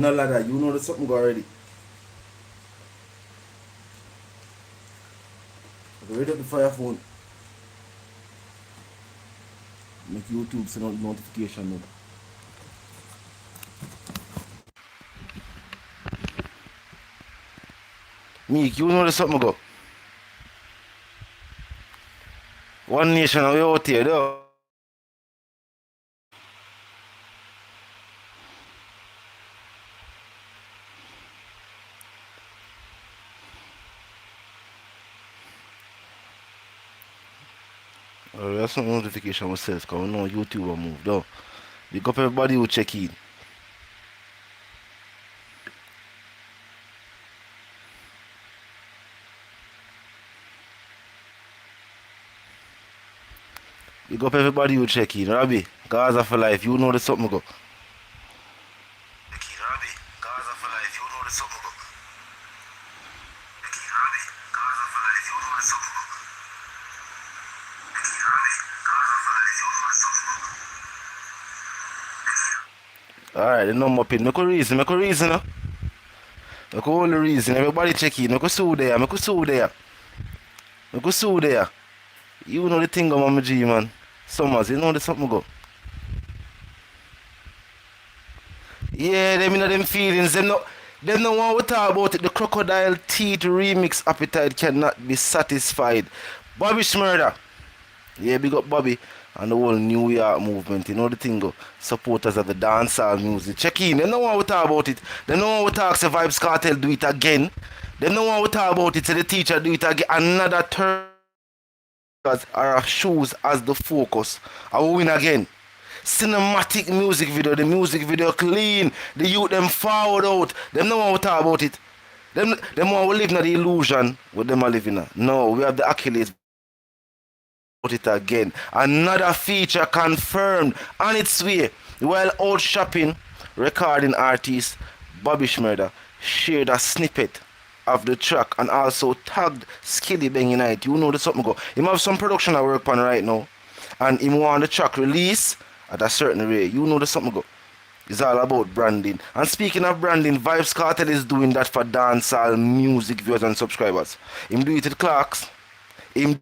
No ladder, you know there's something go already. Read up the fire phone. Make YouTube send out notification now. Meek, you know there's something go. One nation and we out here though. That's some notification myself because we know YouTube will move though. Big up everybody who check in. Big up everybody who check in. Robbie, Gaza for life, you know there's something go. Robbie, Gaza for life, you know there's something go. Robbie, Gaza for life, you know there's something go. Robbie, Gaza for life, you know there's something go. Alright, the number pin. Make a reason, no? Make a whole reason. Everybody check in. Make a sue there, make a sue there. Make a sue there. You know the thing on my G, man. Summers, you know the something go. Yeah, them know them feelings. Them no want to talk about it. The crocodile teeth remix appetite cannot be satisfied. Bobby Shmurda. Yeah, big up Bobby and the whole New York movement. You know the thing go. Supporters of the dancehall music. Check in. They no want to talk about it. They no want to talk say Vybz Kartel do it again. They no want to talk about it. Say the teacher do it again. Another turn. Our shoes as the focus. I will win again. Cinematic music video, the music video clean, the youth them forward out. Them no want to talk about it. Them want to live in the illusion what them are living in. No, we have the accolades about it again. Another feature confirmed on its way. While out shopping, recording artist Bobby Shmurda shared a snippet of the track and also tagged Skillibeng in it. You know the something go. He have some production I work on right now. And he want the track release at a certain rate. You know the something go. It's all about branding. And speaking of branding, Vybz Kartel is doing that for dancehall music viewers and subscribers. Him do it with Clarks. Him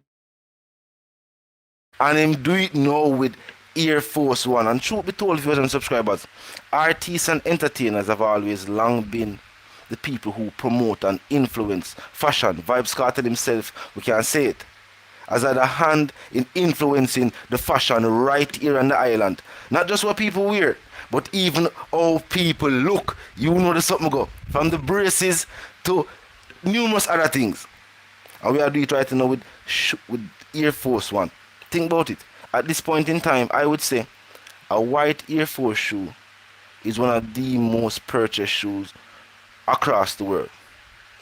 do it now with Air Force One. And truth be told, viewers and subscribers, artists and entertainers have always long been the people who promote and influence fashion. Vybz Kartel himself, we can say it, has had a hand in influencing the fashion right here on the island. Not just what people wear, but even how people look. You know the something go. From the braces to numerous other things. And we are doing it right now with Air Force One. Think about it. At this point in time, I would say a white Air Force shoe is one of the most purchased shoes across the world.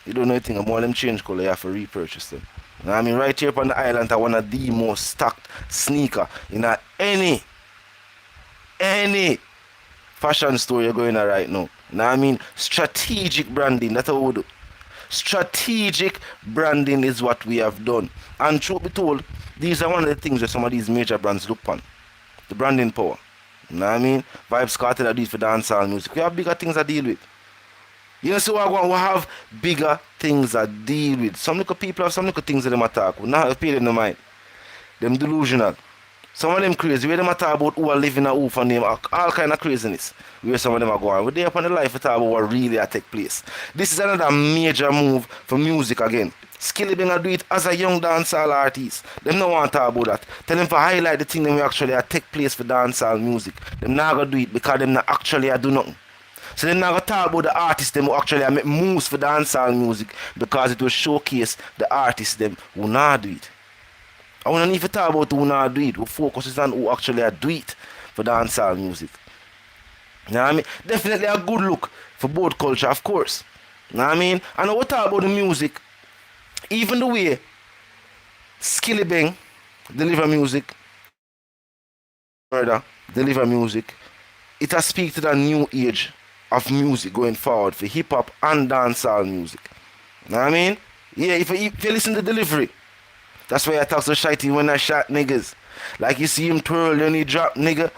You don't know anything, more them change color, you have to repurchase them. You know what I mean? Right here on the island, I one of the most stocked sneaker in any fashion store you're going to right now. You know what I mean? Strategic branding, that's what we do. Strategic branding is what we have done. And truth be told, these are one of the things that some of these major brands look upon. The branding power. You know what I mean? Vybz Kartel are doing for dancehall music. We have bigger things to deal with. You know, so we have bigger things to deal with. Some little people have some little things that them attack. We not pay them no mind. Them delusional. Some of them crazy. Where them talk about who are living a who and them all kind of craziness. Where some of them are going. We're there upon the life to talk about what really take place. This is another major move for music again. Skillibeng do it as a young dancehall artist. Them no want to talk about that. Tell them to highlight the thing that we actually take place for dancehall music. Them not gonna do it because them not actually do nothing. So they're not going to talk about the artists them who actually make moves for dancehall music because it will showcase the artists them who not do it. I want to need to talk about who not do it, who focuses on who actually do it for dancehall music. You know what I mean? Definitely a good look for both culture, of course. You know what I mean? And I will talk about the music, even the way Skillibeng deliver music, murder, deliver music, it has speak to the new age of music going forward for hip hop and dancehall music. You know what I mean? Yeah, if you listen to delivery, that's why I talk so shitey when I shot niggas. Like you see him twirl and he drop nigga.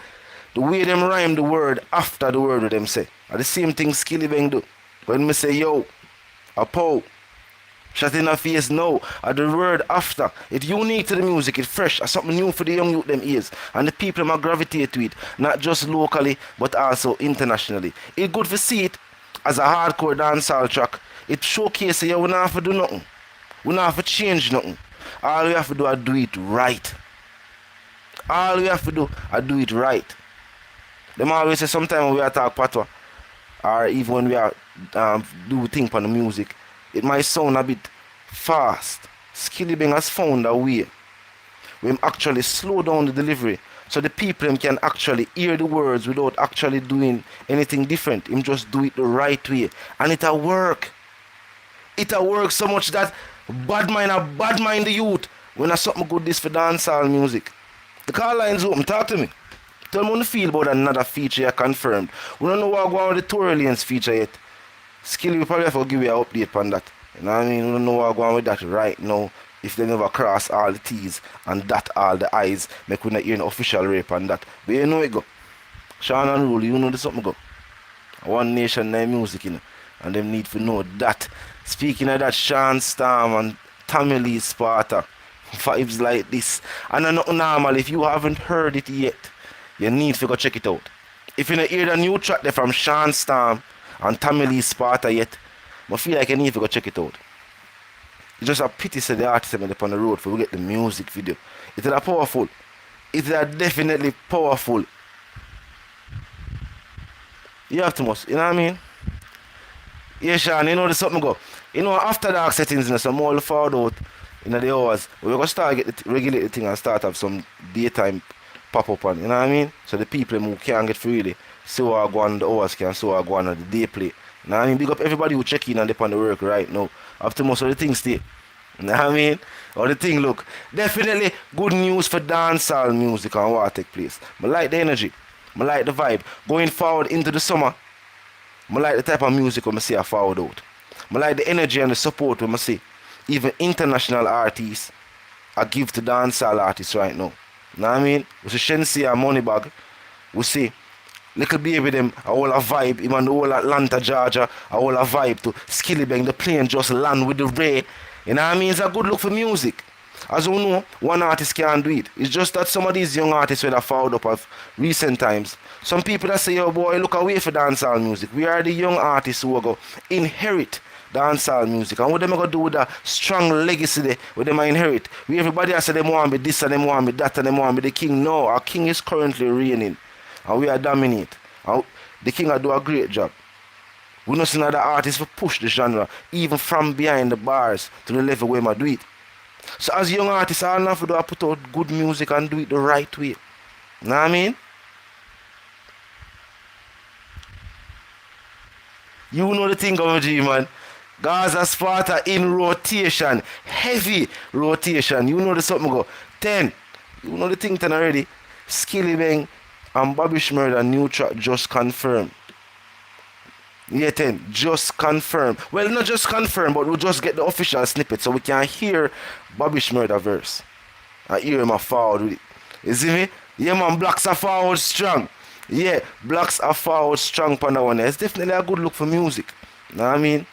The way them rhyme the word after the word what them say. And the same thing Skillibeng do. When me say yo, a po, shut in the face no, and the word after. It's unique to the music, it's fresh, it's something new for the young youth them ears. And the people them gravitate to it, not just locally, but also internationally. It's good to see it as a hardcore dancehall track. It showcases you, we don't have to do nothing. We don't have to change nothing. All we have to do is do it right. All we have to do is do it right. Them always say sometimes when we are talk patois, or even when we are do things on the music, it might sound a bit fast. Skillibeng has found a way where actually slow down the delivery so the people can actually hear the words without actually doing anything different. Him just do it the right way. And it'll work. It'll work so much that Badmind the youth when I something good this for dancehall music. The call lines open, talk to me. Tell me how you feel about another feature you confirmed. We don't know what going on with the Tour Alliance feature yet. Skilly will probably have to give you an update on that. You know what I mean? We don't know what going on with that right now. If they never cross all the T's and dot all the I's, make we not hear an official rape on that. But you know it go. Sean and Rule, you know there's something go. One nation, their music, you know. And them need to know that. Speaking of that, Sean Storm and Tommy Lee Sparta. Vibes like this. And I know normal, if you haven't heard it yet, you need to go check it out. If you don't hear the new track there from Sean Storm and Tommy Lee Sparta yet, I feel like you need to go check it out. It's just a pity to the artist up on the road for we get the music video. It is powerful. It is definitely powerful. You have to must, you know what I mean? Yeah, Sean, you know there's something go. You know, after dark settings, you know, some more forward out in the hours, we're going to start regulate the thing and start have some daytime pop up on, you know what I mean? So the people who can't get freely, see what I go on the hours can, see what I go on the day play. You know what I mean? Big up everybody who check in and dip on the work right now. After most of the things stay. You know what I mean? Or the thing look. Definitely good news for dancehall music and what take place. I like the energy. I like the vibe. Going forward into the summer, I like the type of music when I see I forward out. I like the energy and the support when I see even international artists I give to dancehall artists right now. You know what I mean? We see Shensi and Moneybag. We see Little Baby them, a whole a vibe, even the whole Atlanta, Georgia, a whole a vibe to Skillibeng, the plane just land with the ray. You know what I mean? It's a good look for music. As you know, one artist can't do it. It's just that some of these young artists that have followed up of recent times. Some people that say, yo boy, look away for dancehall music. We are the young artists who are going to inherit dancehall music. And what them going to do with a strong legacy there, what them inherit. We everybody has said them want to be this and them want to be that and them want to be the king. No, our king is currently reigning. And we are dominate. And the king will do a great job. We don't see other artists for push the genre, even from behind the bars to the level where we do it. So as young artists, all have to do is put out good music and do it the right way. You know what I mean? You know the thing, G, man. Gaza Sparta in rotation. Heavy rotation. You know the something go. 10. You know the thing 10 already. Skillibeng and Shmurda new track just confirmed. Yeah, 10. Just confirmed. Well, not just confirmed, but we'll just get the official snippet so we can hear Shmurda verse. I hear him forward with it. You see me? Yeah, man, blacks are forward strong. Yeah, blacks are forward strong on that one. It's definitely a good look for music. You know what I mean?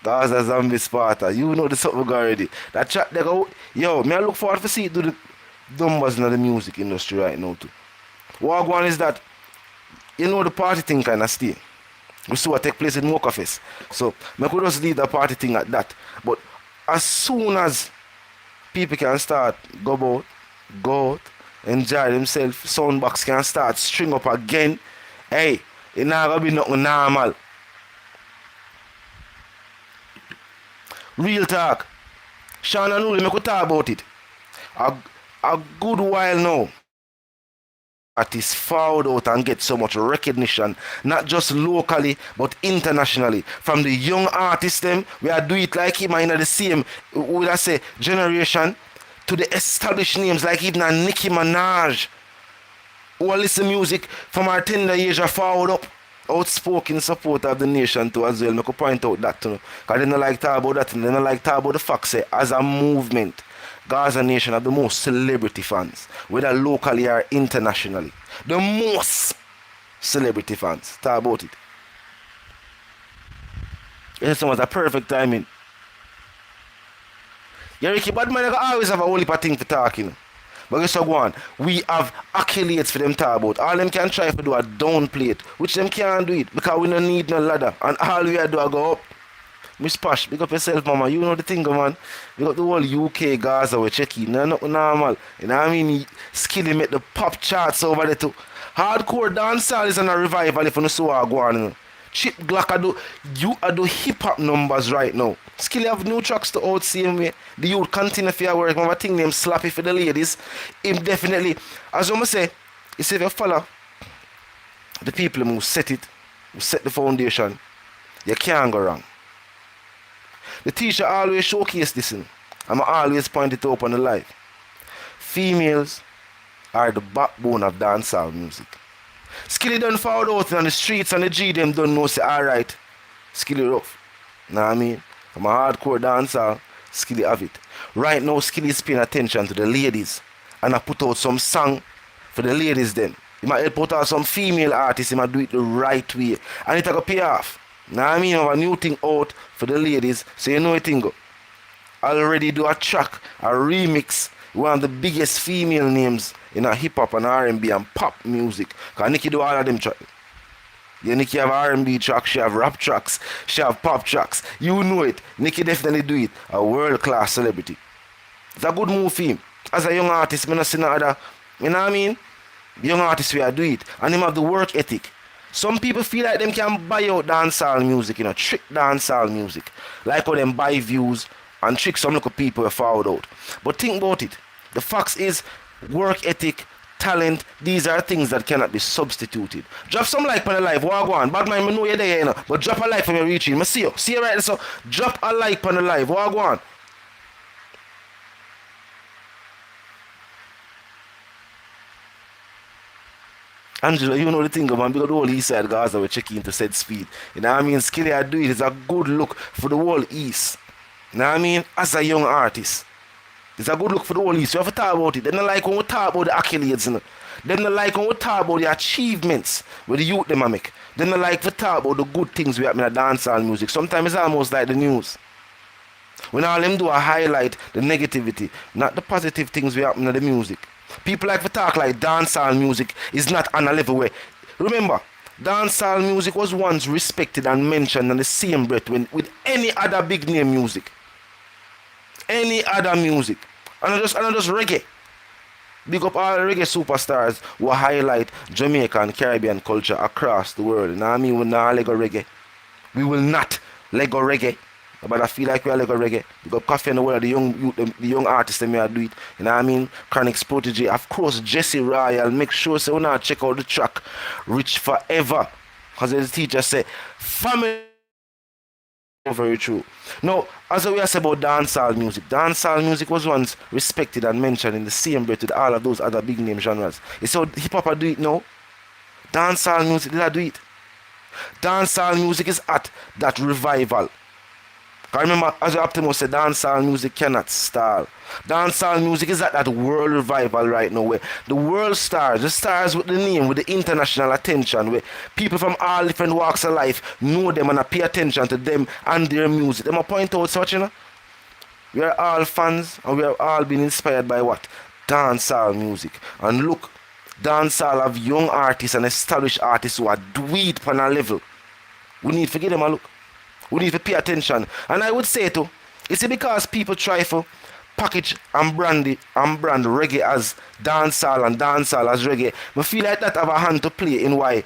Gaza Zombie Sparta. You know the something already. That track they go. Yo, me I look forward to see it do the numbers in the music industry right now too. What one is that, you know, the party thing kind of stay. We see what take place in Mocha Fest. So I could just leave the party thing at that. But as soon as people can start go out, enjoy themselves, soundbox can start string up again, hey, it's not gonna be nothing normal. Real talk. Sean and Uli, I could talk about it. A good while now. Artists forward out and get so much recognition, not just locally but internationally. From the young artists them, we are do it like him in the same, would I say, generation, to the established names like even a Nicki Minaj, who listen music from our tender age are forward up, outspoken support of the nation too as well. I could point out that too, because they don't like talk about that and they don't like talk about the fact say as a movement. Gaza Nation have the most celebrity fans, whether locally or internationally. The most celebrity fans. Talk about it. It's was a perfect timing. Yeah, Ricky Badmind always have a whole heap of thing for talking. But guess what, go on. We have accolades for them talk about. All them can try to do a downplay it, which them can't do it because we don't need no ladder. And all we do is go up. Miss Posh, big up yourself, mama. You know the thing, man. We got the whole UK Gaza we check in. No, nothing normal. You know what I mean? Skilly make the pop charts over there too. Hardcore dancehall is on a revival if you know so I go on. You know. Chip Glock I do hip hop numbers right now. Skilly have new tracks to out same way. The youth continue for your work. Remember thing name Slappy for the ladies. Him definitely, as I say, if you follow the people who set it, who set the foundation, you can't go wrong. The teacher always showcase this and I always point it out on the live. Females are the backbone of dancehall music. Skilly done found out on the streets and the G them don't know say alright. Skilly rough. Know what I mean? I'm a hardcore dancer, Skilly have it. Right now Skilly is paying attention to the ladies. And I put out some song for the ladies them. He might put out some female artists, he might do it the right way. And it will pay off. Now I mean, I have a new thing out for the ladies, so you know it thing go. Already do a track, a remix, one of the biggest female names in a hip hop and R&B and pop music. Cause Nikki do all of them tracks. Yeah, Nikki have R&B tracks, she have rap tracks, she have pop tracks. You know it. Nikki definitely do it. A world class celebrity. It's a good move for him. As a young artist, I don't see no other, you know what I mean? Young artists we are do it. And him have the work ethic. Some people feel like them can buy out dancehall music, you know, trick dancehall music. Like how them buy views and trick some little people who found out. But think about it. The fact is, work ethic, talent, these are things that cannot be substituted. Drop some like on the live, walk on. Badmind, I know you're there, you know. But drop a like for me reaching. I see you. See you right there, so drop a like on the live, walk on. Angela, you know the thing, man, because the whole east side guys are checking to set speed. You know what I mean? Skilly I do it is a good look for the whole east. You know what I mean? As a young artist. It's a good look for the whole east. You have to talk about it. They don't like when we talk about the accolades. You know? They don't like when we talk about the achievements with the youth them make. They don't like to talk about the good things we have in the dancehall music. Sometimes it's almost like the news. When all them do a highlight the negativity, not the positive things we have in the music. People like to talk like dancehall music is not on a level where. Remember, dancehall music was once respected and mentioned on the same breath with any other big name music. Any other music. And not just reggae. Big up all the reggae superstars who highlight Jamaican Caribbean culture across the world. You know what I mean? We not Lego reggae. We will not Lego reggae. But I feel like we are Lego reggae. We got coffee in the world, the young artists that may do it. You know what I mean? Chronic's Protege. Of course, Jesse Royal. Make sure so we not check out the track Rich Forever. Because the teacher said, family. Very true. Now, as we say about dancehall music was once respected and mentioned in the same breath with all of those other big name genres. You saw hip hop do it now. Dancehall music did I do it. Dancehall music is at that revival. I remember, as Optimus said, dancehall music cannot stall. Dancehall music is at that world revival right now where the world stars, the stars with the name, with the international attention, where people from all different walks of life know them and pay attention to them and their music. Them a point out such, you know. We are all fans and we have all been inspired by what? Dancehall music. And look, dancehall have young artists and established artists who are do it on a level. We need to give them a look. We need to pay attention. And I would say too, it's because people try to package and brand reggae as dancehall and dancehall as reggae. I feel like that have a hand to play in why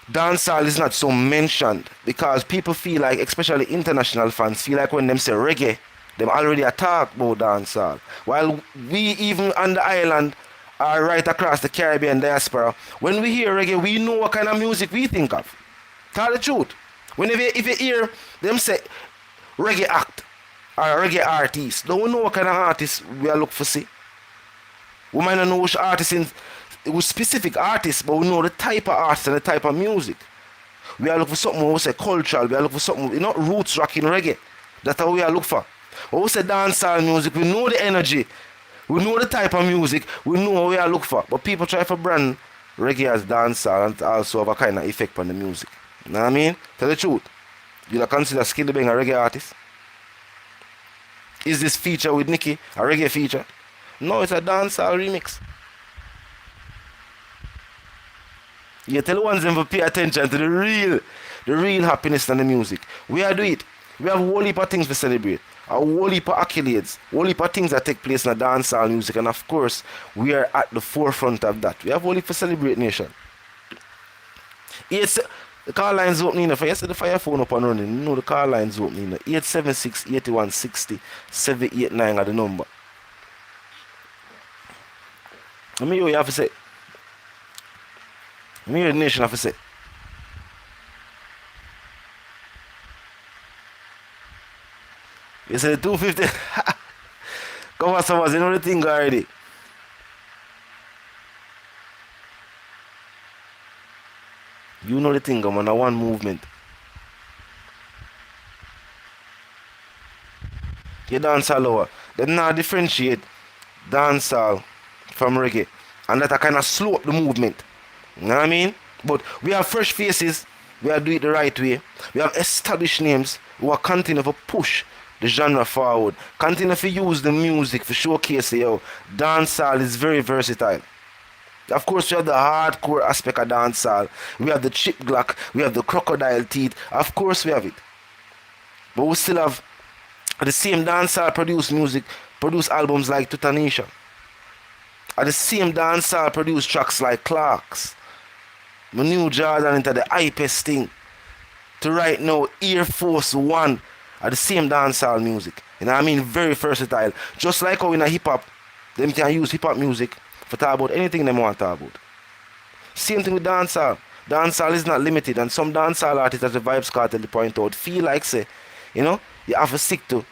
dancehall is not so mentioned. Because people feel like, especially international fans, feel like when them say reggae, them already talk about dancehall. While we even on the island are right across the Caribbean diaspora, when we hear reggae, we know what kind of music we think of. Tell the truth. Whenever if you hear them say reggae act or reggae artist, don't know what kind of artist we are looking for see. We might not know which artist which specific artist, but we know the type of artist and the type of music. We are looking for something we say cultural, we are looking for something, not roots rocking reggae. That's how we are looking for. When we say dancehall music, we know the energy, we know the type of music, we know what we are looking for. But people try for brand reggae has dancehall and also have a kind of effect on the music. You know what I mean? Tell the truth. You don't consider Skillibeng a reggae artist? Is this feature with Nicky a reggae feature? No, it's a dancehall remix. You tell the ones them to pay attention to the real happiness and the music. We are doing it. We have a whole heap of things to celebrate. A whole heap of accolades. A whole heap of things that take place in the dancehall music. And of course, we are at the forefront of that. We have a whole heap to celebrate, nation. It's the call lines opening. If you see the fire phone up and running, you know the call lines opening. 876-8160-789 are the number. I mean, you have to say. I mean, the nation have to say. You say 250. Come on, someone, you know the thing already. You know the thing, man, a one movement. You dancehall over. They now differentiate dancehall from reggae. And that kind of slow up the movement. You know what I mean? But we have fresh faces. We are doing it the right way. We have established names who are continue to push the genre forward. Continue to use the music to showcase yo, dancehall is very versatile. Of course, we have the hardcore aspect of dancehall. We have the chip glock. We have the crocodile teeth. Of course, we have it. But we still have the same dancehall produce music, produce albums like Tutanisha. At the same dancehall produce tracks like Clarks. My new Jargon into the hypest thing. To right now, Air Force One are the same dancehall music. You know what I mean? Very versatile. Just like how in a hip hop, them can use hip hop music for talk about anything they want to talk about. Same thing with dancehall. Dancehall is not limited, and some dancehall artists, as the Vybz Kartel point out, feel like say, you know, you have to stick to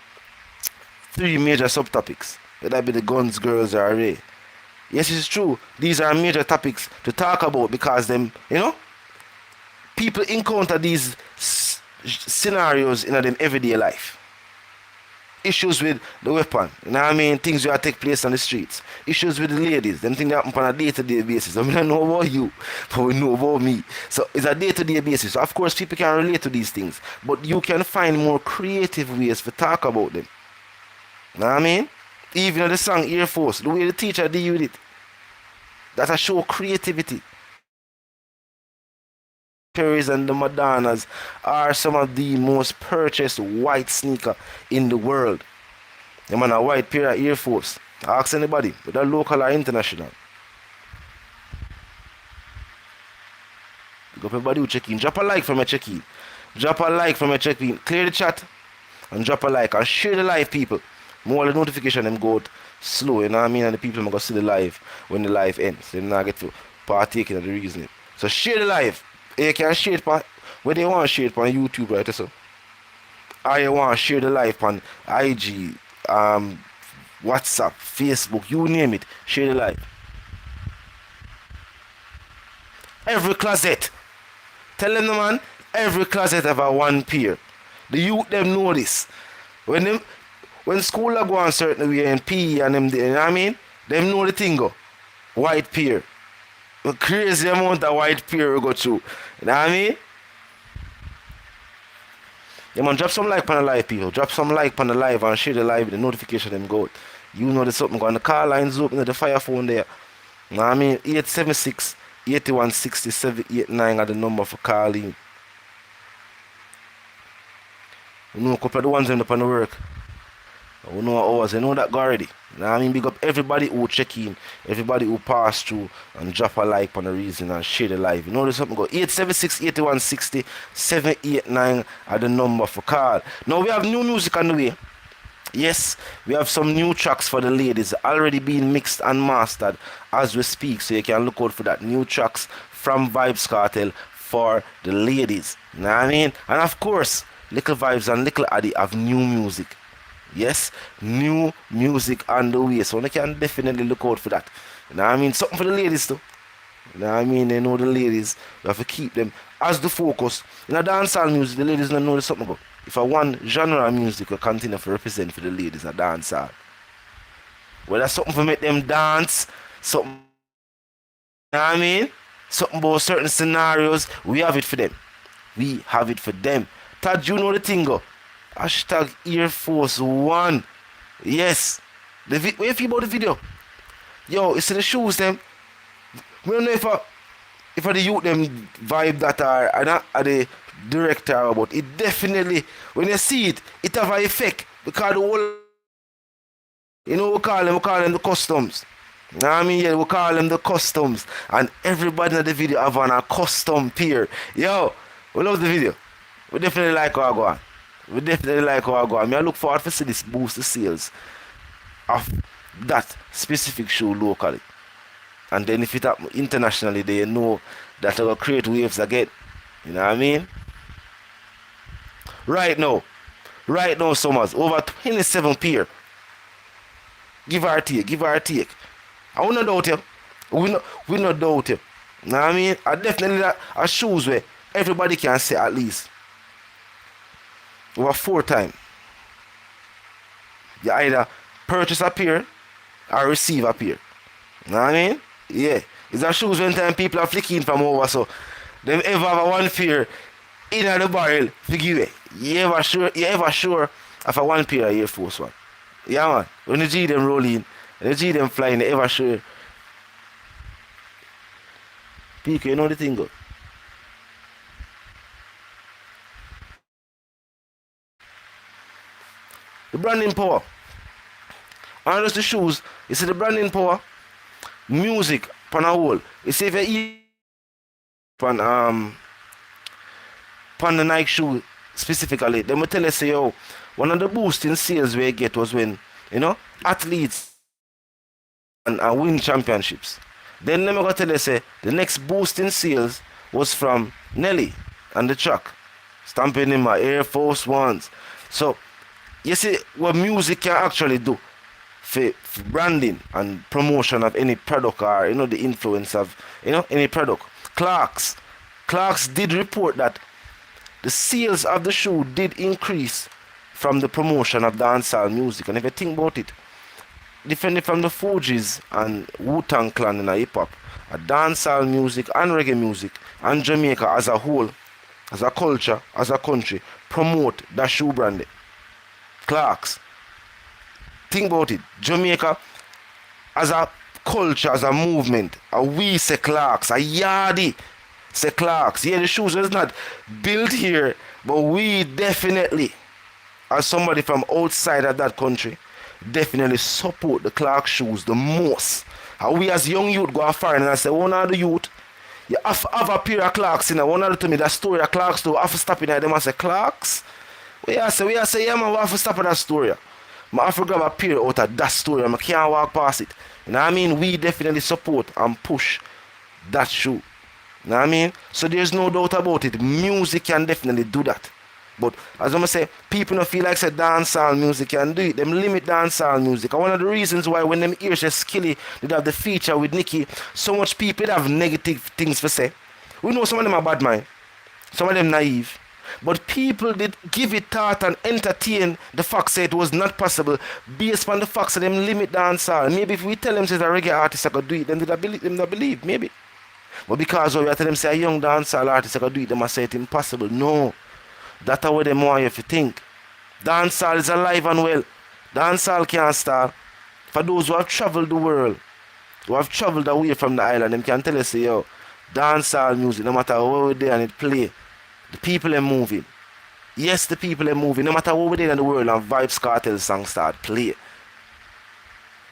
3 major subtopics. Whether that be the guns, girls, or array. Yes, it's true. These are major topics to talk about because them, you know, people encounter these scenarios in them everyday life. Issues with the weapon, you know what I mean? Things that take place on the streets. Issues with the ladies, them things that happen on a day-to-day basis. I mean, I know about you, but we know about me. So it's a day-to-day basis. So of course, people can relate to these things, but you can find more creative ways to talk about them. You know what I mean? Even in the song Air Force, the way the teacher deal with it, that a show creativity. Perry's and the Madonnas are some of the most purchased white sneaker in the world. The man a white pair of Air Force. Ask anybody, whether local or international. Go up everybody who check in. Drop a like from a check in. Drop a like from a check in. Clear the chat and drop a like and share the live, people. More the notification them go out slow, you know what I mean? And the people are going to see the live when the live ends. They not get to partake in the reasoning. So share the live. You can share it on whether you want to share it on YouTube, right? So, or you want to share the live on IG, WhatsApp, Facebook, you name it. Share the live. Every closet. Tell them, man, every closet have a one pair. The youth them know this. When school are going certain way in PE and them, you know what I mean? Them know the thing go. White pair. A crazy amount of white pair we go through. You know what I mean? Yeah, man, drop some like on the live, people. Drop some like on the live and share the live, the notification them go out. You know there's something going. The car lines open, the fire phone there. You know what I mean? 876-8160-789 are the number for calling. You know, a couple of the ones them up on the work. You know hours, you know that already. You know what I mean? Big up everybody who check in, everybody who pass through and drop a like on the reason and share the live. You know there's something go. 876-8160-789 are the number for call. Now we have new music on the way. Yes, we have some new tracks for the ladies already being mixed and mastered as we speak. So you can look out for that. New tracks from Vybz Kartel for the ladies. You know what I mean? And of course, Little Vybz and Little Addy have new music. Yes, new music on the way. So you can definitely look out for that. You know what I mean? Something for the ladies too. You know what I mean? They know the ladies. We have to keep them as the focus. In a dancehall music, the ladies don't know there's something about. If a one genre of music will continue to represent for the ladies a dancehall. Well, that's something to make them dance. Something. You know what I mean? Something about certain scenarios, we have it for them. We have it for them. Tad, you know the thing go? Hashtag Air Force One. Yes. What you feel about the video? Yo, it's in the shoes them. We don't know if the youth them vibe that are not the director, but it definitely, when you see it, it have an effect. Because the whole, you know, we call them the customs. I mean, yeah, we call them the customs. And everybody in the video have on a custom pair. Yo, we love the video. We definitely like how I go on. We definitely like how I go on. I look forward to see this boost the sales of that specific show locally. And then if it happen internationally, they know that they will create waves again. You know what I mean? Right now, Summers, over 27 pair. Give her a take. I will not doubt you. We not doubt you. You know what I mean? I definitely that are shoes where everybody can say at least over 4 times. You either purchase a pair or receive a pair. You know what I mean? Yeah. It's a shoes when time people are flicking from over, so them ever have a one pair in the barrel to give it. You ever sure of a one pair of Air Force One? Yeah, man. When you see them rolling, when you see them flying, they ever sure. People, you know the thing go. The branding power. And just the shoes, you see the branding power, music, pan a whole. You see if you eat pan the Nike shoe specifically, then we tell you say, yo, one of the boosting sales we get was when, you know, athletes and win championships. Then let me go tell you say the next boosting sales was from Nelly and the truck. Stamping in my Air Force Ones. So you see what music can actually do for branding and promotion of any product, or you know, the influence of, you know, any product. Clarks did report that the sales of the shoe did increase from the promotion of dancehall music. And if you think about it, differently from the Fugees and Wu-Tang Clan in hip hop, a dancehall music and reggae music and Jamaica as a whole, as a culture, as a country, promote that shoe branding. Clarks. Think about it. Jamaica as a culture, as a movement, we say Clarks, a Yardi say Clarks. Yeah, the shoes is not built here, but we definitely, as somebody from outside of that country, definitely support the Clark shoes the most. And we as young youth go foreign and I say, one of the youth, you have a pair of Clarks, you know, one of the to me, that story of Clarks, too, I have to stop in there, them and say, Clarks? We say, yeah man, we have to stop at that story. I have to grab a pair out of that story, I can't walk past it. You know what I mean? We definitely support and push that shoe. You know what I mean? So there's no doubt about it. Music can definitely do that. But as I'm say, people don't feel like say dancehall music can do it. Them limit dancehall music. And one of the reasons why when them hear say Skilly did have the feature with Nicki, so much people have negative things to say. We know some of them are Badmind, some of them naive. But people did give it thought and entertain the fact that it was not possible based on the fact that them limit dancehall. Maybe if we tell them say a reggae artist I could do it, then they not believe, maybe. But because we tell them say a young dancehall artist I could do it, they must say it's impossible. No. That's how they want you to think. Dancehall is alive and well. Dancehall can't stop. For those who have traveled the world, who have traveled away from the island, them can tell us, say, yo, dancehall music, no matter where we're there and it play, the people are moving. Yes, the people are moving. No matter where we're there in the world and Vybz Kartel song start play.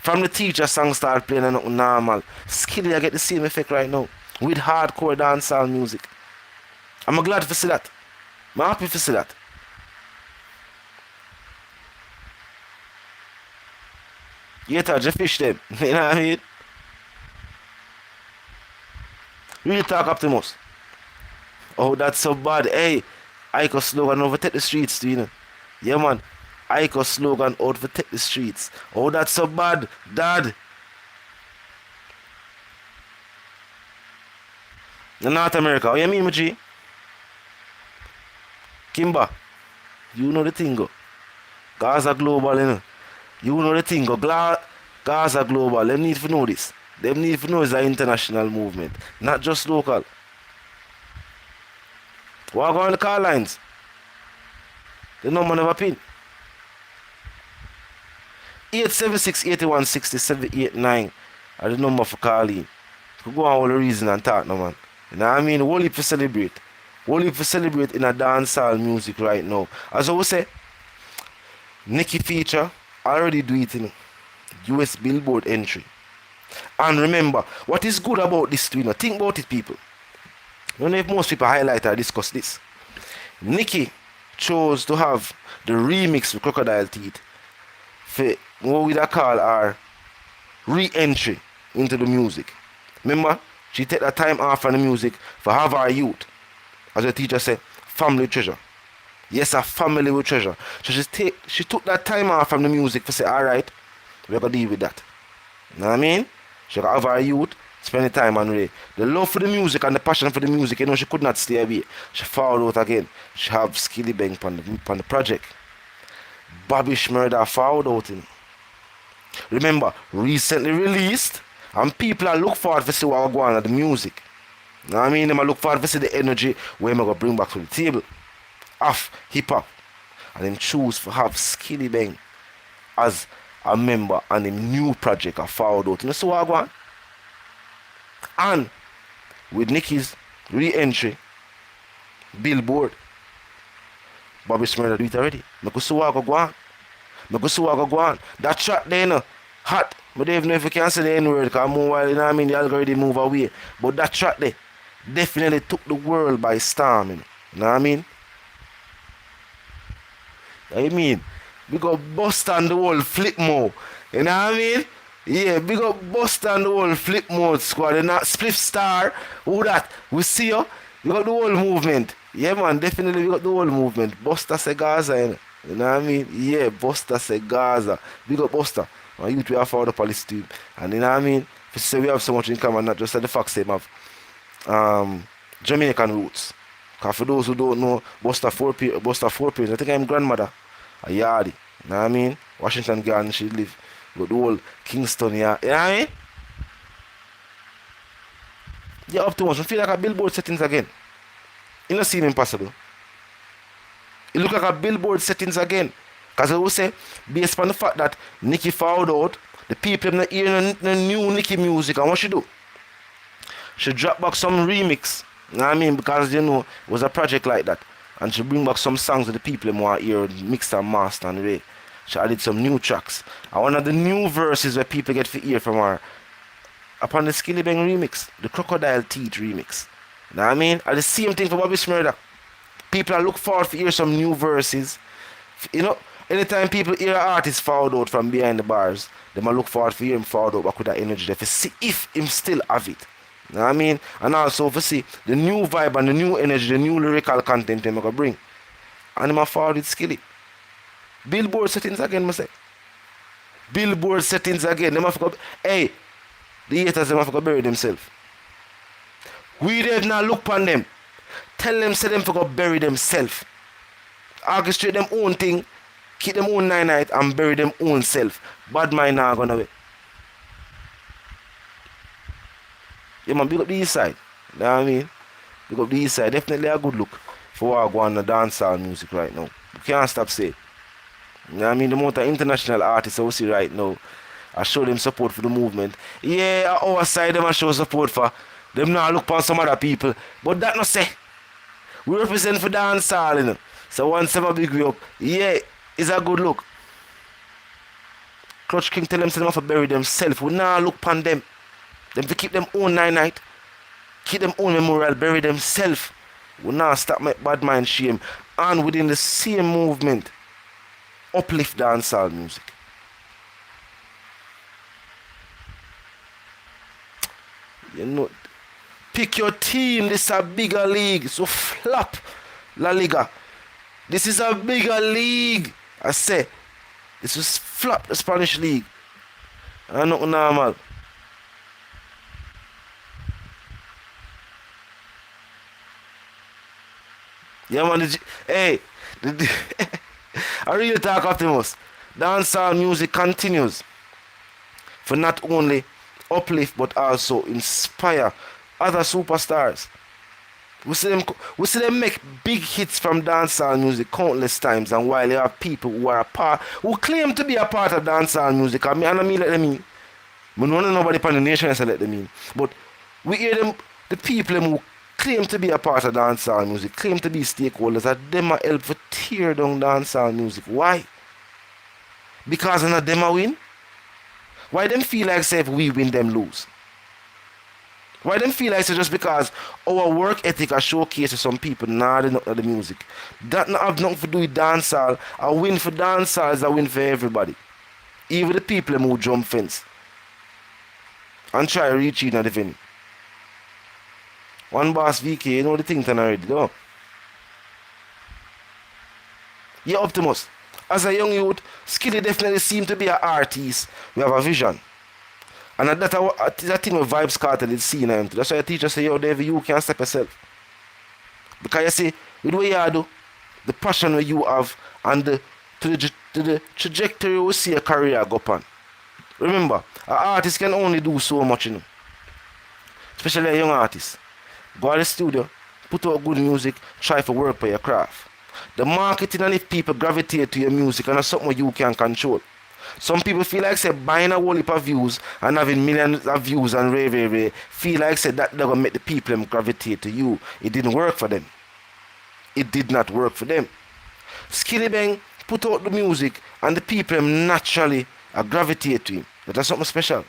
From the teacher song start playing and nothing normal. Skilly, I get the same effect right now with hardcore dancehall music. I'm glad to see that. I'm happy to see that. You touch the fish them. You know what I mean? Really talk Optimus. Oh, that's so bad. Hey, Iko slogan overtake the streets too, you know. Yeah, man. Iko slogan overtake the streets. Oh, that's so bad. Dad. In North America. Oh, you mean, G? Kimba, you know the thing go. Gaza global, you know. You know the thing go. Gaza global. They need to know this. Them need to know it's an international movement, not just local. What go on the call lines? The number never pin. 876-8160-789 are the number for calling. You go on all the reason and talk no man. You know what I mean? Whole heap to celebrate. Whole heap to celebrate in a dancehall music right now. As I would say, Nicki feature already do it in US Billboard entry. And remember, what is good about this too, think about it people. I don't know if most people highlight or discuss this. Nicki chose to have the remix with Crocodile Teeth for what we call our re-entry into the music. Remember, she take that time off from the music for have our youth. As the teacher said, family treasure. Yes, a family with treasure. So she took that time off from the music for say, alright, we're gonna deal with that. You know what I mean? She got have her youth, spend the time on Ray. The love for the music and the passion for the music, she could not stay away. She followed out again. She have Skillibeng on the project. Bobby Shmurda followed out him. Remember, recently released, and people are look forward to see what go on at the music. You know what I mean? They look forward to see the energy where I'm going to bring back to the table. Of hip-hop. And then choose to have Skillibeng as a member and a new project are followed out. You know so what go on? And with Nicki's re-entry, Billboard, Bobby Shmurda do it already. I go see what go on. That track there, you know, hot. But don't even know if you can say the N-word because more while, you know what I mean, the algorithm move away. But that track there definitely took the world by storm, you know what I mean? I mean, we got Busta and the whole flip mode. You know what I mean? Yeah, big up Busta and the whole flip mode squad. And that Spliff Star, who that? We see you. We got the whole movement. Yeah, man, definitely we got the whole movement. Busta say Gaza, you know what I mean? Yeah, Busta say Gaza. Big up Busta. My youth, we have found the police team. And you know what I mean? If you say we have so much in common, not just the fact they have Jamaican roots. Because for those who don't know, Busta four parents, I think I'm grandmother, a yardie. You know what I mean? Washington Garden, she live with the whole Kingston, yeah. You know what I mean? Yeah, up too much. I feel like a Billboard settings again. It don't seem impossible. It look like a Billboard settings again. Because I will say, based on the fact that Nicki found out, the people not hearing the new Nicki music, and what she do? She drop back some remix. You know what I mean? Because, you know, it was a project like that. And she bring back some songs that the people want to hear, mixed and master and way. She added some new tracks. And one of the new verses where people get to hear from her, upon the Skillibeng remix, the Crocodile Teeth remix. You know what I mean? And the same thing for Bobby Shmurda. People are look forward to hear some new verses. You know, anytime people hear an artist fouled out from behind the bars, they might look forward to hear him fouled out back with that energy there to see if him still have it. You know what I mean? And also to see the new vibe and the new energy, the new lyrical content they gonna bring. And him a forward with Skilly. Billboard settings again, I say. Billboard settings again. Them have to go, hey, the haters them have to go bury themselves. We did not look upon them. Tell them, say them to go bury themselves. Orchestrate them own thing, keep them own night and bury them own self. Badmind now gonna be. Yeah man, big up the east side. You know what I mean? Big up the east side. Definitely a good look for what I go on the dancehall music right now. You can't stop saying. You know what I mean? The amount of international artists I will see right now, I show them support for the movement. Yeah, our side them I show support for. Them now look upon some other people. But that not say. We represent for dancehall, you know. So once them a big way up, yeah, it's a good look. Clutch King tell them say them have to bury themselves. We now look upon them. Them to keep them own night. Keep them own memorial, bury themselves. We now stop make Badmind shame. And within the same movement, uplift dancehall music. You know, pick your team. This is a bigger league. So flap La Liga. This is a bigger league. I say, this is flap the Spanish league. And not normal. Yeah man, hey, I really talk Optimus. Dancehall music continues for not only uplift, but also inspire other superstars. We see them make big hits from dancehall music countless times, and while there are people who are a part, who claim to be a part of dancehall music, and I mean let them in. We don't know nobody from the nation so let them in. But we hear them, the people who claim to be a part of dancehall music, claim to be stakeholders, that them are help to tear down dancehall music. Why? Because none of them are win? Why them feel like say if we win, them lose? Why them feel like say just because our work ethic are showcased to some people, nah, they not know the music. That not have nothing to do with dancehall. A win for dancehall is a win for everybody. Even the people who jump fence and try reach in at the venue. One boss VK, you know the thing done already, though. Yeah, Optimus. As a young youth, Skilly definitely seem to be an artist. We have a vision. And that's a thing with Vybz Kartel is seen him. That's why the teacher say, yo, David, you can't step yourself. Because you see, with what you do, the passion that you have, and the trajectory we see a career go on. Remember, an artist can only do so much, you know. Especially a young artist. Go to the studio, put out good music, try to work for your craft. The marketing and if people gravitate to your music and that's something you can control. Some people feel like say buying a whole heap of views and having millions of views and rave, feel like say that they're gonna make the people them gravitate to you. It didn't work for them. It did not work for them. Skillibeng put out the music and the people them naturally gravitate to him. That's something special.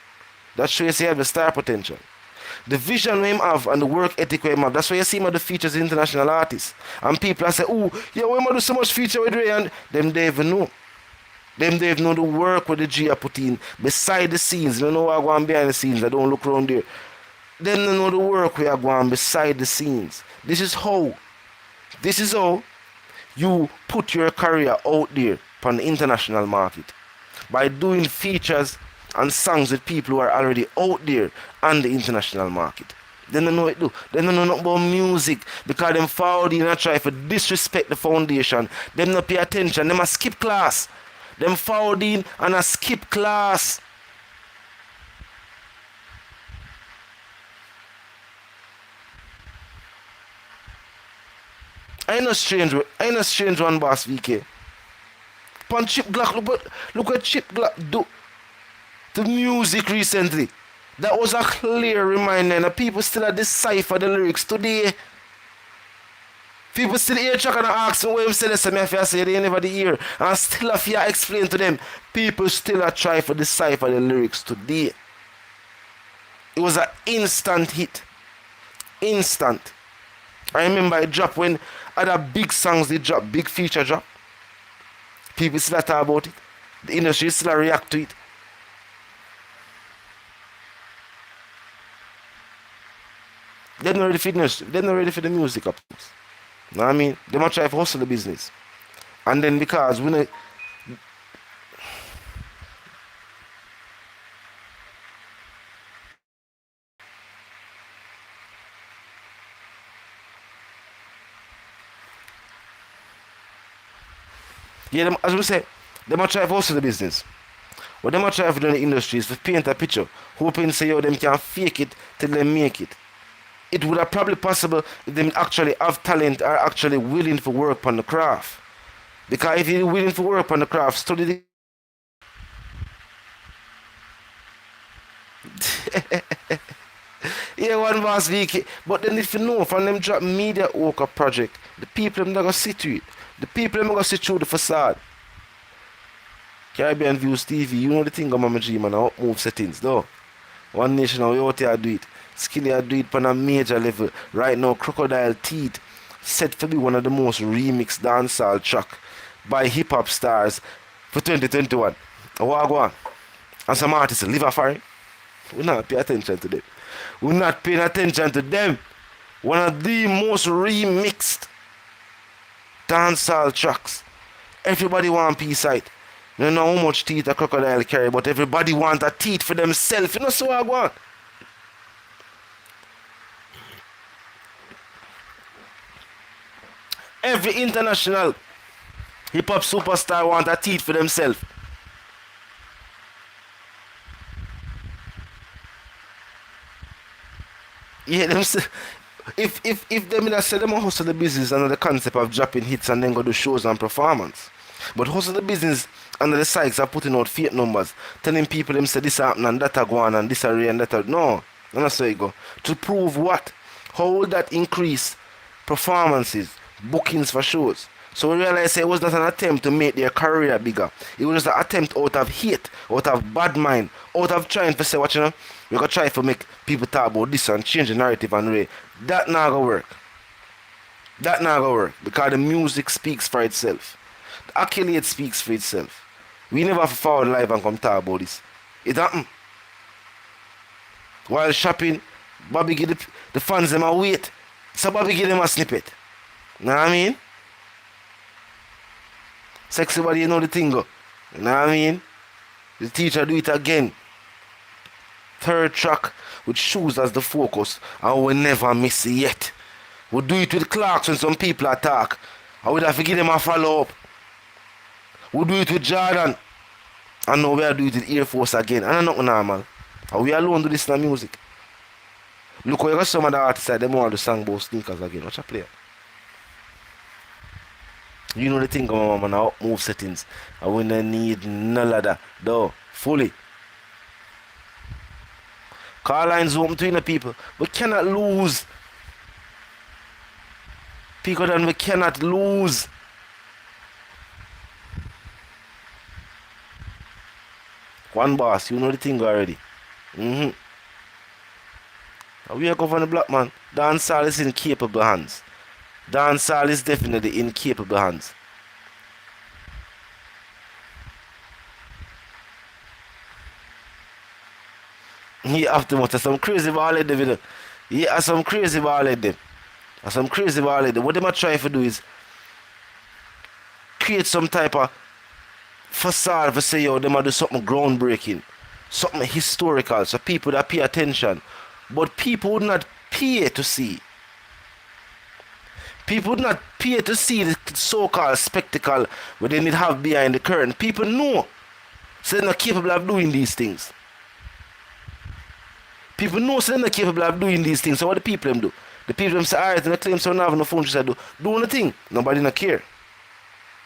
That shows you have the star potential. The vision we have and the work ethic we have, that's why you see him the features international artists. And people say, oh, yeah, we do so much feature with Ray, and them they even know. Them they even know the work with the G are put in beside the scenes. They don't know what going behind the scenes. They don't look around there. Them they know the work we are going beside the scenes. This is how you put your career out there on the international market. By doing features and songs with people who are already out there on the international market. They don't know what it do. They don't know nothing about music because them forward in and try to disrespect the foundation. Them not pay attention. Them a skip class. Them forward in and a skip class. I ain't no strange one, boss VK. Pan Chip Glock, look what Chip Glock do. The music recently. That was a clear reminder and people still decipher the lyrics today. People still hear track and ask me what him say, listen, I say they never hear. And still if you explain to them, people still try to decipher the lyrics today. It was an instant hit. Instant. I remember it dropped when other big songs they drop, big feature drop. People still talk about it. The industry still react to it. They're not ready for the industry. They're not ready for the music up. You know what I mean? They might try to hustle the business. And then because we know yeah, them, as we say, they might try to hustle the business. What they might try to do in the industry is to paint a picture, hoping say yo them can fake it till they make it. It would have probably possible if they actually have talent or actually willing to work on the craft. Because if you're willing to work on the craft, study the yeah, one boss week. But then if you know from them drop media worker project, the people them not gonna sit to it. The people them gonna sit through the facade. Caribbean Views TV, you know the thing of Mama G man, I move settings though. One Nation how you out here do it. Skilly do it on a major level. Right now, Crocodile Teeth set to be one of the most remixed dancehall track by hip hop stars for 2021. What go on? And some artists live a foreign. We not pay attention to them. We're not paying attention to them. One of the most remixed dancehall tracks. Everybody want a piece of it. You don't know how much teeth a crocodile carry, but everybody want a teeth for themselves. You know so I go on. Every international hip-hop superstar want a teeth for themselves. Yeah, them say, if them in a say them a hustle the business under the concept of dropping hits and then go do shows and performance. But hustle the business under the sites are putting out fake numbers, telling people them say this happen and that a go on and this a real and that a no. And that's how you go. To prove what? How will that increase performances, bookings for shows? So we realize it was not an attempt to make their career bigger. It was just an attempt out of hate, out of bad mind, out of trying to say what you know, we're gonna try to make people talk about this and change the narrative and way. That not gonna work. That not gonna work. Because the music speaks for itself. The accolade speaks for itself. We never have to forward live and come talk about this. It happened. While shopping, Bobby give the fans them a wait. So Bobby give them a snippet. Know what I mean? Sexy body, you know the thing go. You know what I mean? The teacher do it again. Third track with shoes as the focus. And we never miss it yet. We do it with Clarks when some people attack. I would have to give them a follow up. We do it with Jordan. And now we are doing it with Air Force again. And I'm not normal. And we alone do this in the music. Look how you got some of the artists that them want to sing about sneakers again. Watch a play. You know the thing going on now, move settings. And we don't need none of that. Though, fully. Call lines open to the people. We cannot lose. People then we cannot lose. One boss, you know the thing already. We are governor black man. Dancehall is in capable hands. Dancehall is definitely in capable hands. Yeah, afterwards, some crazy ball at them, you know. Yeah, some crazy ball at them. Some crazy ball at them. What they might try to do is create some type of facade for say, yo, they might do something groundbreaking, something historical, so people that pay attention. But people would not pay to see. People would not pay to see the so-called spectacle where they need have behind the curtain. People know. So they're not capable of doing these things. People know so they're not capable of doing these things. So what the people them do? The people them say, alright, they claim so now have no phone to say do nothing. Nobody not care.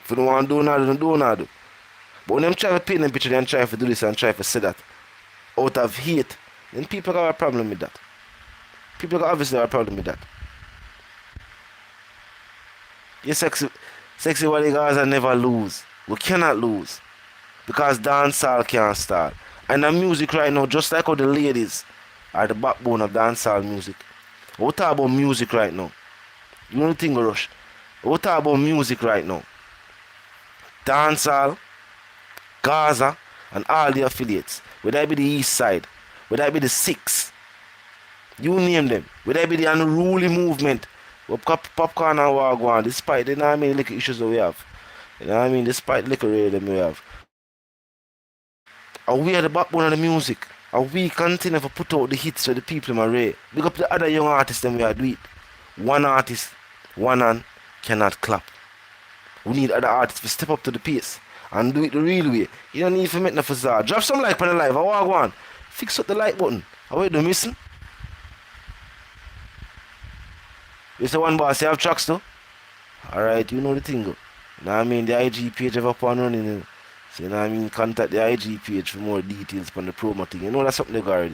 If you don't want to do nothing, don't do nothing. But when them try to paint them picture and try to do this and try to say that out of hate, then people got a problem with that. People got obviously have a problem with that. You sexy bodyguards are never lose. We cannot lose. Because dancehall can't start. And the music right now, just like how the ladies are the backbone of dancehall music. We talk about music right now. You know the thing, Rush? We talk about music right now. Dancehall, Gaza, and all the affiliates. Whether it be the East Side, whether it be the Six, you name them. Whether it be the unruly movement, popcorn and wagwan, despite the little issues that we have. You know what I mean? Despite the little rhythm we have. And we are the backbone of the music. And we continue to put out the hits for the people in rate. Big up the other young artists them we are doing. One artist, one hand cannot clap. We need other artists to step up to the pace and do it the real way. You don't need to make no facade. Drop some like on the live. I walk one. Fix up the like button. How are you doing missing? You say one boss, you have tracks though? Alright, you know the thing go. You know what I mean? The IG page have up and running. You know? So you know what I mean? Contact the IG page for more details on the promo thing. You know that's something they got already.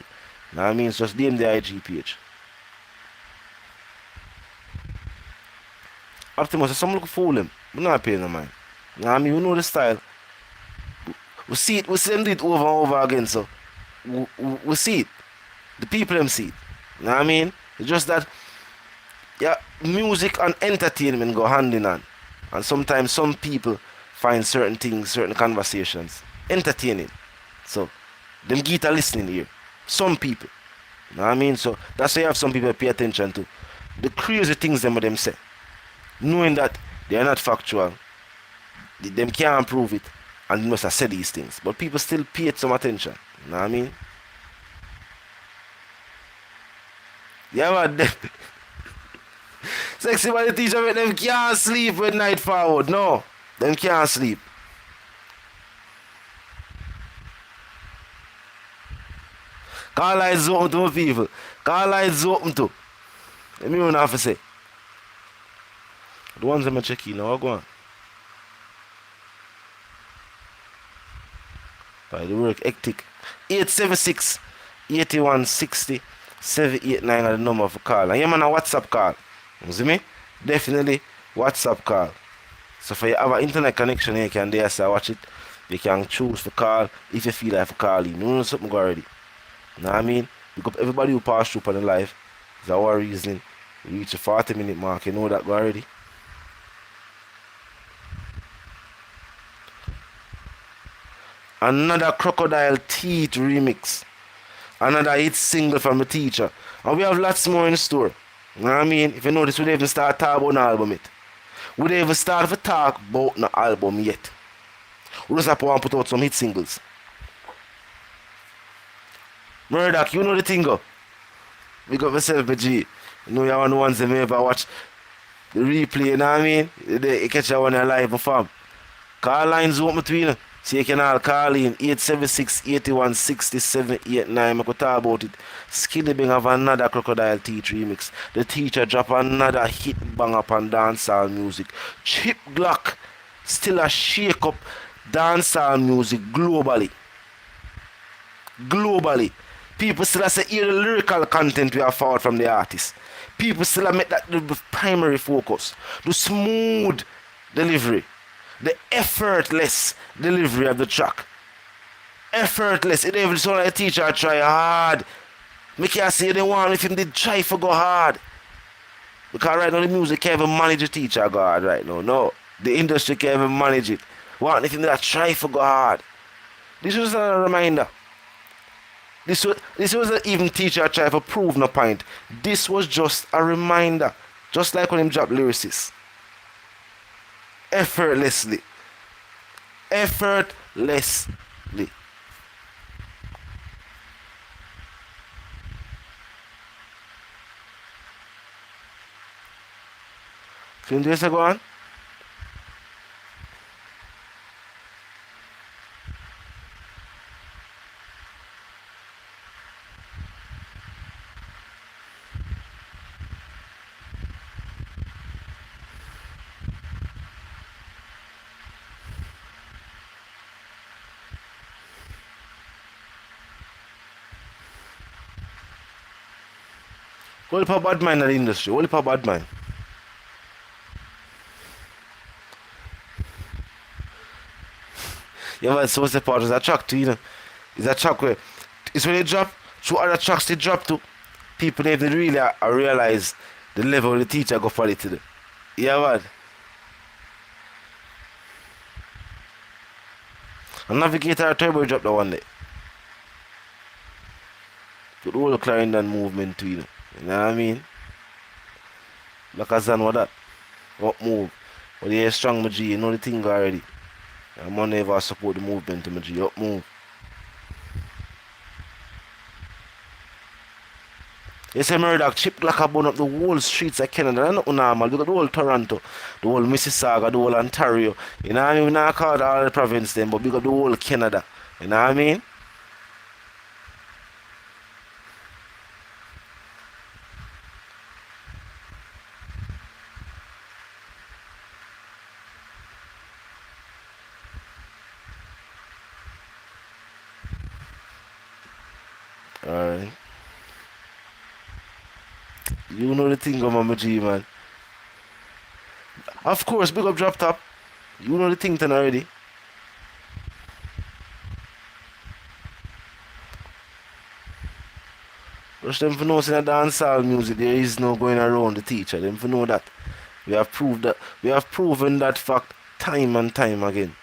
You know what I mean? So just DM the IG page. Optimus, some look fool him. We're not paying no mind. You know what I mean? We know the style. We see it, we see them do it over and over again, so we see it. The people them see it. You know what I mean? It's just that yeah, music and entertainment go hand in hand. And sometimes some people find certain things, certain conversations entertaining. So them get a listening here. Some people. You know what I mean? So that's why you have some people pay attention to. The crazy things them say. Knowing that they are not factual. Them can't prove it. And they must have said these things. But people still pay it some attention. You know what I mean? Yeah, man. Sexy body teacher make them can't sleep when night forward. No. Them can't sleep. Call lines open to my people. Call lines open to. Let me run off and say. The ones I'm checking now, go on. By the work hectic. 876 8160 789 are the number for call. And yeah, man, a WhatsApp call. You see me? Definitely WhatsApp call. So for you have an internet connection, you can there so watch it. You can choose for call if you feel like for calling. You know something already. You know what I mean? Because everybody who pass through on the life, is our reason. We reach a 40-minute mark, you know that already. Another Crocodile Teeth remix. Another hit single from the teacher. And we have lots more in store. You know what I mean? If you notice, we don't even start talking about an album yet. We don't even start to talk about an album yet. We just have to put out some hit singles. Murdoch, you know the thing go. We got myself a G. You know you're one of the ones that may ever watch the replay, you know what I mean? You catch that one live and fam. Call lines open between you. So you can all call in 876 81 67 89. I could talk about it. Skillibeng have another Crocodile Teeth remix. The teacher drop another hit bang up on dancehall music. Chip Glock still a shake up dancehall music globally. Globally. People still say hear the lyrical content we have forward from the artist. People still make that the primary focus. The smooth delivery. The effortless delivery of the track. Effortless. It even sound like a teacher try hard. Make you say they want if him did try for go hard. Because right now the music can't even manage the teacher go hard right now. No. The industry can't even manage it. Want if him did try for go hard. This was a reminder. This wasn't even teacher try to prove no point. This was just a reminder. Just like when him dropped lyricists. Effortlessly. Effortlessly. Can you just go on? What for Badmind in the industry? What for Badmind? Yeah, but so what's the part? It's a track too, you know. It's a track where it's when they drop, through other tracks they drop to, people they really realize the level the teacher go for it to do. Yeah, man. And Navigator Turbo dropped that one day. Put all the Clarendon movement to you. You know what I mean? Like a Zan with that. What move? But you're strong, my G. You know the thing already. I'm gonna never support the movement to my G. Up move. You say Murdoch chip like a bun up the whole streets of Canada. That's not normal. Look at the whole Toronto, the whole Mississauga, the whole Ontario. You know what I mean? We not call it all the province then, but we got the whole Canada. You know what I mean? Alright. You know the thing of Mama G, man. Of course, big up drop top. You know the thing then already. Rush them for know in a dancehall music there is no going around the teacher. Them for know that. We have proved that we have proven that fact time and time again.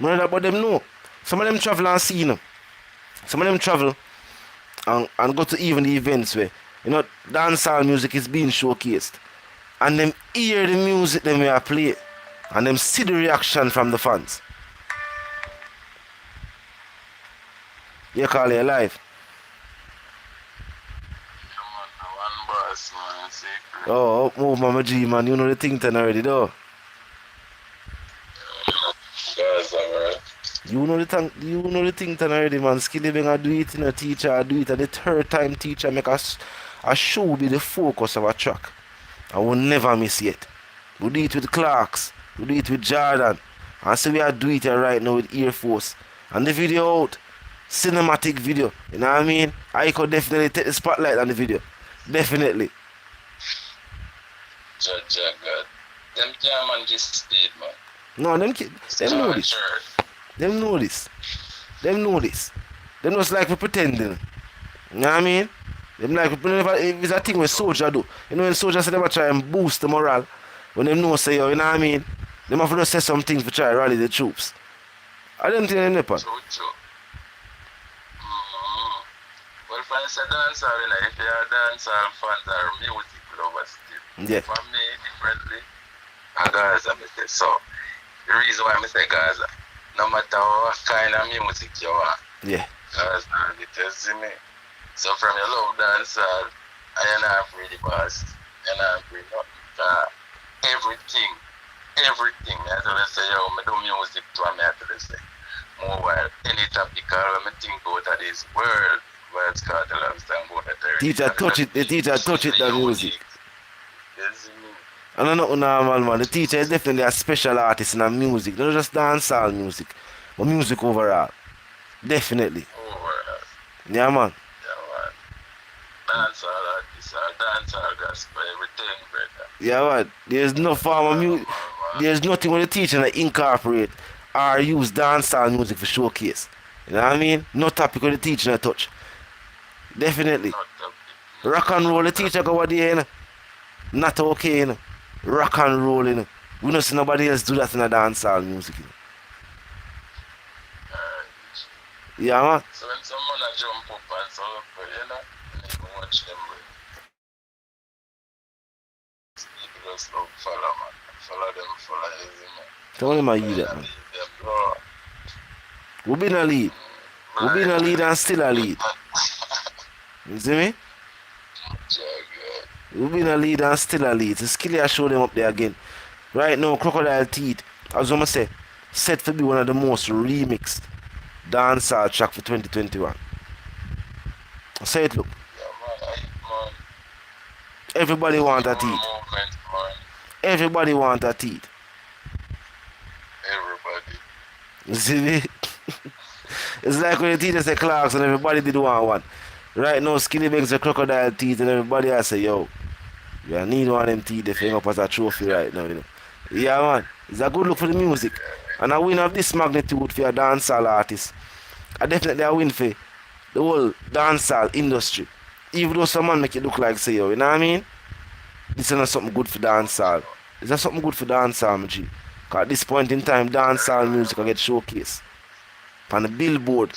Murder, but them know. Some of them travel and see them. Some of them travel and go to even the events where, you know, dancehall music is being showcased. And them hear the music them we are play. And them see the reaction from the fans. You call it live. One boss, man, secret. Oh, up move, Mama G, man. You know the thing then already, though. Gaza, bro. You know the thing then already, man. Skillibeng I do it in a teacher, I do it at the third time teacher make us a show be the focus of a track. I will never miss it. We do it with Clarks, we do it with Jargon. And so we are doing it here right now with Air Force. And the video out, cinematic video. You know what I mean? I could definitely take the spotlight on the video. Definitely. Judge, God. Them can't manage speed, man. No, them know this. Them know this. Them know this. Them just like we pretending. You know what I mean? Them like if it's a thing with soldier do. You know when soldiers say they try and boost the morale. When them know say yo, you know what I mean? Them have to say some things to try to rally the troops. I don't think they know. True. Well, if I say dancehall, you know, if you are dancehall fans or music lovers still. Yeah. For me, differently, and Gaza, I say so. The reason why I say Gaza, no matter what kind of music you want, Yeah. Gaza, it tells me. So from your love dancehall, I am not really boss, and I'm really not. Everything. I have to say, yo, I do music to me, I have to say. More while any topic I think about this world, Vybz Kartel understand about that. The teacher touch it the music. Yes, And I know normal man. The teacher is definitely a special artist in the music. Not just dancehall music, but music overall. Definitely. overall. Yeah man. Yeah, man. Dancehall artists, dancehall gospel, everything, brother. Yeah man. There's no form of music. There's nothing with the teacher that incorporate or use dancehall music for showcase. You know what I mean? No topic with the teacher that touch. Definitely. Not topic. Rock and roll the teacher go over there, you know. Not okay, you know. Rock and roll, you know. We don't see nobody else do that in a dancehall music, you know. Yeah man. So when someone a jump up and so you know, and you watch them, people just love follow, man. Follow them, follow easy, man. Tell them I hear that man. We been a lead. We been a lead and still a lead. You see me? We been a lead and still a lead. So Skilly I show them up there again. Right now, Crocodile Teeth, as I'm say, set to be one of the most remixed dancehall track for 2021. Say it look. Man. Everybody want a teeth. Movement, man. Everybody want a teeth. Everybody. You see me? It's like when the teeth say Clarks and everybody did want one. Right now, Skillibeng's a crocodile teeth and everybody else say, yo, you need one of them teeth to hang up as a trophy right now, you know. Yeah, man. It's a good look for the music. And a win of this magnitude for a dancehall artist. I definitely a win for the whole dancehall industry. Even though someone make it look like say, yo, you know what I mean? This is not something good for dancehall. It's not something good for dancehall, my G. Because at this point in time, dancehall music will get showcased. On the Billboard.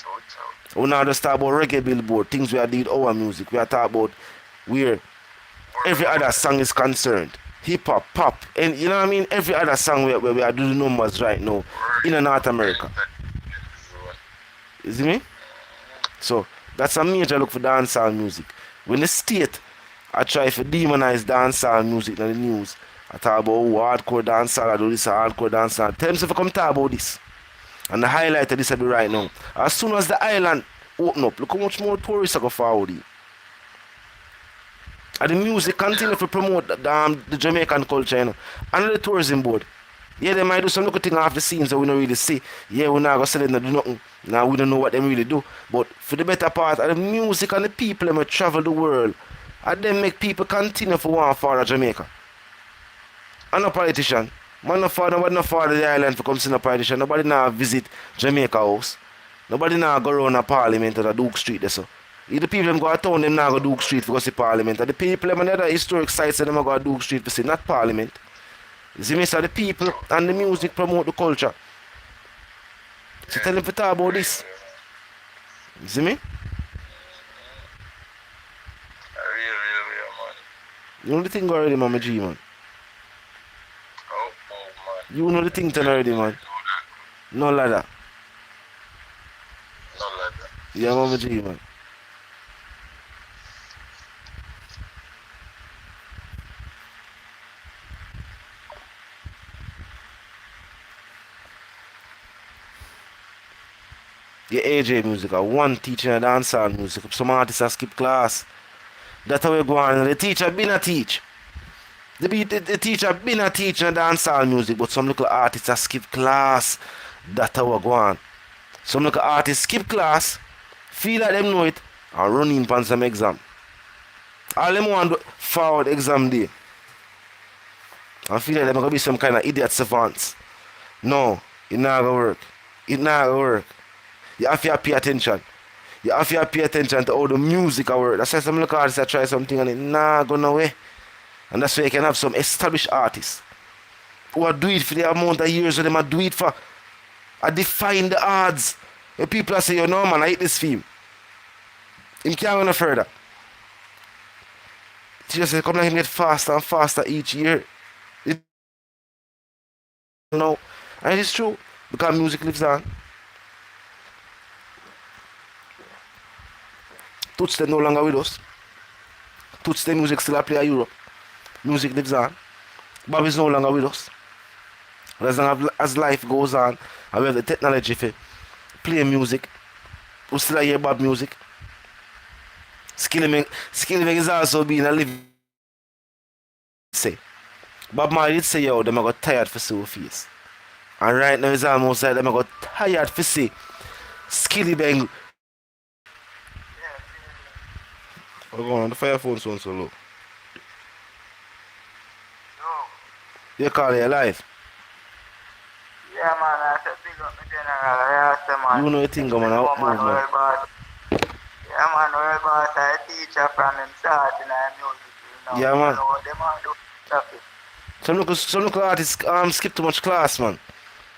We now just talk about reggae Billboard, things we are doing our music. We are talking about where every other song is concerned. Hip hop, pop, and you know what I mean? Every other song where we are doing the numbers right now in North America. You see me? So that's a major look for dancehall music. When the state I try to demonize dancehall music in the news, I talk about hardcore dancehall, I do this hardcore dancehall. Tell them if I come talk about this. And the highlight of this I do right now. As soon as the island open up, look how much more tourists are going forward here. And the music continue to promote the Jamaican culture, you know. And the tourism board. Yeah, they might do some little thing off the scenes that we don't really see. Yeah, we're not going to say them to do nothing. Now we don't know what they really do. But for the better part of the music and the people that may travel the world, and then make people continue for one for of Jamaica. I'm not a politician. Nobody no father the island for come see no politician. Nobody now visit Jamaica house. Nobody now go around a parliament or a Duke Street there so. If the people them go to town, them now go Duke Street for go see parliament. And the people them on the other historic sites them go to Duke Street for see, not parliament. You see me? So the people and the music promote the culture. So tell them to talk about this. You see me? Man. You know the thing already, Mama G, man. Man. You know the thing already, man. No ladder. No ladder. Yeah, Mama G, man. your AJ music, or one teaching a dancehall music. Some artists have skip class. That's how we go on. The teacher been a teach. The teacher been a teach in dancehall music, but some little artists have skip class. That's how we go on. Some little artists skip class, feel like them know it, and run in for some exam. All them want forward exam day. And feel like they're going to be some kind of idiot savants. No, it not going to work. It not going to work. You have to pay attention. You have to pay attention to how the music work. That's why some little artists that try something and it not going away. And that's why you can have some established artists who are do it for the amount of years that they do it for. I define the odds. When people say, you know man, I hate this film. Him can't go no further. She just say, come like him get faster and faster each year. No. And it's true. Because music lives on. Toots them no longer with us. Toots them music still play in Europe. Music lives on. Bob is no longer with us. As long as life goes on, and we have the technology for play music, we still hear Bob music. Skillibeng is also being a living. Say, Badmind did say, yo, them got tired for see face. And right now it's almost like them got tired for see Skillibeng. What's going on? The fire phone sounds so low. You call it live. Yeah, man, I said big up my general. I asked them, man. You know the thing, man. Out move, man. Yeah, man, world boss, I teacher from him starting and music, you know. Yeah, man. You know what them are doing stuff. Some local artists skip too much class, man.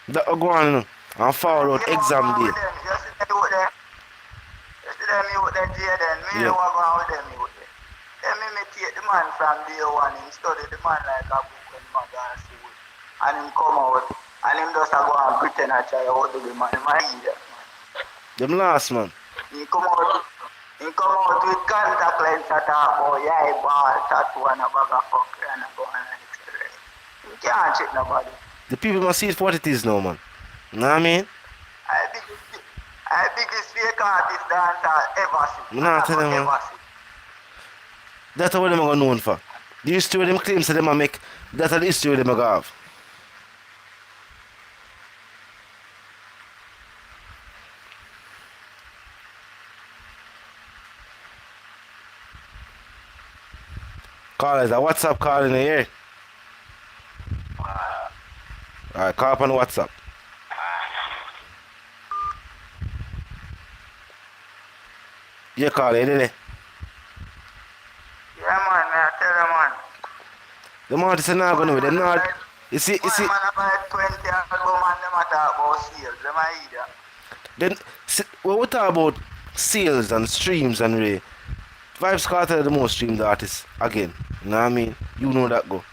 That go on, you know, and follow out exam day. You see them youth, them Jayden, me Yeah. know what going with them youth. Them imitate the man from day one, him study the man like a book when him go to school. And him come out, and him just go and pretend a try out to be man, him a idiot, man. Them last, man. He come out with contact lens at all, yeah, ball, tattoo and a bag of fuck and a go and X-ray. You can't check nobody. The people must see it for what it is now, man. You know what I mean? I biggest fake artist dancer ever seen. Nah, tell them, man. That's what them are known for. The history of them claims that them are make, that's the history them are have. Call us a WhatsApp call in the air. Alright, call up on WhatsApp. You call it, didn't Yeah, man, I tell you, man. the artists are not going to them not. You see, Man, about 20 album and them a talk about sales, them a idiot. then when we talk about sales and streams and Ray, Vybz Kartel is the most streamed artist again. You know what I mean? You know that go.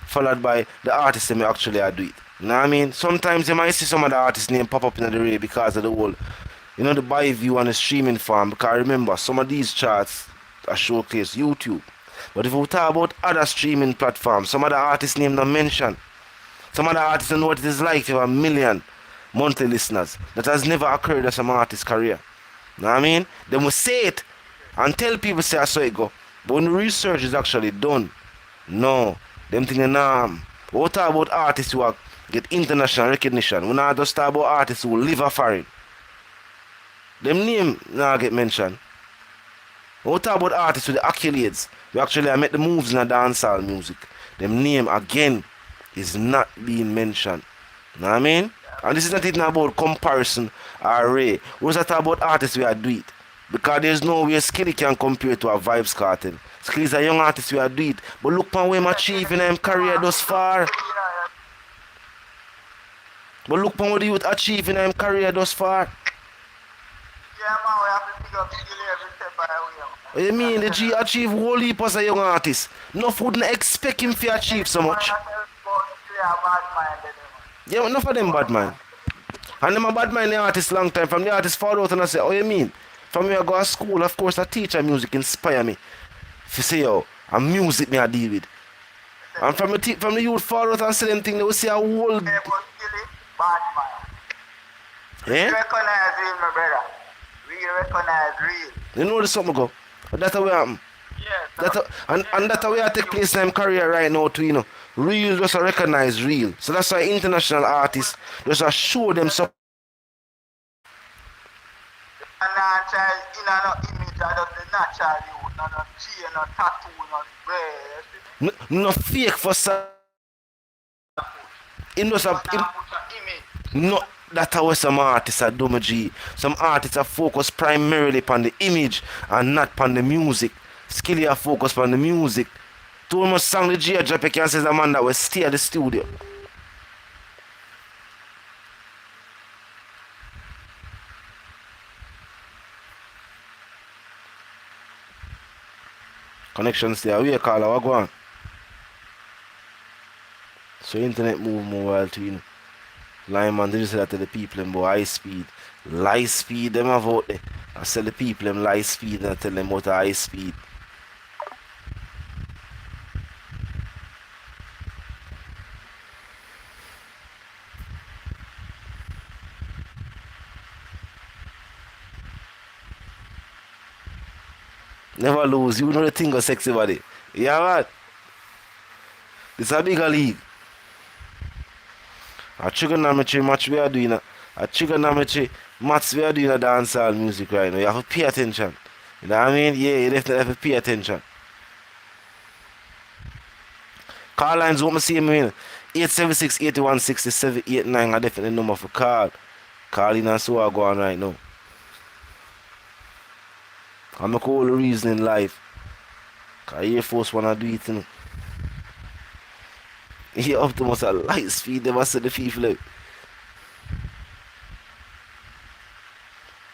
Followed by the artists that may actually do it. You know what I mean? Sometimes you might see some of the artists' name pop up in the Ray because of the whole, you know, the buy view and the streaming farm. Because remember, some of these charts are showcase YouTube. But if we talk about other streaming platforms, some of the artists' name not mentioned. Some of the artists don't know what it is like to have 1 million monthly listeners. That has never occurred in some artist's career. You know what I mean? They will say it and tell people say I saw it go. But when the research is actually done, no. Them thinking, nah. We talk about artists who get international recognition. We not just talk about artists who live a foreign. Them name now get mentioned. We talk about artists with the accolades. We actually make the moves in the dancehall music. Them name again is not being mentioned. You know what I mean? And this is not even about comparison or array. We just talk about artists who do it. Because there's no way Skilly can compare to a Vybz Kartel. Skilly is a young artist who do it. But look at what him achieve in his career thus far. But look at what the youth achieve in his career thus far. Yeah, man, we have to pick up skill every step of the way. What you mean? The G achieve whole heap as a young artist. No wouldn't expect him to achieve so much. Yeah, enough of them bad man. And them a bad mind the artist long time. From the artist fall out and I say, oh you mean? From where I go to school, of course, a teacher music inspire me. If you say, yo, and music me I deal with. And from the youth fall out and say them thing, they will say a whole... Eh? Recognize real, my brother. We recognize real. You know the something go. That's how we happen. Yes, That and that's how we are take place in them career right now too, you know. Real just a recognize real. So that's why international artists just a show them some And natural, no image, I just the natural you, no chain, no tattoo, no spray. no fake for some. It just a, Now put your image. no, that's how some artists are doing, G. Some artists are focused primarily on the image and not on the music. Skilly are focused on the music. Too much song the G drop, you can say the man that will stay at the studio. Connections there, we call our go on. So internet move more well too, you know. Lineman, they just say that to the people them about high speed. Light speed them have out there. I tell the people them light speed and I tell them about high speed. Never lose. You know the thing of sexy body. Yeah, what? It's a bigger league. A trigonometry match we are doing. A trigonometry match we are doing a dancehall music right now. You have to pay attention. You know what I mean? Yeah, you definitely have to pay attention. Call lines what I see me. 876 81 67 89 are definitely the number for call. Call in and so I go on right now. I'm a whole reason in life. Cause Air Force wanna do it, you know. He up to most a light speed, they must say the people out.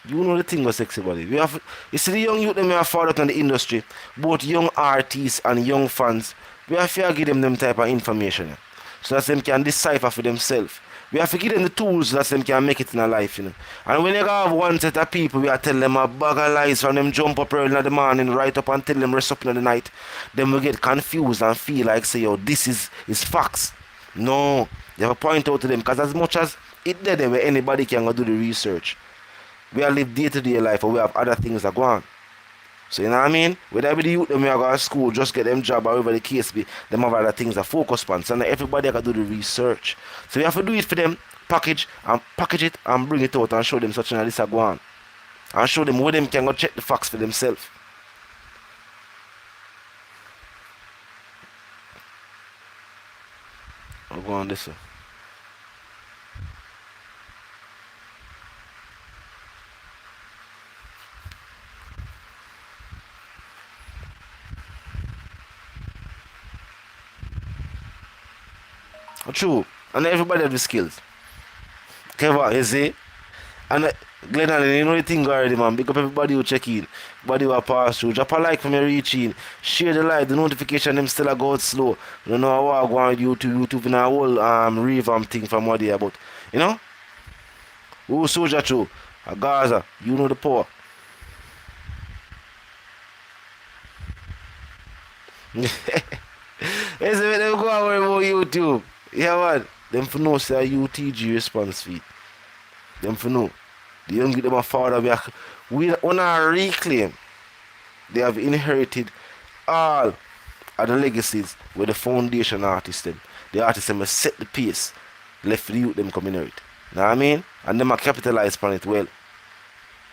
You know the thing was sexy body. We have you see the young youth them have far out in the industry, both young artists and young fans, we have to give them type of information. Yeah. So that them can decipher for themselves. We have to give them the tools so that them can make it in a life, you know. And when you have one set of people, we are tell them a bag of lies from them jump up early in the morning, right up until them rest up in the night. Then we get confused and feel like say, yo, this is facts. No, you have to point out to them because as much as it there where anybody can go do the research, we are live day-to-day life or we have other things that go on. So you know what I mean? Whether the youth them we go to school, just get them job or whatever the case be, them have other things to focus on. So now everybody can do the research. So we have to do it for them, package it and bring it out and show them such and this a go on. And show them where them can go check the facts for themselves. I'll go on this one. True. And everybody have the skills. Keva, you see? And Glenn Allen, you know the thing already, man. Big up everybody who check in. Everybody who pass through. Drop a like for me reach in. Share the like, the notification, them still a go out slow. You know how I go on YouTube in a whole revamp thing from what they about. You know? Who soldier true? A Gaza. You know the power. Hey, so when them go and worry about YouTube. Yeah, man. Them for know say a UTG response feed. Them for know. The young give them a father. We on our reclaim. They have inherited all of the legacies with the foundation artists them. The artists them set the pace. Left for the youth them coming out. Know what I mean? And them are capitalized on it well.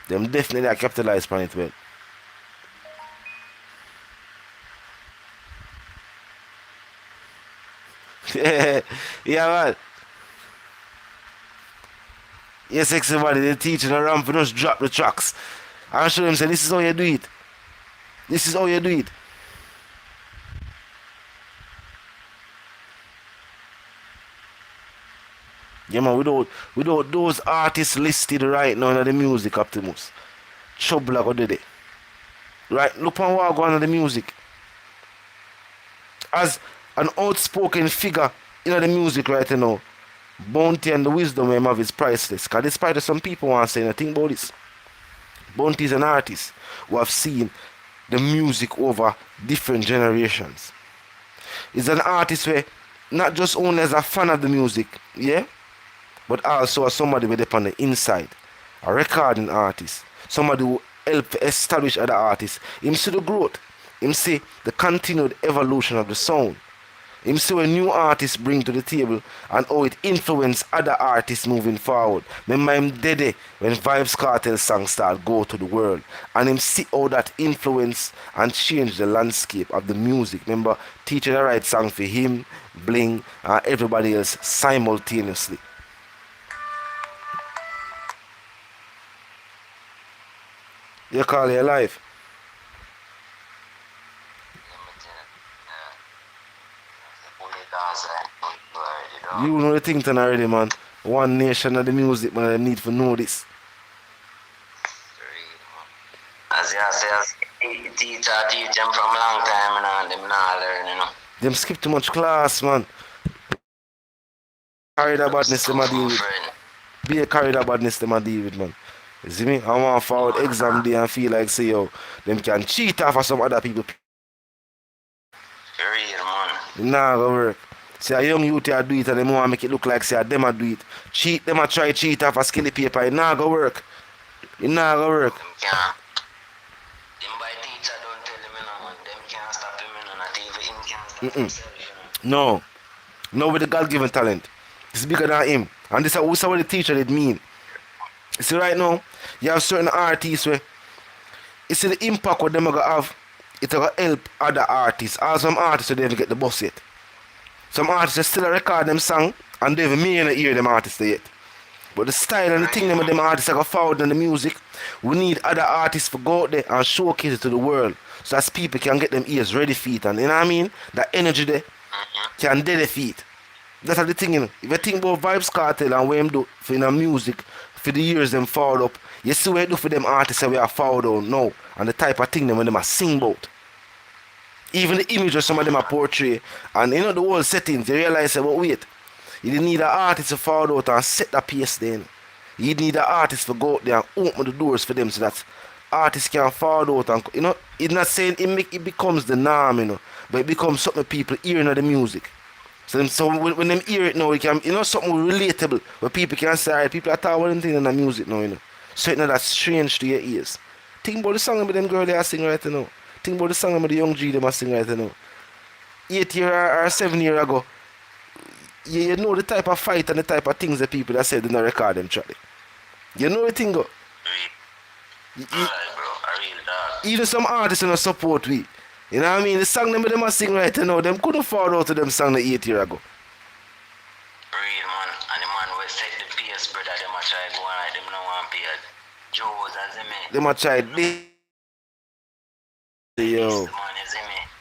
Them definitely are capitalized on it well. Yeah, man. Yes, everybody, they're teaching around for just drop the tracks. And show them, say, this is how you do it. This is how you do it. Yeah, man, without those artists listed right now in the music, Optimus, trouble I go do it. Right, look on what going on the music. As an outspoken figure in the music right now, Bounty and the wisdom him have is priceless. Because despite of some people want to say nothing about this, Bounty is an artist who have seen the music over different generations. He's an artist where not just only as a fan of the music, yeah, but also as somebody with up on the inside, a recording artist, somebody who help establish other artists. Him see the growth, him see the continued evolution of the sound. Him see what new artists bring to the table and how it influence other artists moving forward. Remember him Dede when Vybz Kartel song start go to the world. And him see how that influence and change the landscape of the music. Remember teaching the right song for him, Bling, and everybody else simultaneously. You call it life. You know the thing already, man. One nation of the music, man. I need to know this. As you say, teach them from a long time, you know, and them not learn, you know. Them skip too much class, man. Carry that badness them a deal with. Be a carry that badness them a deal with, man. You see me? I want forward exam day and feel like say yo, them can cheat off of some other people. Real, man. It nah go work. See a young youth here do it and them want make it look like say them a do it. Cheat them a try cheat off a skilly paper. It nah go work. It nah go work. Them can't. Them by teacher don't tell them, you know, man. Them can't stop him, you know, not even him can't stop himself, you know. No. No with the God-given talent. It's bigger than him. And this is what the teacher did mean. You see right now, you have certain artists where you see the impact what them are gonna have, it's gonna help other artists. Or some artists who don't even get the bus yet. Some artists still record them song and they even may not hear them artists there yet. But the style and the thing them artists are gonna forward in the music, we need other artists to go out there and showcase it to the world. So as people can get them ears ready for it, and you know what I mean? That energy there can dead feet. That's the thing, you know. If you think about Vybz Kartel and what him do for the music, for the years them forward up, you see what he do for them artists that we are forward on now, and the type of thing them when them are sing about. Even the image of some of them are portray, and you know the whole settings, you realize about wait, you didn't need an artist to forward out and set the pace then. You need an artist to go out there and open the doors for them so that artists can forward out and, you know, it's not saying it becomes the norm, you know, but it becomes something people hearing of the music. So when them hear it now, it can, you know, something relatable where people can say, alright, people are talking about anything in the music now, you know. So it's not that strange to your ears. Think about the song with them girl they are singing right now. Think about the song with the young G they are singing right now. 8 years or 7 years ago, you know the type of fight and the type of things that people that said in the record them track. You know the thing go. Even some artists don't support we. You know what I mean? The song them are sing right now, them couldn't fall out to them song 8 years ago. Real, man. And the man will set the pace, brother. Them a try go on, them no want pay. Joes as a man. Them a try this. Yo.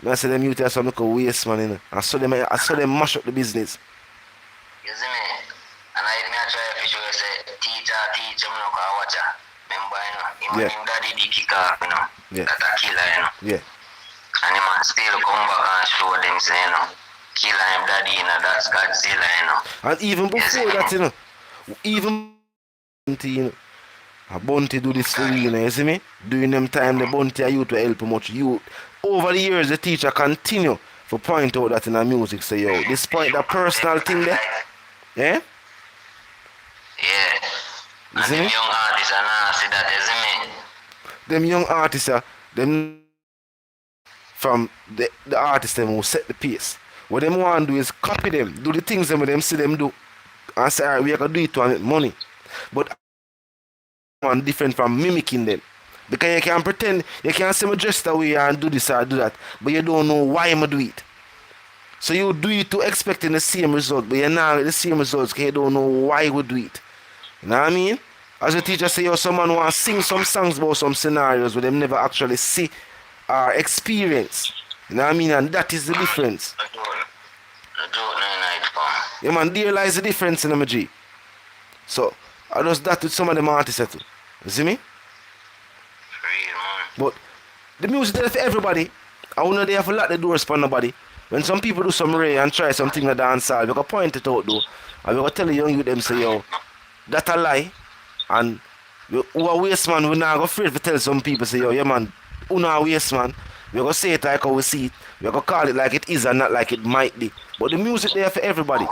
I say them youth are some little waste, man, you know. I saw them mash up the business. You see me? And I try to show you say, teach him, no, watch her. Remember, you know, him daddy the kicker, you know. Yeah. That a killer, you know. Yeah. And the man still come back and show them, say, you know, killer him daddy, you know, that's Godzilla, you know. And even before that, you know, even, you know, a Bounty do this for you, you know, you see me? During them time, the Bounty are you to help much. You, over the years, the teacher continue to point out that in the music, say, yo, this point, the personal thing there, yeah? Yeah. You And see them me? young artists are not see that, you see me? Them young artists are, them from the artists them who set the pace. What them want to do is copy them, do the things them see them do, and say, alright, we are going to do it to make money. But one different from mimicking them. Because you can pretend, you can say me dress that way and do this or do that, but you don't know why I do it. So you do it to expecting the same result, but you're not get the same results because you don't know why you do it. You know what I mean? As a teacher say, yo, someone want to sing some songs about some scenarios where them never actually see or experience. You know what I mean? And that is the difference. I don't know night, fam. Yeah, man, there lies the difference in MG. So, I just that with some of them artists too. You see me? Real, man. But the music there for everybody. I want they have to lock the doors for nobody. When some people do some ray and try something like dancehall, we can point it out though. And we can tell the young youth them say, yo, that a lie. And who a waste man, we're not afraid to tell some people say, yo, yeah man, who not a waste man. We're going to say it like how we see it. We're going to call it like it is and not like it might be. But the music there for everybody. We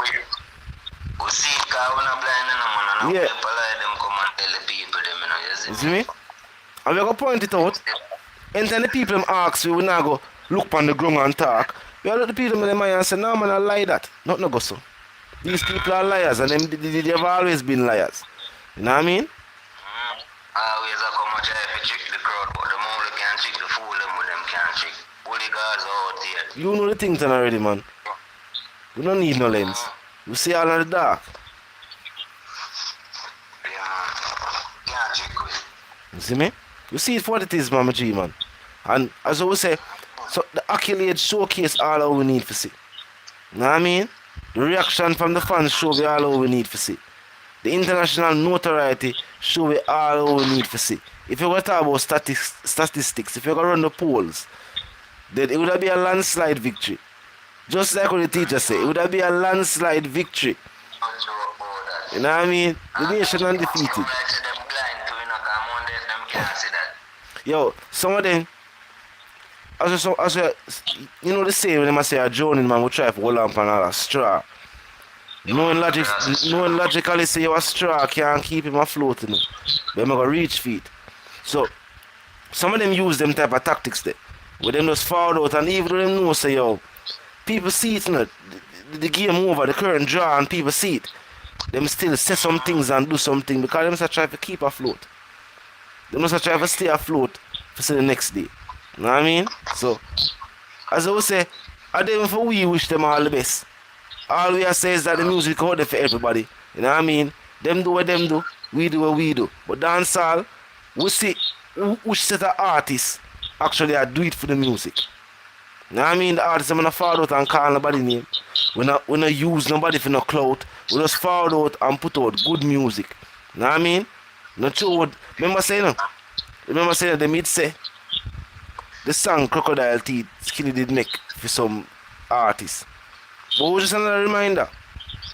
see it because we're not blind, you know, And Yeah. people like them come and tell the people them, you know, You see me? And we are going to point it out. Anytime the people them ask, we now go look on the ground and talk. We are the people in the mind and say, no man, I lie that. Not no go so. These people are liars and they've always been liars. You know what I mean? Always I come and try to trick the crowd, but the more they can trick the fool them with them can't trick. Holy guards out here. You know the things already, man. We don't need no lens. We see all in the dark. Yeah, man. Can't trick with. You see me? You see it for what it is, Mama G, man. And as I always say, so the accolades showcase all that we need to see. You know what I mean? The reaction from the fans show we all that we need to see. The international notoriety show we all that we need to see. If you want to talk about statistics, if you go run the polls, then it would be a landslide victory. Just like what the teacher said, it would be a landslide victory. You know what I mean? The nation undefeated. Yo, some of them, you know the saying when they say a drowning man will try to hold on for another straw. Knowing logically say you a straw can't keep him afloat, you know. But I'm gonna reach feet. So some of them use them type of tactics there. Where them just fall out and even though them know say yo, people see it, you know, the game over, the current draw and people see it. Them still say some things and do something because them just try to keep afloat. They must try to stay afloat for say the next day. You know what I mean? So, as I would say, I them for we wish them all the best. All we are saying is that the music out there for everybody. You know what I mean? Them do what them do, we do what we do. But dancehall, we see which set of artists actually do it for the music. You know what I mean? The artists are not fall out and call nobody name. We not use nobody for no clout. We just fall out and put out good music. You know what I mean? Not true. Remember saying them it say the song Crocodile Teeth Skilly did make for some artists. But we just another reminder.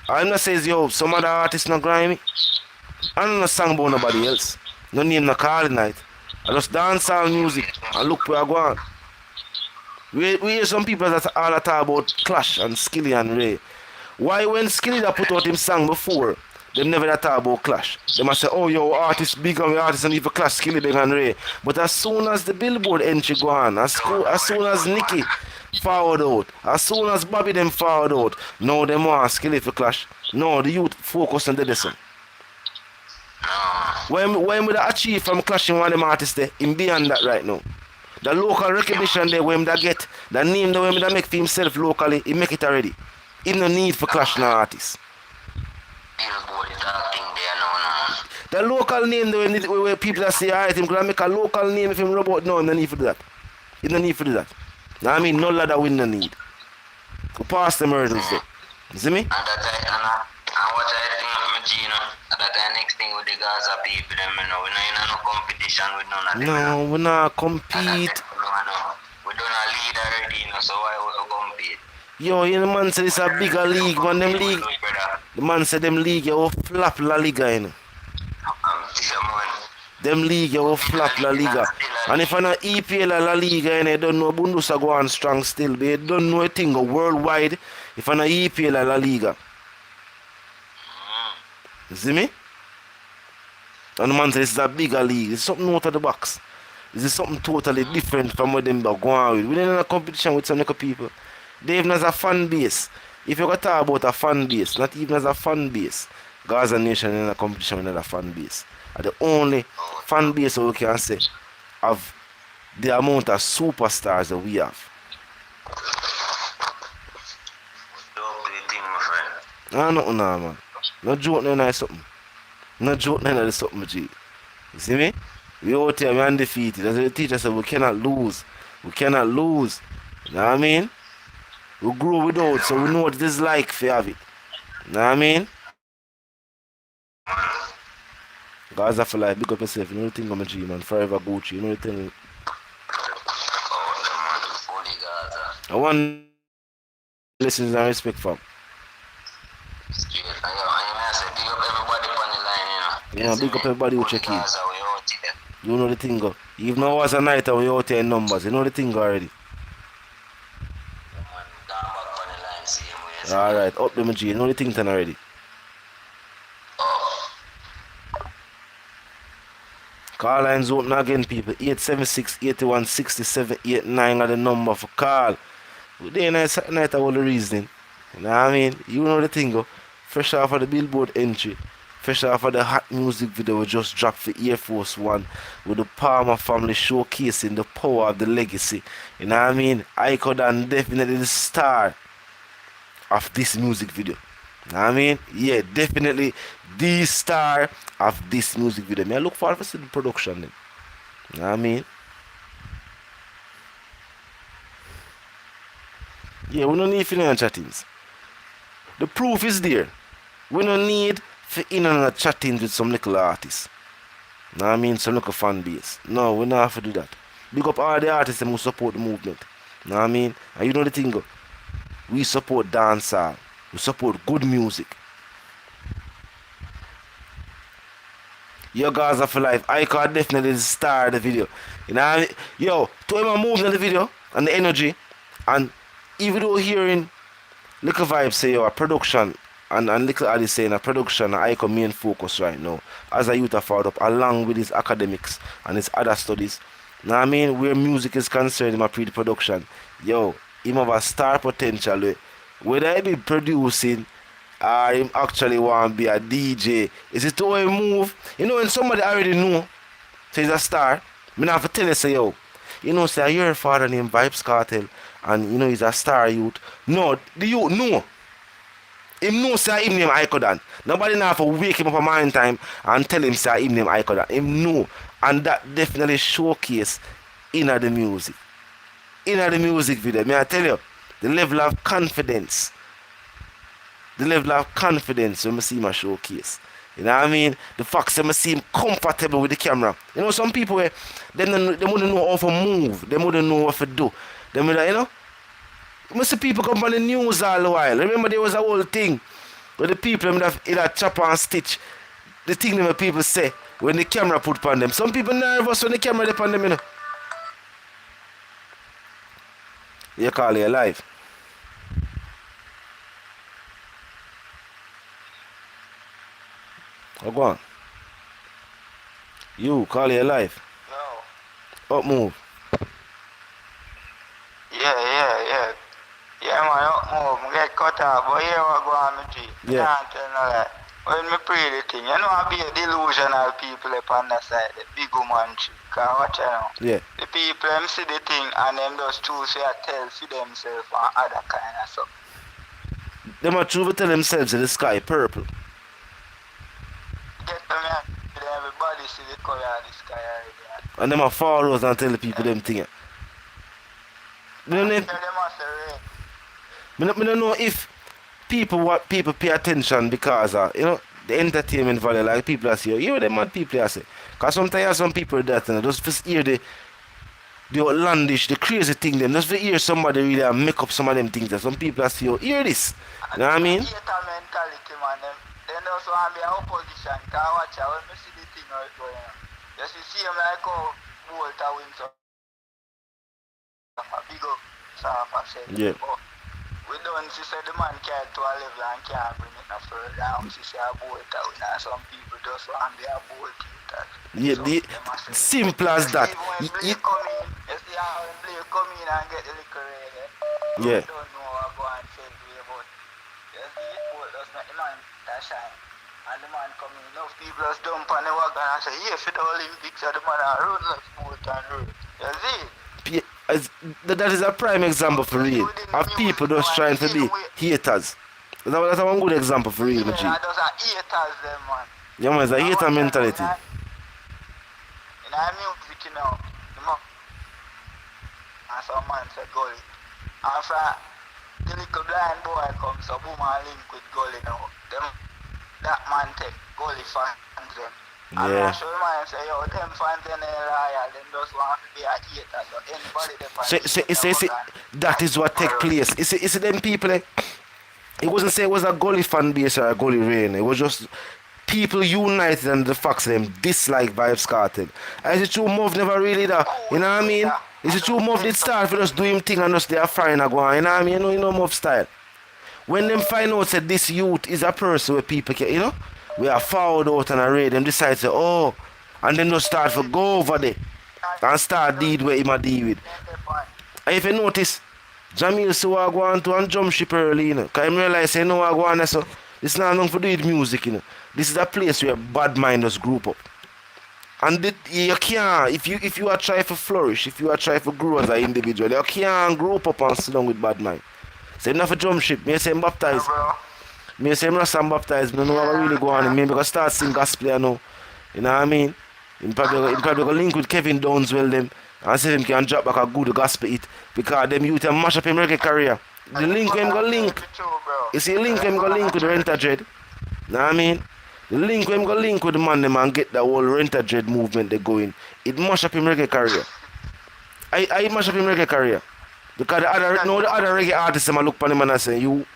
I'm not saying yo, some other artists not grimy. I don't know song about nobody else. No name no call night. I just dance all music and look where I go on. We hear some people that all talk about Clash and Skilly and Ray. Why when Skilly that put out him song before, they never talk about Clash. They must say, oh yo, artists big and artists and even Clash, Skillibeng and Ray. But as soon as the Billboard entry go on, as soon as Nicky forward out, as soon as Bobby them forward out, now them want Skilly for Clash. No, the youth focus on the lesson. When we achieve from clashing one of them artists there, in beyond that right now. The local recognition there, when they get, the name that when they make for himself locally, he make it already. He no need for clash no artists. The local name there, where people say, alright, him gonna make a local name if him rub out, no, no need for that. He no need for that. Now I mean, no ladder win no need. We pass the murders there. You see me? And what I think, you know, that next thing with the Gaza people, them, you know, we're not in no competition with none of them. No, we not compete. We don't lead already, you know, so why would we compete? Yo, you know, man said it's a bigger league, man. Them league. The man said them league, you will flap La Liga, you know. Them league, you will flap La Liga. And if I'm not EPL or La Liga, you know, don't know Bundesliga go on strong still. They don't know a thing worldwide if I'm not EPL or La Liga. You see me? And the man said this is a bigger league. It's something out of the box. This is something totally different from what them are going with. We're in a competition with some little people. They even as a fan base. If you got to talk about a fan base, not even as a fan base, Gaza Nation in a competition with another fan base. And the only fan base we can say of the amount of superstars that we have. Nothing now, man. No joke, no nice something. No joke, no nice something, G. You see me? We out here, we undefeated. As the teacher said, we cannot lose. We cannot lose. You know what I mean? We grow without, so we know what it is like if you have it. You know what I mean? Gaza for life, big up yourself. You know the thing, I'm a G, man. Forever Gucci. You know the thing. I want lessons and respect from. Yeah, big up everybody who check in. You know the thing go. Even though it was a night and we out here in numbers, you know the thing go already. Alright, up them G, you know the thing done already. Call lines open again, people. 876-81-67-89 are the number for call. Day night all the reasoning. You know what I mean? You know the thing, go. Fresh off of the Billboard entry. Fresh off of the hot music video we just dropped for Air Force One with the Palmer family showcasing the power of the legacy. You know what I mean? Icon definitely the star of this music video. You know what I mean? Yeah, definitely the star of this music video. I look forward to seeing the production then. You know what I mean? Yeah, we don't need financial chattings. The proof is there. We don't need for in and chattings with some little artists. You know what I mean? Some little fan base. No, we don't have to do that. Big up all the artists who support the movement. You know what I mean? And you know the thing, go. We support dancehall. We support good music. Yo, Gaza for life. I can definitely star the video. You know what I mean? Yo, to him moving the video and the energy. And even though hearing little Vybz say, yo, a production, and little Ali saying a production, I come main focus right now. As a youth, I followed up along with his academics and his other studies. You know what I mean? Where music is concerned in my pre-production. Yo, him have a star potential. Whether he be producing or him actually want to be a DJ, is it how he move? You know, when somebody already know, so he's a star, I have to tell you, say, yo, you know, say, I hear a father named Vybz Kartel, and you know, he's a star youth. No, the youth know. Him know say him name Ikodan. Nobody now have to wake him up a mind time and tell him say him name Ikodan. Him know. And that definitely showcase in the music. In the music video. May I tell you, the level of confidence. The level of confidence when I see my showcase. You know what I mean? The fact that I see him comfortable with the camera. You know, some people they wouldn't know how to move. They wouldn't know what to do. They would, you know? You see people come on the news all the while. Remember there was a whole thing where the people either chop and stitch. The thing that people say when the camera put on them. Some people nervous when the camera is on them, you know. You call it live. Oh, go on. You call it live. No. Up move. Yeah. Yeah, man, up move. Get cut off. But here we go on me G. Yeah. Can't tell no lie. When me pray the thing, you know I be a delusional people up on the side, the big woman chick. Cause watch you know. Yeah. The people them see the thing and them just choose to tell for themselves and other kind of stuff. Them are true to tell themselves that the sky purple. Get them here, everybody see the color of the sky already. And them are follows and tell the people them thing. Me don't know if, Them must say rain. me don't know if people pay attention because you know the entertainment value like people are say, you know the mad people are say. Cause sometimes some people that you know, just hear the outlandish, the crazy thing them, just hear somebody really make up some of them things that some people are say, oh, hear this. You know what I mean? Hater mentality, man. Them also want to be an opposition. Cause watch out when me see the thing how it going on. Just you see them like how Walter wins up. A big up Safa said. Yeah. But we don't see say the man carry to a level and can't bring it no further. And we see a Walter win and some people just want to be a Walter. Yeah, So, the them a say- simple as that. Even when Blake come in, you see how when Blake come in and get the liquor ready. Yeah. You don't know what go and say to you, but you see it both just make the man that shine. And the man come in, enough people just dump on the wagon and say, yeah, for the Olympics, and the man a run like boat and road. You see? That is a prime example for real of people just trying to be haters. That's a one good example for real, my G. Yeah, those are haters, them, man. Yeah, man, it's a hater mentality. In our music, you know, the man, and some man say gully. And from the little blind boy comes, so boom and link with gully now. That man take gully fans them. And Yeah. I show the man say, yo, them fans them ain't loyal, them just want to be a hater. So anybody they See, that is what take place. You see them people, it wasn't say it was a gully fan base or a gully rain. It was just people united and the facts of them dislike Vybz Kartel. And it's true Move never really that. You know what I mean? It's true Move did start for just do him thing and just they are fine and go on. You know what I mean? You know Move style. When them find out that this youth is a person where people can, you know, we are forward out and array, them decide to say, oh, And then just start to go over there and start deal where him a deal with. And if you notice, Jamil so I go on to and jump ship early, you know. Cause I realize I know I go on so this is not nothing for do with music, you know. This is a place where Badmind just group up. And you can't, if you are trying to flourish, if you are trying to grow as an individual, you can't group up and sit down with Badmind. So enough for jump ship, me say I'm baptized. Me say I'm not baptized, but I know what really go on. Me because start sing gospel, you know. You know what I mean? Him probably go link with Kevin Downswell them and see if him can drop back a good gospel hit because them youth them mash up him reggae career. The link him go link. You see link him go link with Renta Dread. Know what I mean? The link him go link with the man them and get the whole Renta Dread movement they going. It mash up him reggae career. I mash up him reggae career. Because the other reggae artists them look upon him and I say you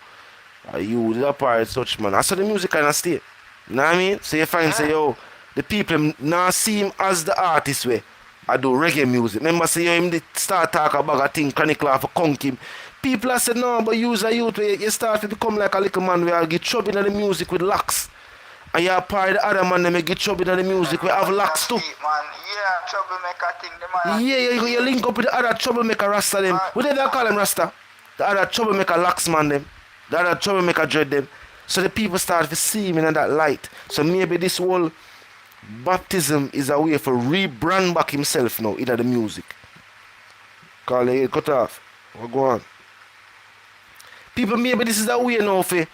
the part such man. I saw the music kind of stay. You know what I mean? So you find say yo the people now see him as the artist way. I do reggae music. Remember say him they start talk about a thing chronicle for conk him. People are saying no, but you as a youth where you start to become like a little man where you get trouble in the music with locks. And you're part of the other man that get trouble in the music we have locks too. Man. Yeah, troublemaker thing, the man. Yeah, you link up with the other troublemaker Rasta them. What do they call them Rasta? The other troublemaker locks man them. The other troublemaker dread them. So the people start to see him in that light. So maybe this whole baptism is a way for rebrand back himself now in the music. Call it cut off. What go on? People maybe this is a way now for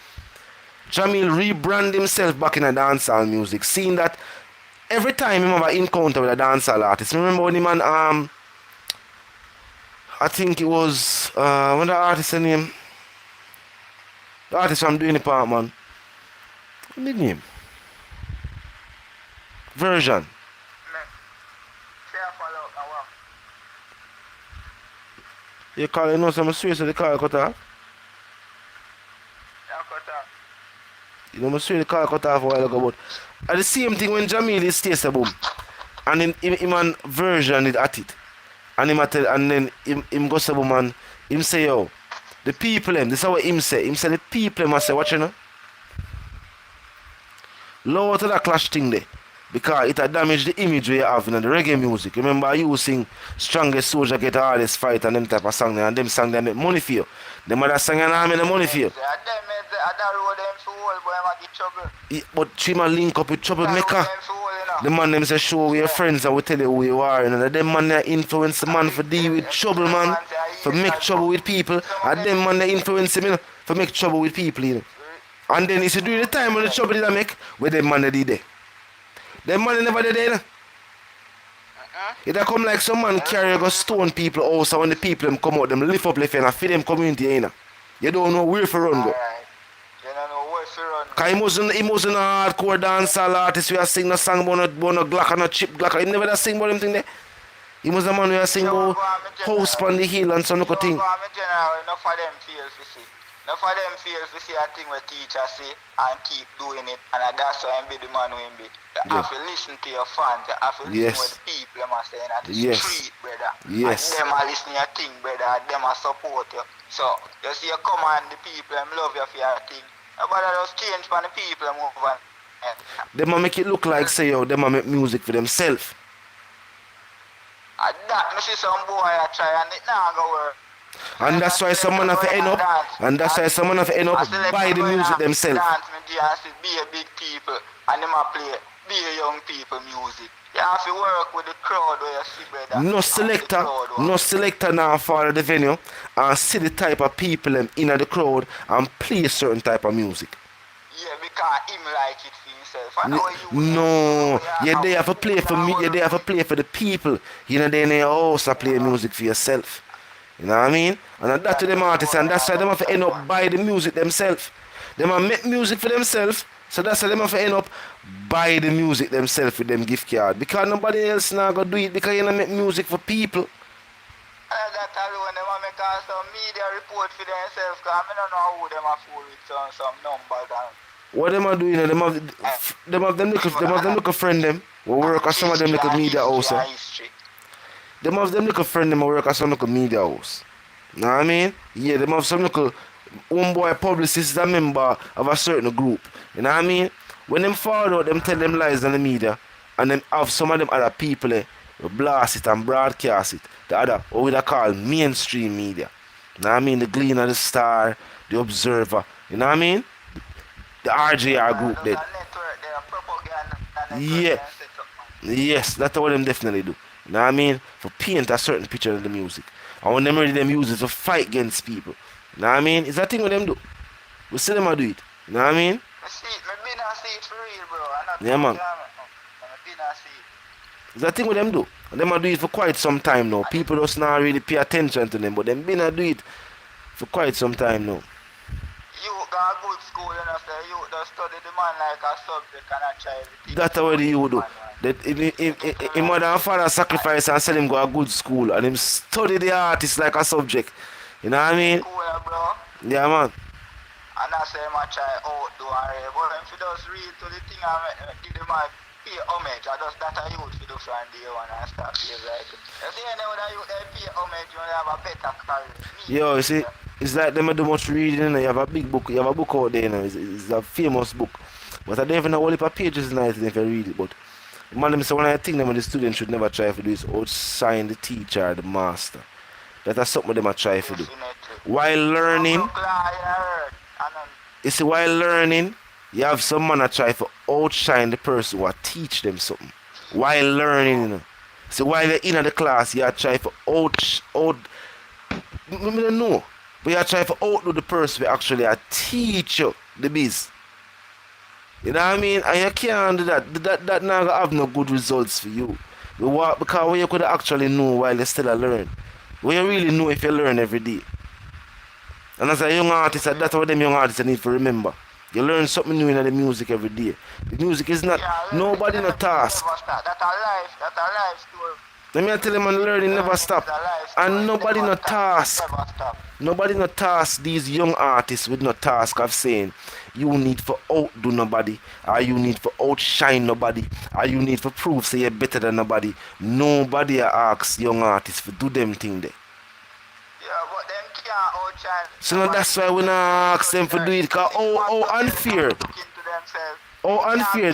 Jamil rebrand himself back in a dancehall music. Seeing that every time he have an encounter with a dancehall artist. Remember when the man I think it was what the artist name? The artist from doing the part man. What's the name? Version. You call it no some serious so they call it cut off? You know, I swear the car cut off a while ago, but at the same thing when Jamil is stays a boom, and him and version it at it, and him tell, and then him goes a boom and him say yo, the people them, this is what him say the people them I say watch you know, lower to that clash thing there, because it damage the image we have in the reggae music. Remember you sing Strongest Soldier Get Hardest Fight and them type of song there, and them song they make money for you. Them other song and I make the money for you. But she man link up with troublemaker. The man them say show we your friends and we tell you who you are. You know, them man they influence the man for deal with trouble man, for make trouble with people. And them man they influence him, you know, for make trouble with people, you know. And then it's during the time when the trouble did I make, where them man they did there. Them man they never did there, you know. It come like some man carry go stone people also when the people them come out, them lift up left and feed them community, you know. You don't know where to run go. Cause he wasn't a hardcore dancehall artist who sing no song about no Glock and no chip Glock. He never sing about them thing there. He was a man who sing about house on the hill and some little thing. Enough of them feels to see. Enough of them feels to see a thing where teachers say and keep doing it, and that's why I'm be the man who him be. You have to listen to your fans, you have to listen to what people are saying at the street, brother. Yes. And them are listening to your thing, brother, and them are support you. So, you see you come and the people them love you for your thing. Nobody just change for the people and move on. They might make it look like say yo, they might make music for themselves. And that me see some boy I try and it not go work. And that's why someone have to end up buy the music themselves. Dance me and see be a big people and them a play be a young people music. You have to work with the crowd where you see brother. No selector now follow the venue and see the type of people them in the crowd and play certain type of music. Yeah, because him like it for himself. I know you no, yeah, they have to play for me, yeah, they have to play for the people. You know, they in your house and play music for yourself. You know what I mean? And that's to them artists, and that's why they have to end up buy the music themselves. They might make music for themselves, so that's why they have to end up buy the music themselves with them gift card. Because nobody else now go do it because you don't make music for people. That alone, they make some media report for themselves because I don't know who them are fool with some numbers. What them are doing, them have them look a friend them, who work at some of them little media also. Them have them little friend them who work at some little media house. Know what I mean? Yeah, them have some little homeboy publicist a member of a certain group. You know what I mean? When them forward out, them tell them lies on the media, And then have some of them other people who blast it and broadcast it. The other, what we call mainstream media. You know what I mean? The Gleaner, the Star, the Observer. You know what I mean? The RJR group There's there. a network there, propaganda network Yeah. and set up, man. Yes, that's what them definitely do. You know what I mean? For paint a certain picture of the music. And when them ready, them use it to fight against people. You know what I mean? It's that thing what them do. We see them a do it. You know what I mean? I see it, I been and see it for real, bro. I'm not Yeah, man. I been and see it. It's that thing what them do. And them a do it for quite some time now. People just not really pay attention to them, but them been a do it for quite some time now. You go a good school, you know, say you just study the man like a subject and I try everything. That's what you do. Man, That him mother and father sacrifice and send him go a good school and him study the artist like a subject. You know what I mean? Cool, bro. Yeah, man. And I say I try outdo and read, but if you just read to the thing and give them a pay homage, I just that a youth to do from day one and start pay like it. If they know that you pay homage, you have a better career. Yo, you see, it's like them do much reading, you know. You have a big book, you have a book out there, you know. It's a famous book. But I don't even know what the pages in it if you read it. But man, them say one of the things them the student should never try to do is outshine the teacher or the master. That's something them I try to do. While learning, you see, while learning, you have some man that try to outshine the person who teach them something. While learning, you know. So while you're in the class, you try to I don't know. But you try to outdo the person who actually teach you the biz. You know what I mean? And you can't do that. That not gonna have no good results for you. Because when you could actually know while you still learn. When you really know if you learn every day. And as a young artist, that's what them young artists need to remember. You learn something new in the music every day. The music is not nobody no task. That's a life story. Let me tell you, man, learning never stop. And nobody no task. Nobody no task these young artists with no task of saying you need for outdo nobody, or you need for outshine nobody, or you need for prove say you're better than nobody. Nobody asks young artists to do them thing there. Yeah, but them can't outshine. So now that's why we not ask them to do it, cause unfair. Unfair.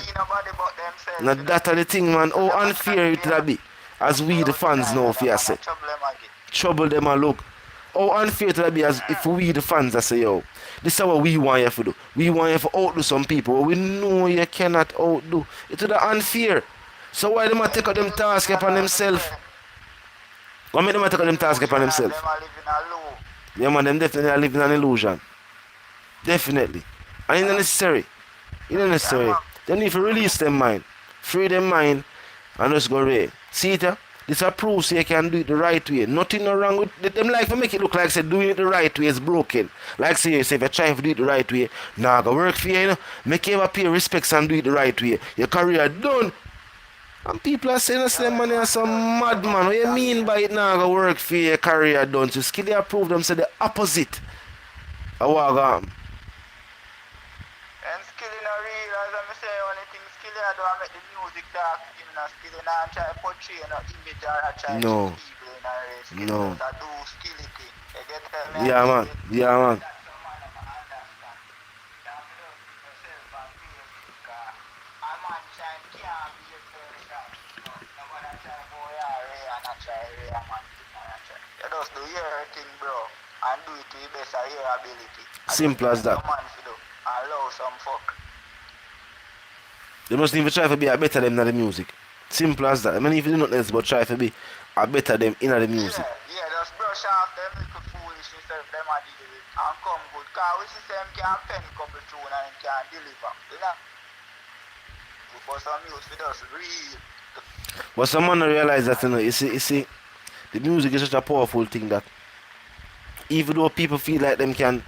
Now that's the thing, man. Unfair it will be. As we the fans know if you say. Trouble them and look. How unfair to be as if we the fans that say, yo, this is what we want you to do. We want you to outdo some people, but we know you cannot outdo. It's unfair. So why them take up them task upon themselves? Why make them take up them task upon themselves? Yeah, man, them definitely are living an illusion. Definitely. And it's necessary. It's necessary. They need to release them mind. Free them mind and just go away. See it? This a proof so you can do it the right way. Nothing no wrong with them. Like to make it look like say doing it the right way is broken. Like say if you're trying to do it the right way, nah go work for you, you know. Make you pay respects and do it the right way. Your career done. And people are saying the money are some madman. What you mean by it now go work for your career done? So Skilly prove them say the opposite. I walk on. And Skilly not real, as I say, only thing Skilly I don't make the music dark. Skilly not try to portray no image or try to No. people in a race. No. Skilly do Skilly thing. You get me? Yeah, man. Yeah, man. You just do your thing, bro, and do it to the best of your ability. Simple as that. Allow some fuck. They must even try to be a better them than the music. Simple as that. I mean, if you do nothing else but try to be a better them in the music. Yeah, just brush off them little foolishness that them are dealing with and come good. Because we see them can pen couple tune and can deliver. You know? For some music, just real. But someone realize that, you know, you see, the music is such a powerful thing that even though people feel like them can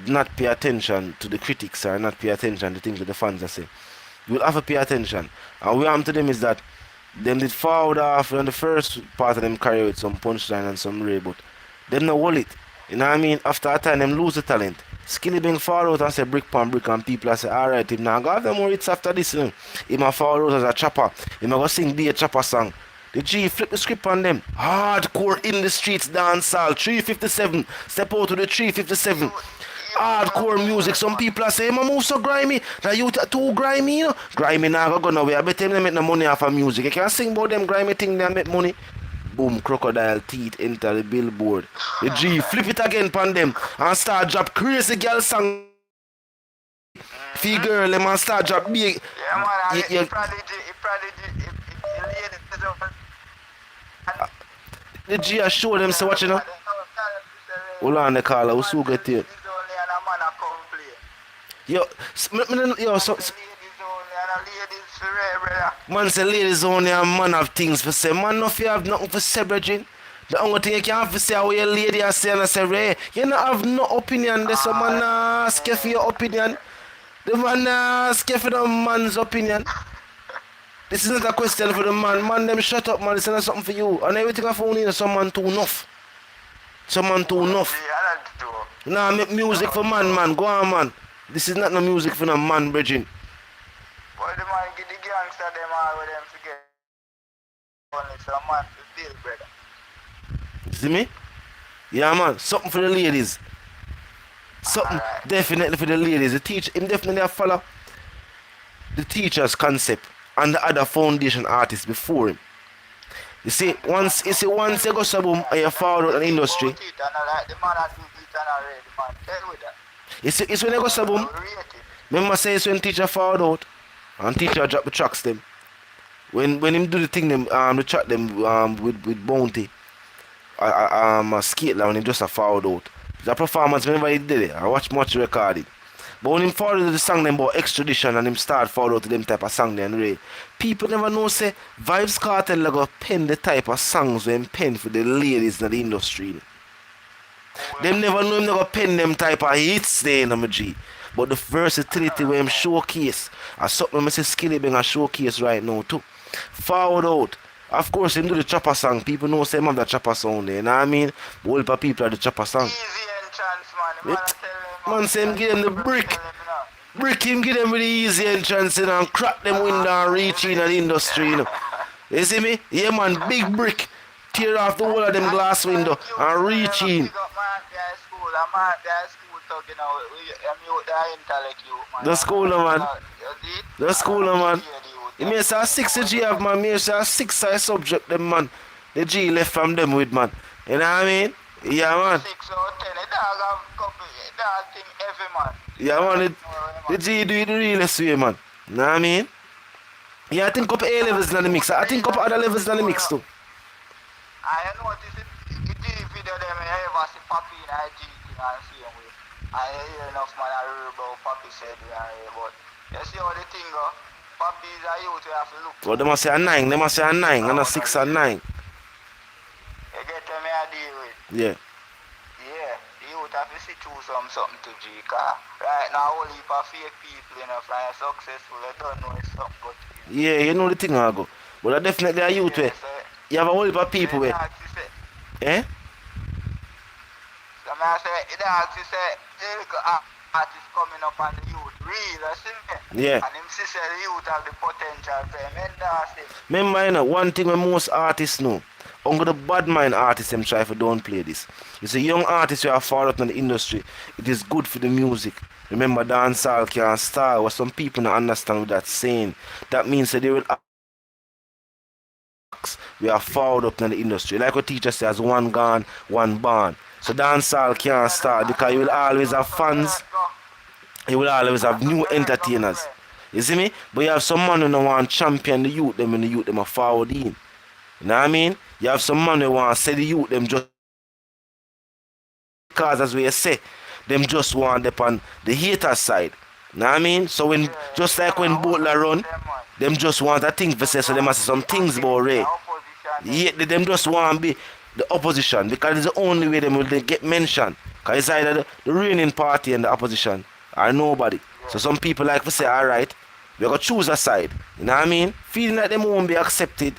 not pay attention to the critics or not pay attention to things that the fans are saying, you will have to pay attention. And what happened to them is that them did forward off on the first part of them carry with some punchline and some ray, but them no hold it. You know what I mean? After a time, them lose the talent. Skillibeng fall out and say brick pan brick and people say, alright, him now got them more hits after this, you know. He might fall out as a chopper. He might go sing be a chopper song. The G flip the script on them. Hardcore in the streets dancehall. 357. Step out to the 357. hardcore music. Some people are saying, "Man, move so grimy. That you too grimy, you know." Grimy now go nowhere. I bet them they make no money off of music. You can't sing about them grimy thing they make money. Boom, crocodile teeth enter the billboard. The G flip it again pon them and start drop crazy girl song. Fee girl, them and start drop big. Yeah, man, You- he prodigy, The G I show them so watch you know. Hold on, the caller, who's who get here? Yo, so man say ladies only a man have things for say. Man no fi have nothing for say, brethren. The only thing you can have to say how your lady are saying and say, Ray, you not have no opinion. There's some man ask you for your opinion. The man ask you for the man's opinion. This is not a question for the man. Man, them shut up, man. This is not something for you. And everything I found in some man too enough. Some man too enough. Nah, make music for man. Go on, man. This is not no music for no man, brethren. But the man get the gangster them all with them to get only some man to deal, brother. See me? Yeah, man. Something for the ladies. Something definitely for the ladies. The teacher, him definitely have follow the teacher's concept and the other foundation artists before him. You see, once you go sub and you follow out an industry. You see, it's when you go sub remember say it's when teacher followed out and teacher drop the tracks them. When him do the thing them the track them with Bounty. A skate down him just a followed out. The performance whenever he did it, I watch much recording. But when him followed the song them about extradition and him start follow out to them type of song then Ray, people never know say Vybz Kartel go pen the type of songs when pen for the ladies in the industry. Them never know him go pen them type of hits there in G. But the versatility where him showcase, I something I say Skillibeng a showcase right now too. Forward out. Of course, him do the chopper song. People know say him have the chopper sound there. You know what I mean? But all the people are the chopper song. Easy entrance, man. Man say him give them the brick. Brick him give them with the easy entrance you know, and crack them window and reach in the industry. You know. You see me? Yeah man, big brick. Tear off the whole of them glass window and reach in. The school man. The school man. You may say 6 G have man, may say 6 size subject them man. The G left from them with man. You know what I mean? Yeah man. 6 or 10, the dog have couple, dog thing heavy man. Yeah man, the G do it the realest way man. You know what I mean? Yeah, I think up A levels in the mix. I think up other levels in the mix too. I notice it video them, I ever see Papi in IG thing and see him with. I hear enough man I hear about Papi said but you see how the thing go? Papi is a youth you have to look. Well, they must say a 9, they must say a 9, and a 6 and 9. You get them I deal with. Yeah. Yeah, the youth have to see through something to G car. Right now all heap of fake people you know, from successful, you don't know it's something but yeah, you know the thing I go. But I definitely a youth way. You have a whole heap of people way. Eh? So I say, it actually say, lyrical artist coming up on the youth, real, you see me? Yeah. And him see say the youth have the potential for him, and that's it. Remember, you know, one thing when most artists know, only the Badmind artists them try to don't play this. You see, young artists who are far out in the industry, it is good for the music. Remember, dancehall can't style, what some people don't understand what that's saying. That means that they will we are forward up in the industry. Like what teacher says, one gone, one born. So dancehall can't start because you will always have fans. You will always have new entertainers. You see me? But you have some man who don't want to champion the youth, them and the youth them are forward in. You know what I mean? You have some man who want to say the youth them just because as we say, them just want them on the hater side. You know what I mean? So when just like when Butler run, them just want a thing to say, so they must say some things about Ray. Yeah, them just want to be the opposition because it's the only way them will get mentioned. Because it's either the reigning party and the opposition or nobody. So some people like to say, alright, we're going to choose a side. You know what I mean? Feeling like them won't be accepted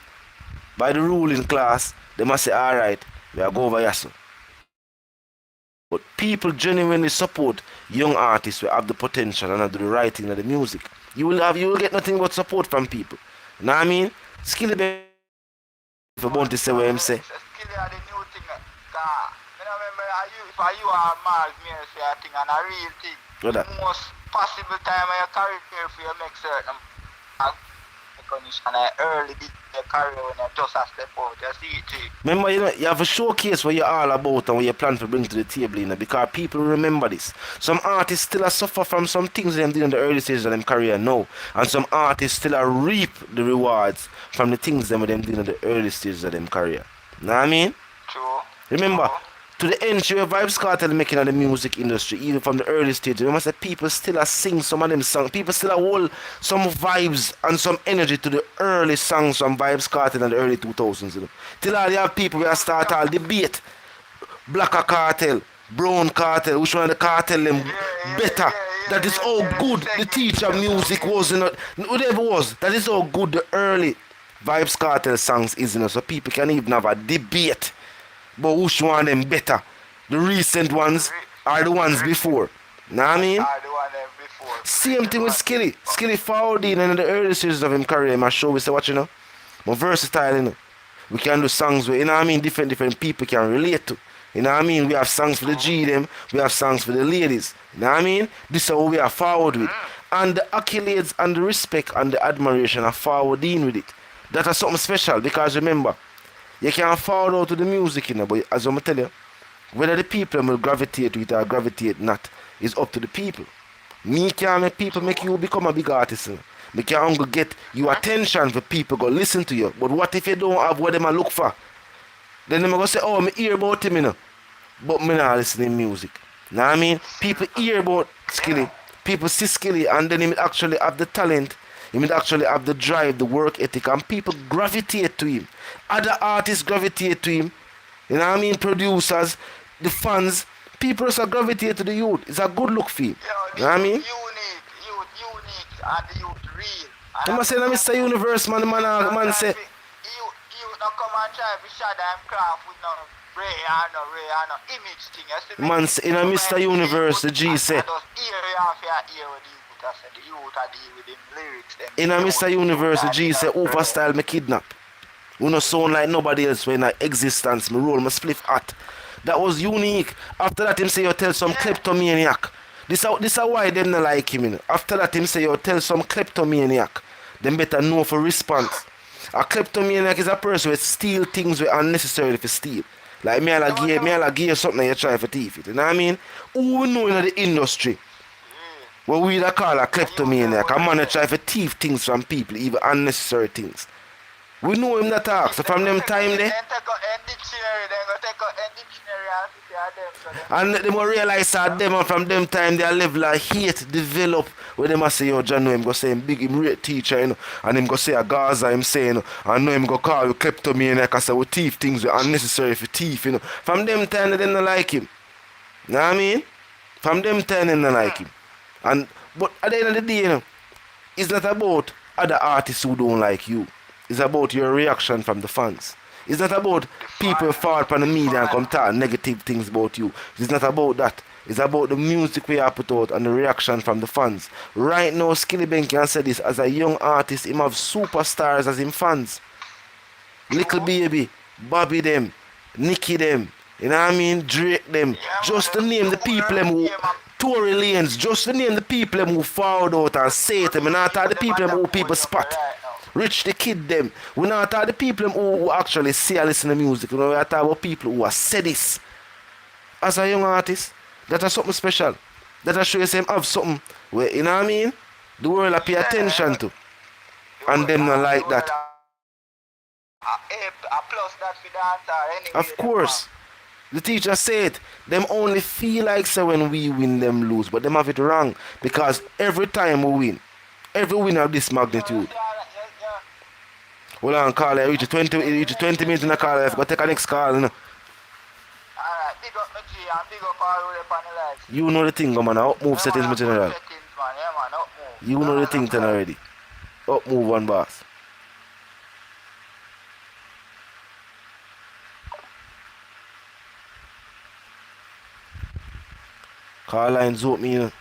by the ruling class, they must say, alright, we are go over Yasu. But people genuinely support young artists who have the potential and do the right thing of the music. You will get nothing but support from people. You know what I mean? Skillibeng if you want to say what him say. Skillibeng are the new thing. I remember you are Mars Mirror, I think, and a real thing. What that? The most possible time of your career for you make certain recognition early in your career when you just a step out. You see it, G. Remember, you have a showcase what you're all about and what you plan to bring to the table, because people remember this. Some artists still suffer from some things them did in the early stages of their career now, and some artists still reap the rewards from the things them did in the early stages of their career. Know what I mean? True. Remember, True. to the entry of Vybz Kartel making of the music industry, even from the early stage, remember that people still sing some of them songs. People still hold some vibes and some energy to the early songs from Vybz Kartel in the early 2000s. Till all you have people who start all debate. Black cartel, brown cartel, which one of the cartel them better. That is how good the teacher music was, whatever it was. That is how good the early Vybz Kartel songs is, so people can even have a debate. But which one of them better? The recent ones are the ones before. Know what I mean? Same thing with Skilly. Skilly forward in the early stages of his career, my show, we say, what you know? But versatile, We can do songs where, different people can relate to. We have songs for the Jayden, we have songs for the ladies. This is how we are forward with. And the accolades and the respect and the admiration are forward in with it. That is something special, because remember, you can't forward out to the music, but as I'm tell you, whether the people will gravitate to it or gravitate not, is up to the people. Me can't make people make you become a big artist. Me can't go get you attention for people go listen to you. But what if you don't have what them a look for? Then them go say, oh, me hear about him, but me not listen to music. Know what I mean? People hear about Skilly, people see Skilly, and then he actually have the talent. He would actually have the drive, the work ethic, and people gravitate to him. Other artists gravitate to him. You know what I mean? Producers, the fans, people also gravitate to the youth. It's a good look for him. You know what I mean? Unique, and the youth real. I'm not saying Mr. Universe, man say. You don't come and try to shadow and craft with no no image thing. You see Man say, Mr. Universe, the G say. In a Mr. Universe, the G say, overstyle me kidnap. We no sound like nobody else when I existence, me roll, my spliff hot. That was unique. After that, him say, you tell some kleptomaniac. This is why them not like him. After that, him say, you tell some kleptomaniac. Them better know for response. A kleptomaniac is a person who steal things we unnecessarily for steal. Like me, I'll give you something and you try for thief it. You know what I mean? Who we know in the industry? What we call a kleptomaniac, a man that try to thief things from people, even unnecessary things. We know him that talk, so from them time there. And they will realize that them and from them time their level of hate develop where they must say, yo, John know him go say him big him rate teacher, and him go say a Gaza him saying, and know him go call you kleptomaniac, I say we thief things we unnecessary for thief, From them time they don't like him. Know what I mean? From them time they don't like him. But at the end of the day, it's not about other artists who don't like you. It's about your reaction from the fans. It's not about people fall upon the media and come talk negative things about you. It's not about that. It's about the music we have put out and the reaction from the fans. Right now, Skillibeng can say this, as a young artist, him have superstars as him fans. Little Baby, Bobby them, Nicky them, you know what I mean? Drake them. Just to name the people them who Tory Lanez, just to name the people them who followed out and say to them, and not all the people them who people spot. Rich the kid them. We not talk the people who actually see and listen to music. We talk about people who have said this. As a young artist, that is something special. That I show you say have something where, you know what I mean? The world pay attention to. And them not like that. Of course. The teacher said them only feel like say when we win them lose, but them have it wrong. Because every time we win, every win of this magnitude. Hold on, call. Reach 20 minutes in the call. Let's go take a next call. Alright, big up my G and big up all the way upon the lights. You know the thing, man. Up move settings, my general. Settings, man. Yeah, man, up move. You know the thing, then already. Up move one boss. Call lines up me.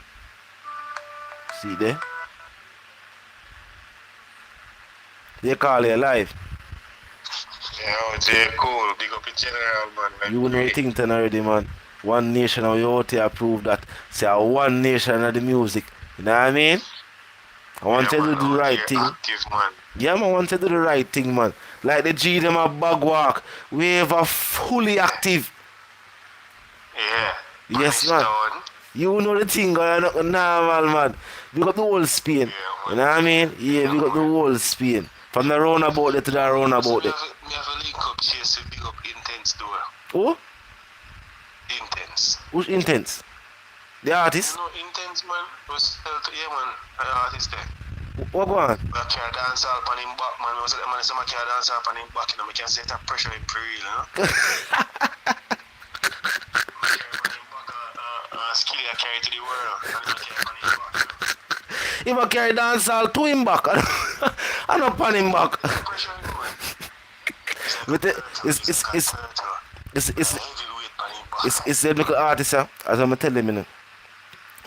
See there? They call you live. Yeah, J. Cool, big up the general, man. You know the thing then already, man. One Nation and we out here prove that. Say a One Nation of the music. You know what I mean? I want to do the right thing. Active, man. Yeah, man, I want to do the right thing, man. Like the G them a bag walk. We have a fully active. Yeah. Yes, man. Stone. You know the thing, not normal, man. We got the whole Spain. Yeah, You know what I mean? Yeah, we got the whole Spain. From the roundabout there to the roundabout there. Me have a link up here to big up Intense door. Oh? Intense. Who's Intense? The artist? You know Intense, man? Yeah, man. An artist there. What go on? I can't dance all on him back, man. I was like, man, I can't dance all on him back, you know. I can set that pressure in pre-real, you know. Skilly I carry to the world. And I carry on him back. If I carry dancehall to him back, I don't pan him back. Pressure in him, man. But it's the local artist, as I'm telling you, you know.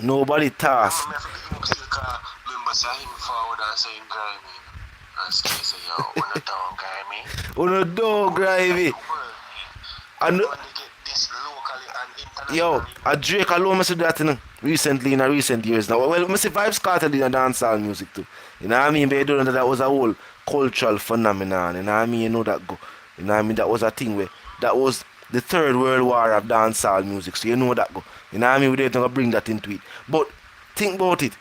Nobody task. Remember saying forward and saying grimy. And Skilly say, yo, when the down grimy. Oh no, dog, gravy. And yo, a Drake alone must do that, you know, recently in recent years now. Well, I see Vybz Kartel in dancehall music too. You know what I mean? But you don't know that was a whole cultural phenomenon. You know what I mean? You know that go. You know what I mean? That was a thing where that was the third world war of dancehall music. So you know that go. You know what I mean? We don't bring that into it. But think about it.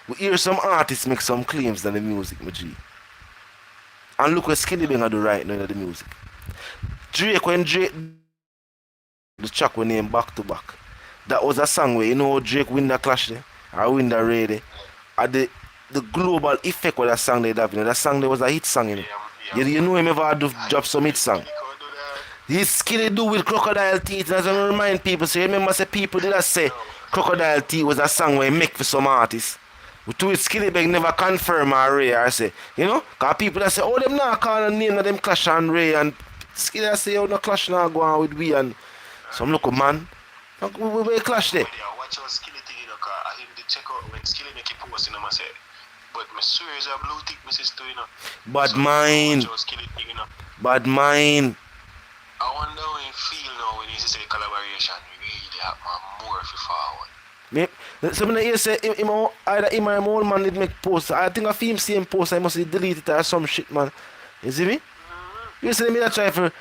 We hear some artists make some claims on the music, my G. And look what Skillibeng do right now in the music. Drake, when Drake the track we named Back to Back, that was a song where you know Drake win the clash there, or win the raid there. And the global effect of that song they have, you know, that song there was a hit song, you know. You know him ever do drop some hit song. His Skilly do with Crocodile Teeth, and as I remind people, so you remember say people did not say Crocodile Teeth was a song where he make for some artists. But to it Skillibeng never confirm or Ray or say, you know, because people that say, oh them not call the name of them clash and Ray, and Skilly say, oh no clash now go on with we, and some local man, we clash there. Watch out Skilly thing, you know, because I him to check out when Skilly make it post, you know, I say, but my swear is a blue tick, Mrs. too, you know. Badmind. So, watch out Skilly thing, you know. Badmind. I wonder how you feel now when you say collaboration, you really have more if you forward. So when I say either him or my old man did make posts, I think I him same post, I must delete it or some shit, man. You see me? You see me that try for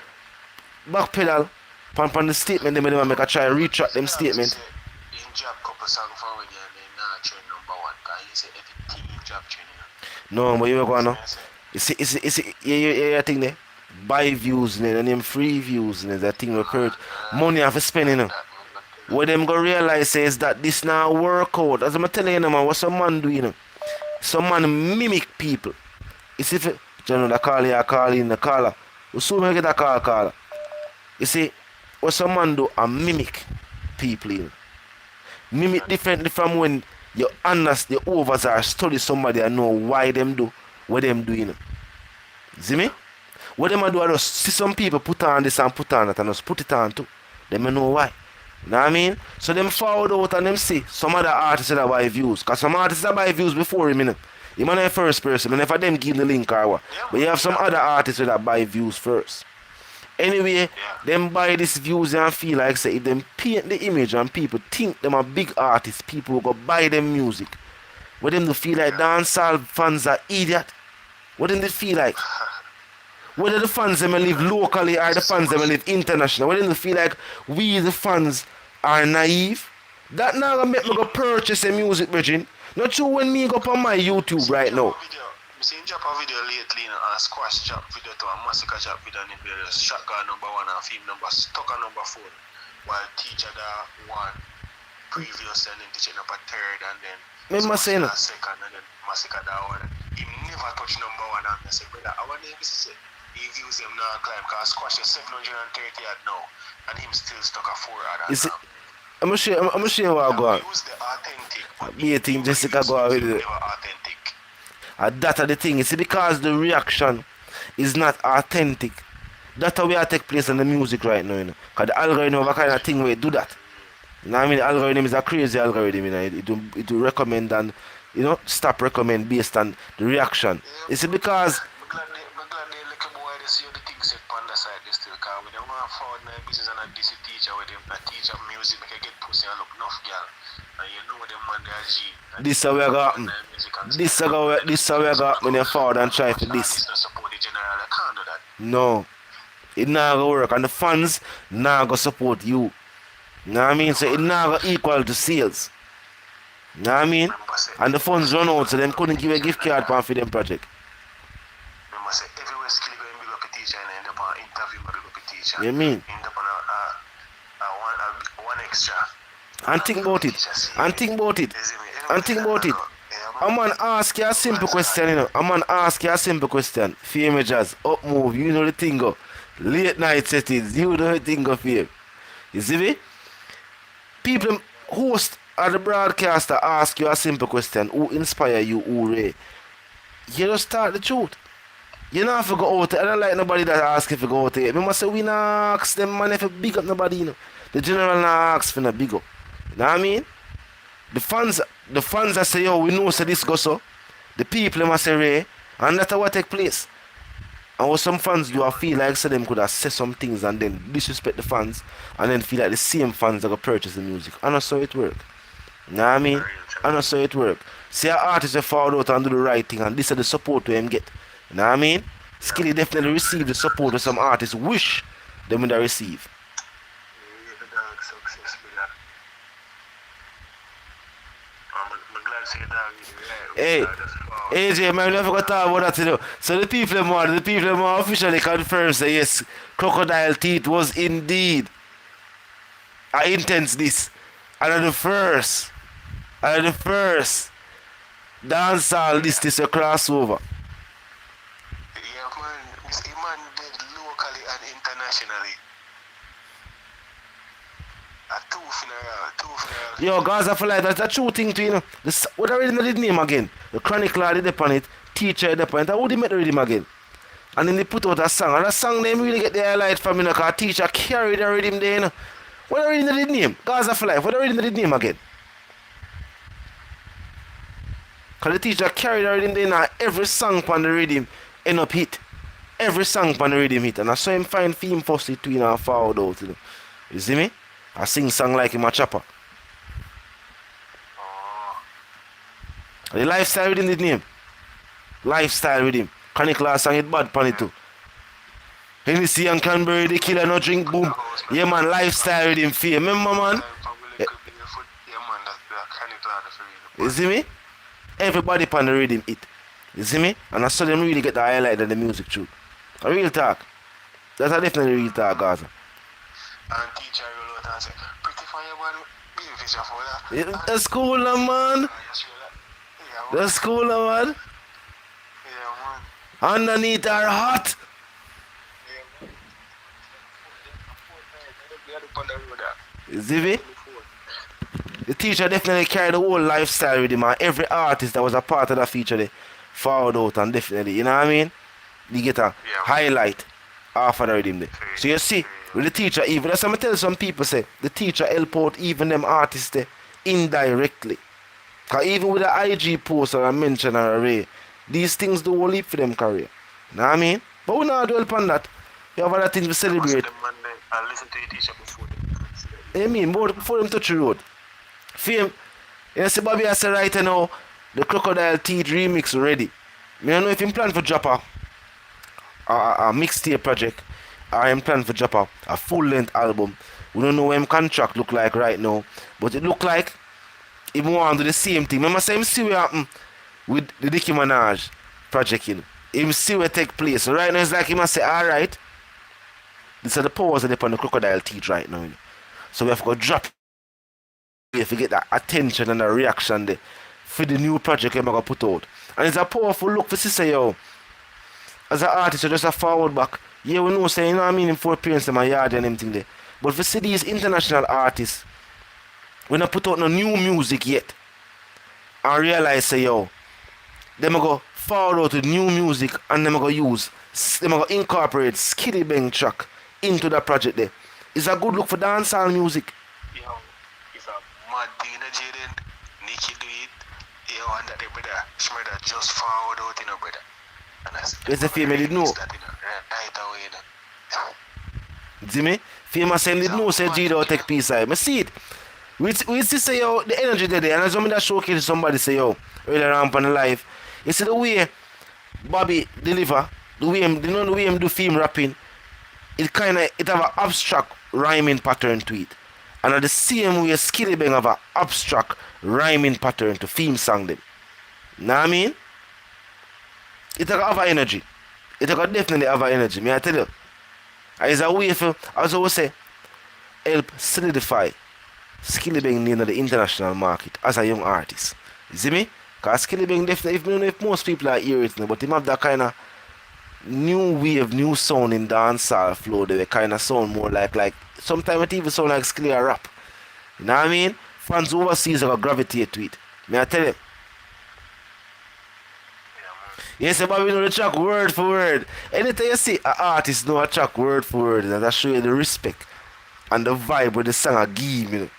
backpedal on the statement, then I make a try retract them statement. In job couple song forward and then not trend number one, because you say everything in job trend, you know. No, but you go on now. You see, you think there? Buy views, and them free views, that thing we purge. Money have to spend, you know. What them go realize is that this now work out. As I'm telling you, man, what some man do, you know. Some man mimic people. You see, if you know, the call in the caller. We soon get a caller. You see, what some man do, a mimic people, you know. Mimic differently from when you understand the overs or study somebody and know why them do what them do, you know. See me? What them do, I just see some people put on this and put on that and just put it on too. Them know why. You know what I mean? So them forward out and them see some other artists that buy views. Because some artists that buy views before him, you know. He might not the first person, and if I them give the link or what. But you have some other artists that buy views first. Anyway, them buy these views and feel like say if them paint the image and people think them are big artists, people will go buy them music. What them do feel like dancehall fans are idiot? What them they feel like? Whether the fans them live locally or the fans them live international, what them they feel like we the fans are naive? That now gonna make me go purchase a music, Virgin. Not true when me go up on my YouTube right now. I seen drop a video lately, you know, a squash drop video to a massacre drop video and the shotgun number 1 and film number stuck on number 4. While teacher that one previous and then teacher number 3rd and then remember saying that second and then massacre that one. He never touched number 1 and I said, brother, I wonder if this is it. He views them now climb because squash is 730 at now and him still stuck a 4 at that. I'm gonna show you what I go on. Use the authentic. Me think Jessica go on with it. Authentic. That's the thing. You see, because the reaction is not authentic. That's how we are take place in the music right now, you know. Because the algorithm have a kind of thing where it do that. You know what I mean? The algorithm is a crazy algorithm, you know. It will recommend and, you know, stop recommend based on the reaction. You see, because I'm glad they look boy, they see the things set on the side they still because we don't want to forward my business and a DC teach teacher with him, a teacher music, make I get pussy and look enough girl. And you know them man they are G. This is how we got happen. This is how we got when you forward and try for this. Support the general, I can't do that. No. It not gonna work and the fans not gonna support you. You know what I mean? So it not gonna equal to sales. You know what I mean? And the funds run out so them couldn't give a gift card for them project. Remember say everywhere Skillibeng big up a teacher and end up on interview big up a teacher. You mean? End up on one extra. And think about it. And think about it. And think about it. I'm gonna ask you a simple question, you know. I'm gonna ask you a simple question. Fame Jazz, up move, you know the thing go. Late night settings, you know the thing go fame. You see me? People, host or the broadcaster ask you a simple question. Who inspire you, who Ray? You just start the truth. You don't have to go out there. I don't like nobody that ask if you go out there. We must say we not ask them man if you big up nobody, you know. The general not ask for no big up. You know what I mean? The fans that say, yo, we know so this go so. The people must say Ray, and that's what take place. And what some fans do, I feel like so them could have said some things and then disrespect the fans and then feel like the same fans that go purchase the music. And that's how it work. You know what I mean? And that's how it work. See an artist that fall out and do the right thing and this is the support we him get. You know what I mean? Skilly definitely receive the support that some artists wish them would receive. Hey, AJ, man, we never got to talk about that, you know. So the people officially confirmed that yes, Crocodile Teeth was indeed an intense this. And the first dancehall this is a crossover. Yeah, man did locally and internationally. Two funeral. Yo, Gaza for life, that's a true thing too, you know. What I read the name again? The chronicler did upon it, teacher did upon it, and who did make the rhythm again? And then they put out a song, and that song them really get the highlight from me, you know, because teacher carried the rhythm there, you know. What I read the name? Gaza for life, what I read the name again? Because the teacher carried the rhythm there, and every song on the rhythm end up hit. Every song on the rhythm hit, and I saw him find theme first it you know, and forward out, you know. You see me? I sing song like him a chopper. The lifestyle with him did name. Lifestyle with him. Chronicler sang it bad pan it too. Hennessy and Canberry the killer no drink boom. Yeah man, lifestyle with him fame. Remember man? You see me? Everybody pan the rhythm it. You see me? And I saw them really get the highlight of the music too. A real talk. That's a definitely real talk, Gaza. And teacher roll out and say, pretty for your man, be a vision for that. Yeah, that's cool now, man. That's cool now, man. Yeah, man. Underneath are hot. Yeah, man. You see me? The teacher definitely carried the whole lifestyle with him, and every artist that was a part of that feature they followed out and definitely, you know what I mean? You get a highlight off of the rhythm there. So you see, with the teacher even, that's what I tell some people say, the teacher help out even them artists there indirectly. Because even with the IG post or a mention or a ray, these things do all leap for them career. You know what I mean? But we not dwell upon that. You have other things to celebrate. I listen to your teacher before them. You mean, before them touch the road. Fame, you see Bobby has said right now, the Crocodile Teeth remix ready. I don't know if you plan for drop a mixtape project, or I'm planning for drop a full-length album. We don't know what his contract look like right now, but it look like he want to do the same thing. Remember, say him see what happen with the Nicki Minaj project, you know. Him see what take place. So right now it's like he must say, alright, these are the powers that are on the Crocodile Teeth right now, you know. So we have to go drop if you get that attention and the reaction there for the new project I'm going to put out. And it's a powerful look for sister, yo. As an artist, you just a forward back. Yeah, we know, say, you know what I mean, in 4 parents in my yard and everything there. But for see these international artists, we not put out no new music yet. And realize, say, yo, them go forward out with new music and them go use, them go incorporate Skillibeng track into that project there. It's a good look for dancehall music. Yo, it's a mad thing, you know, Jayden. Nicky do it. Yo, and that the brother, Shmurda just forward out, you know, brother. And that's the female did know. That, you know, right away, you know. See me? Famous and did know say Jayden take peace side. I see it. We see say yo the energy there and as somebody that showcase somebody say yo earlier on in life. You see the way Bobby deliver, the way him, the way him do film rapping, it have an abstract rhyming pattern to it. And at the same way Skillibeng have an abstract rhyming pattern to theme song them. Know what I mean? It have energy. It definitely have energy, may I tell you. And it's a way for, as I always say, help solidify Skillibeng name in the international market as a young artist. You see me? Because Skillibeng definitely, I don't know if most people are hearing it, but him have that kind of new wave, new sound in dancehall flow. They kind of sound more like sometimes it even sound like Skilly rap. You know what I mean? Fans overseas are gravitate to it. May I tell you? Yes, but we know the track word for word. Anytime you see an artist know a track word for word, that show you the respect and the vibe with the song I give, you know.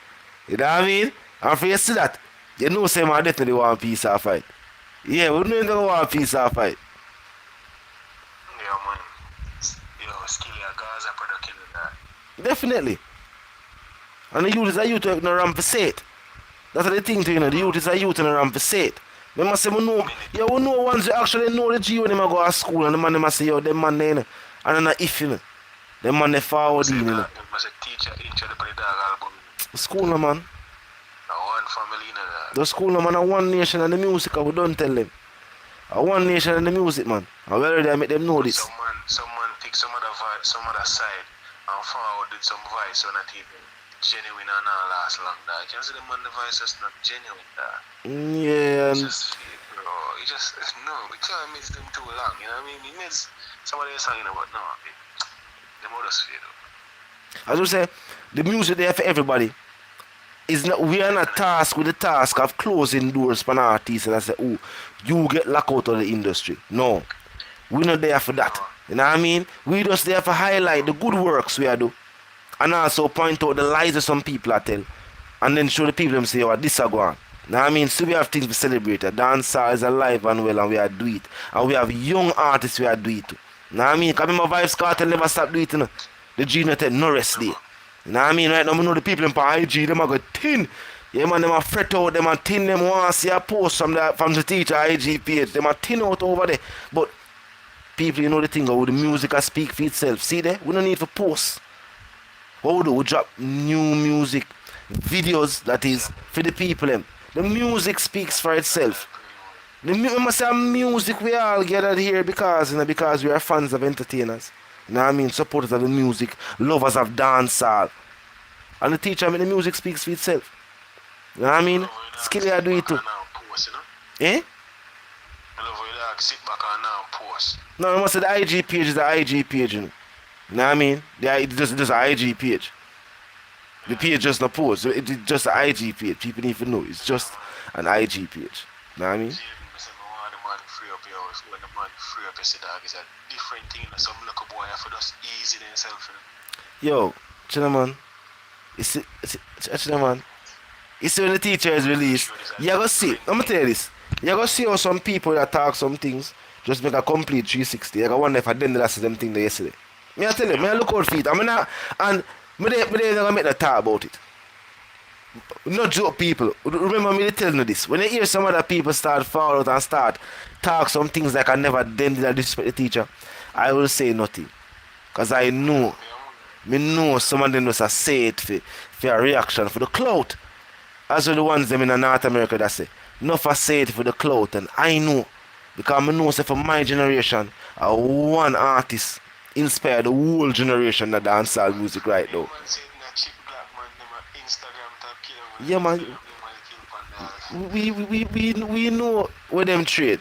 You know what I mean? And for you see that, you know say man definitely want peace or fight. Yeah, we know you want peace or fight. Yeah, man. Yo, Skilly a Gaza product in that. Definitely. And the youth is a youth who no ramp for say it. That's the thing to you know, the youth is a youth and no ramp for say it. Remember say we know, yeah, we know ones that actually know the G when they go to school and the man they must say, yo, them man they, you know, and then if you know, them man they forward in, you know. Must teacher each other for the dog album. School no man. Now one family in that. The school no man, a one nation and the music, we don't tell them. A one nation and the music, man. And we already make them know this. Someone pick some other vibe, some other side, and forward did some voice so not even genuine and not last long. That you can see the man the voice is not genuine. That. Yeah. It's just fake, bro. You just no, we can't miss them too long. You know what I mean? We miss somebody else singing about no. The mother's fade. As we say, the music there for everybody. Is not, we are not tasked with the task of closing doors for an artist and I say, oh, you get locked out of the industry. No. We're not there for that. You know what I mean? We just there for highlight the good works we are do. And also point out the lies that some people are tell. And then show the people them say, oh, this are going. You know what I mean? So we have things to celebrate. Dancehall is alive and well and we are do it. And we have young artists we are do it too. You know what I mean? Because remember Vybz Kartel never stop doing it. You know? The G not no rest day. You know what I mean? Right now, I know the people in IG, them are go thin. Yeah, man, them are fret out, them are thin, them want to see a post from the teacher IG page. Them are thin out over there. But people, you know the thing, how the music I speak for itself. See there? We don't need to post. What we do? We drop new music, videos that is for the people. Them. The music speaks for itself. We must say music we all gathered here because, you know, because we are fans of entertainers. You know what I mean? Supporters of the music, lovers of dancehall. And the teacher, I mean, the music speaks for itself. You know what I mean? Skilly, I do it too. Eh? Sit back and now post. No, I must say the IG page is the IG page, you know. You know what I mean? It's just an IG page. The page just not post. It's just an IG page. People need to know. It's just an IG page. You know what I mean? When the man free up, you see dog is a different thing. Some little boy have to just easy themselves. Yo, chill man. Chill man. You see when the teacher is released, you go see, let me tell you this. You go see how some people that talk some things just make a complete 360. You go wonder if I didn't do the same thing there yesterday. Me I tell you, me I look out for it. I mean, and me they gonna make the talk about it. Not joke people. Remember me telling you this. When you hear some other people start fall out and start talk some things like I never did I disrespect the teacher, I will say nothing. Because I know. Me know some of them just say it for a reaction, for the clout. As well the ones them in North America that say, no for say it for the clout. And I know. Because I know say for my generation, one artist inspired the whole generation of dancehall music right now. Yeah, man. We know where them trade.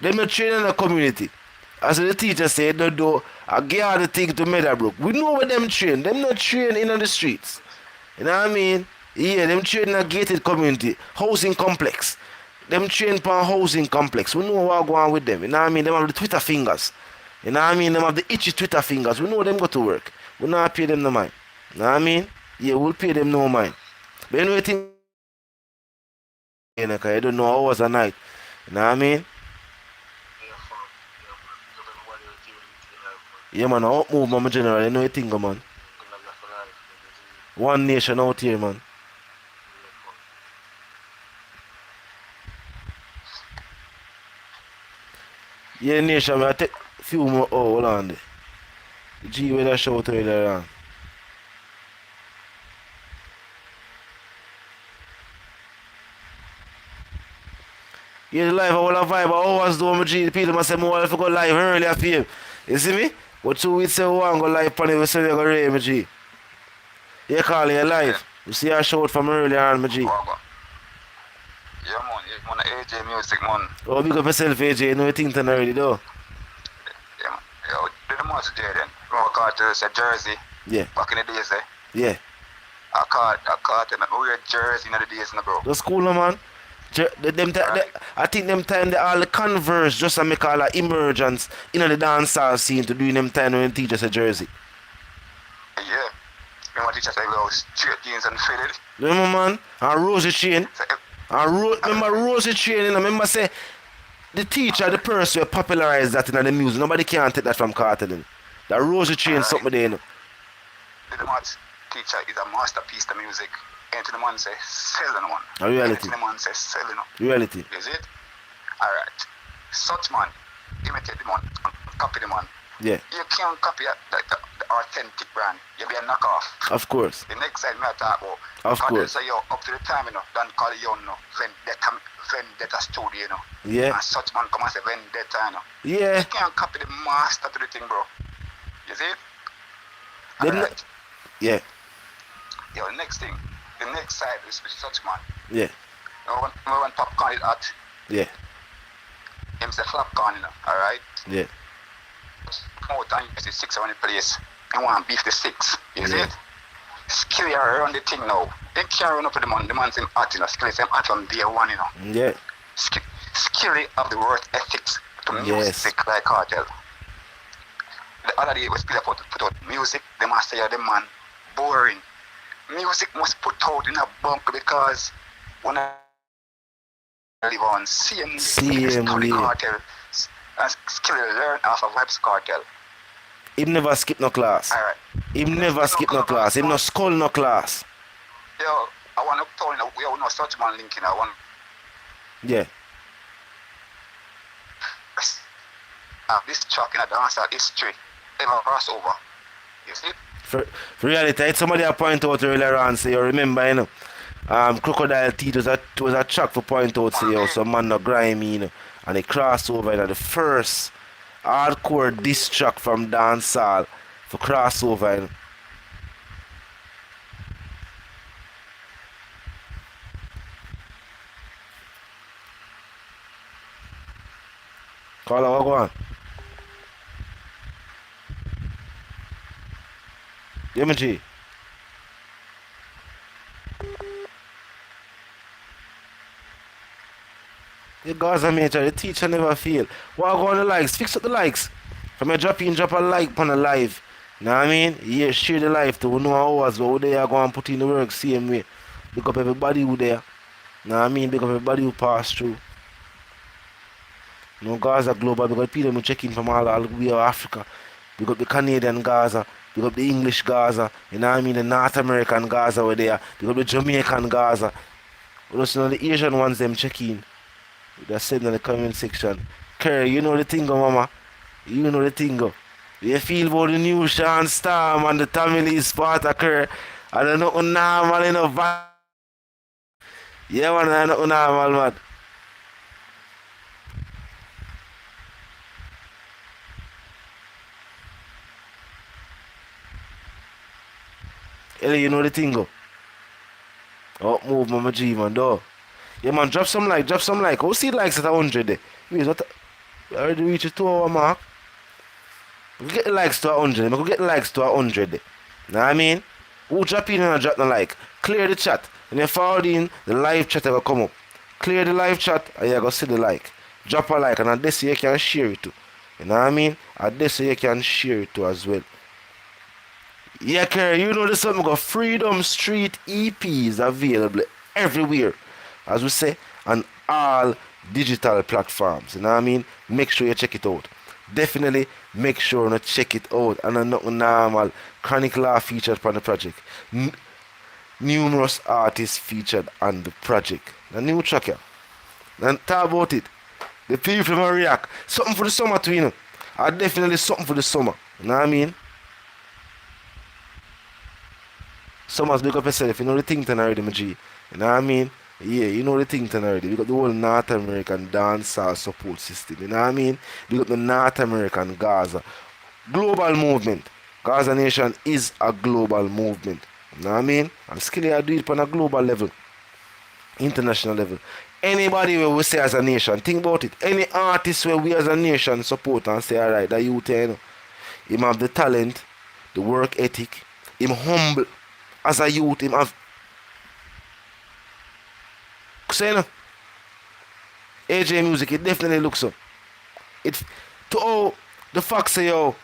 Them not trade in the community. As the teacher said, they do a guard the thing to Meadowbrook. We know where them train. Them not train in the streets. You know what I mean? Yeah, them train in a gated community, housing complex. Them train for a housing complex. We know what going on with them. You know what I mean? Them have the Twitter fingers. You know what I mean? Them have the itchy Twitter fingers. We know them go to work. We not pay them no mind. You know what I mean? Yeah, we'll pay them no mind. But anyway, think, you know, cause you don't know hours a night. You know what I mean? Yeah, man, I move, man, general. You know what you think, man. One nation out here, man. Yeah, nation, I take few more. Oh, hold on there. G with a shout earlier on. Yeah, the live, I will have vibe. I always do my G. The people must say, more if I go live earlier for him. You see me? But 2 weeks say, we want to go live on it, we say we go rave, my G. You call it live. You see a shout from earlier on, my G. Yeah, man. Yeah, man. AJ music, man. Oh, big up yourself, AJ. You know you think that already, though. Yeah, man. Yo, did the most Jayden. Remember Cartel said Jersey? Yeah. Back in the days, eh? Yeah. I caught him. We wear Jersey in the days, bro. That's cool, no, man. I think them time they all the Converse just to make all the emergence in the dancehall scene to do them time when teach us a jersey. Yeah. Remember teacher said, "Yo, straight jeans and fitted." Remember, man? And Rosie Chain. So, Remember Rosie Chain, you know? Remember say the teacher, the person who popularized that in the music. Nobody can take that from Cartel. You know? That Rosie Chain something there, you know. the maths teacher is a masterpiece of music. Anything the man say, selling one. A reality. Anything the man say, selling one. Reality. Is it? Alright. Such man, imitate the man, copy the man. Yeah. You can't copy the authentic brand. You be a knockoff. Of course. The next side me I talk about. Of course. Say, yo, up to the time, you know, don't call it, you know, Vendetta studio, you know. Yeah. And such man come and say Vendetta, you know. Yeah. You can't copy the master to the thing, bro. You see it? Them Alright. Yeah. Yo, next thing, the next side is with such man. Yeah. When popcorn is hot, Yeah. him say flopcorn, you know, alright? Yeah. More time you see 6 around the place. You want beef the 6. You see Yeah. it? Skilly around the thing now. They can't run up to the man. The man's him hot, you know. Skilly him hot from day one, you know. Yeah. Skilly of the worth ethics to Yes. music like Cartel. The other day we put out music, they must say the man boring. Music must put out in a bunk because when I live on same way. Cartel and Skilly learn off of Vybz Kartel. Him never skip no class. Alright. Him never skip no class. Him no skull no class. Yo, I want to tell you, we have no such man linking. I want Yeah. this track in a dancehall history ever crossover. You see? For reality, it's somebody I point out earlier on, say you remember, you know. Crocodile Teeth was a track for point out, say yo, some man no grimy, you know. And they crossover, you know, the first hardcore diss track from dancehall for crossover, you know. Call out, what go on? Yeah, me G. The Gaza major, the teacher never fail. What go on the likes? Fix up the likes. From a drop a like on a live. You know what I mean? Yeah, share the live to know hours where they are going to put in the work same way. Big up everybody who there. You know what I mean? Big up everybody who pass through. You know, Gaza global, because people who check in from all the way of Africa. Big up the Canadian Gaza. Big up the English Gaza. You know what I mean? The North American Gaza were there. Big up the Jamaican Gaza. You know, the Asian ones them check in. They said in the comment section. Kerry, you know the thing, mama. You know the thing. You feel about the new Sean Storm and the family is part of Kerry. I don't know normal enough. Yeah, man, I don't know normal, man. Ellie, you know the thing, go. Oh, move, Mama G, man, though. Yeah, man, drop some like. Who see likes at 100 there? Wait, what? We already reached the 2 hour mark. We get the likes to 100. We could get the likes to 100 there. Know what I mean? Who drop in and drop the like? Clear the chat. When you forward in, the live chat will come up. Clear the live chat and you go see the like. Drop a like and at this you can share it too. You know what I mean? At this you can share it too as well. Yeah, Kerry, you know there's something called Freedom Street EPs available everywhere. As we say, on all digital platforms. You know what I mean? Make sure you check it out. Definitely make sure you check it out. And not normal Chronic Law featured on the project. numerous artists featured on the project. The new track here. And talk about it. The people will react. Something for the summer too, you know. Definitely something for the summer. You know what I mean? Summer's big up yourself. You know the thing then already, my G. You know what I mean? Yeah, you know the thing then already. We got the whole North American dancehall support system. You know what I mean? We got the North American Gaza. Global movement. Gaza Nation is a global movement. You know what I mean? And Skilly I do it on a global level. International level. Anybody where we say as a nation, think about it. Any artist where we as a nation support and say, alright, that youth, you know, him have the talent, the work ethic, him humble as a youth, him have. So, you know, AJ music, it definitely looks so. It to all the facts say, yo,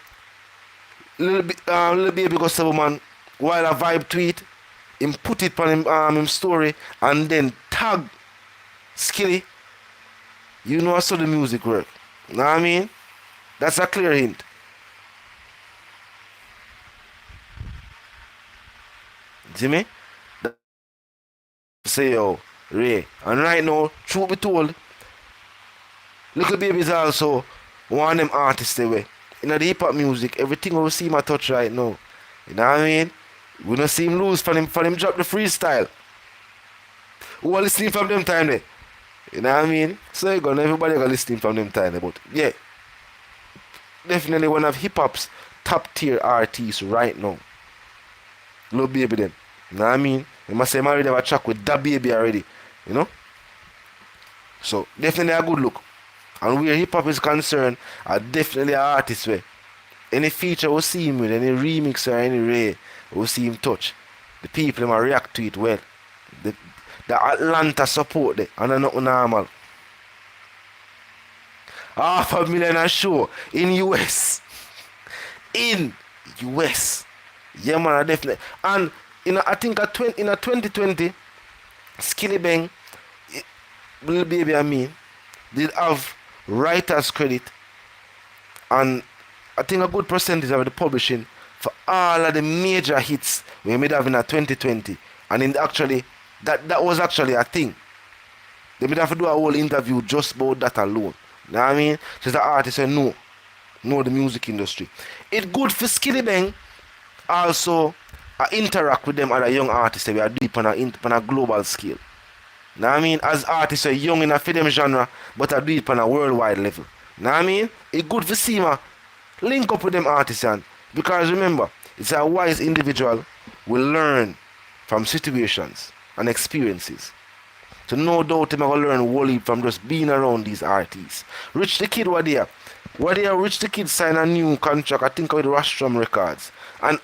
little baby got 7 man, while a vibe tweet, him put it on him story and then tag Skilly. You know I saw the music work. Know what I mean? That's a clear hint. See me? Say yo, Ray. And right now, truth be told, Little Baby is also one of them artists they way. In the hip hop music, everything we see him a touch right now. You know what I mean? We don't see him lose for him drop the freestyle. Who are listening from them time there? You know what I mean? So everybody gonna listen from them time there, but yeah. Definitely one of hip hop's top tier artists right now. Little Baby them. You know what I mean? You must say I already have a track with that baby already. You know? So definitely a good look. And where hip hop is concerned, are definitely an artist way. Any feature we'll see him with, any remix or any ray, we'll see him touch. The people will react to it well. The Atlanta support it, and not normal. $500,000 a show in US. In US. Yeah man, definitely. And I think in a 2020, Skillibeng, Little Baby did have writer's credit and I think a good percentage of the publishing for all of the major hits we made have in a 2020. And actually that was actually a thing. They made have to do a whole interview just about that alone. You know what I mean? She's an artist and know the music industry. It's good for Skillibeng also interact with them other young artists that we are deep on a global scale. You know what I mean? As artists are young in a film genre, but are deep on a worldwide level. You know what I mean? It's good for Sima link up with them artists, because remember, it's a wise individual will learn from situations and experiences. So no doubt him will learn wholly from just being around these artists. Rich the Kid was there. Rich the Kid signed a new contract, I think with Rostrum Records. And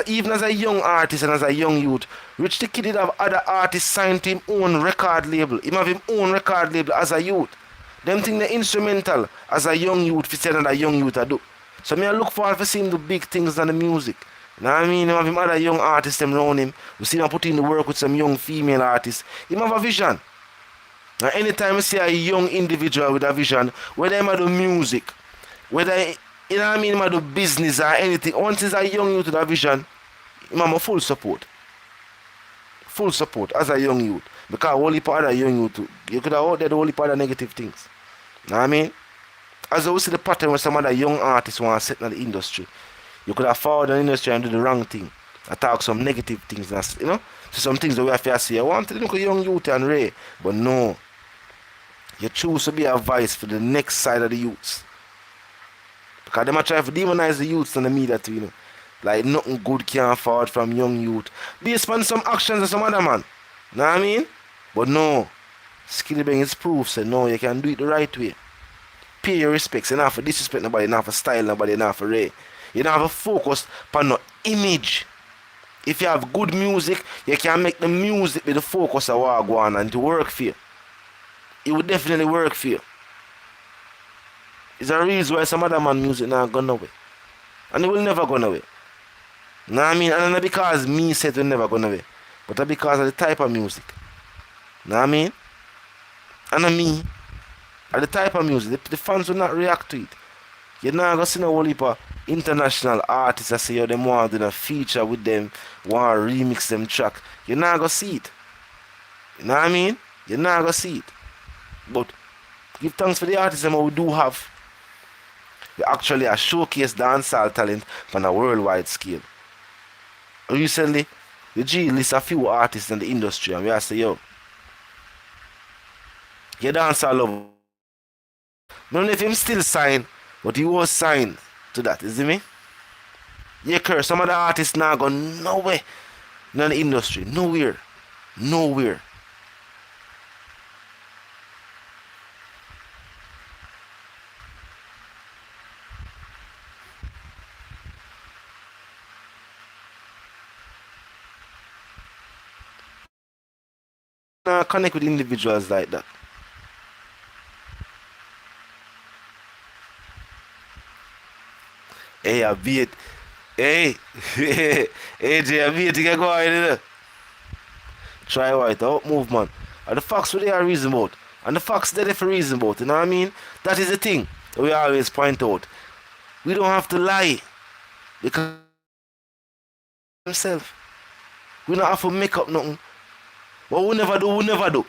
even as a young artist and as a young youth, Rich the Kid did have other artists signed to him own record label. He have his own record label as a youth. Them think they're instrumental as a young youth, if it's another young youth I do. So I look forward to seeing the big things in the music. You know what I mean? He have him other young artists them around him. We see him put in the work with some young female artists. He have a vision. Now anytime I see a young individual with a vision, whether he do music, whether you know what I mean, he do business or anything, once he's a young youth with a vision, he have full support. Full support as a young youth. Because only part of a young youth, you could have out there the only part of negative things. You know what I mean? As we see the pattern when some other young artists want to set in the industry, you could have followed the industry and do the wrong thing. Attack some negative things, you know? So some things that we have to say, I want to look at young youth and Ray, but no. You choose to be a voice for the next side of the youths. Because they might try to demonize the youths in the media too, you know. Like nothing good can forward from young youth. Based on some actions of some other man. You know what I mean? But no. Skillibeng is proof, so no, you can do it the right way. Pay your respects. You don't have to disrespect nobody, you don't have to style nobody, you don't have to ray. You don't have to focus on no image. If you have good music, you can make the music be the focus of what go on and to work for you. It will definitely work for you. It's a reason why some other man music not gone away. And it will never go away. You know what I mean? And not because me said it will never go away. But because of the type of music. You know what I mean? And me, and the type of music, the fans will not react to it. You're not going to see no whole heap of international artists that say, yo, them want to do a feature with them, want to remix them track, you're not going to see it. You know what I mean? You're not going to see it. But give thanks for the artists that we do have. We actually are showcase dancehall talent on a worldwide scale. Recently, the G lists a few artists in the industry and we are say, yo, your dancehall love. I don't know if him still signed, but he was signed to that, you see me? Yeah, Kerr, some of the artists now go nowhere in the industry. Nowhere. Nowhere. Connect with individuals like that. Hey, I beat. Hey, hey, Jay, I beat. You can go ahead, you know. Try white out, move, man. And the facts what they are reason about. And the facts they're there for reason about. You know what I mean? That is the thing we always point out. We don't have to lie. Because himself. We don't have to make up nothing. What we never do, we never do.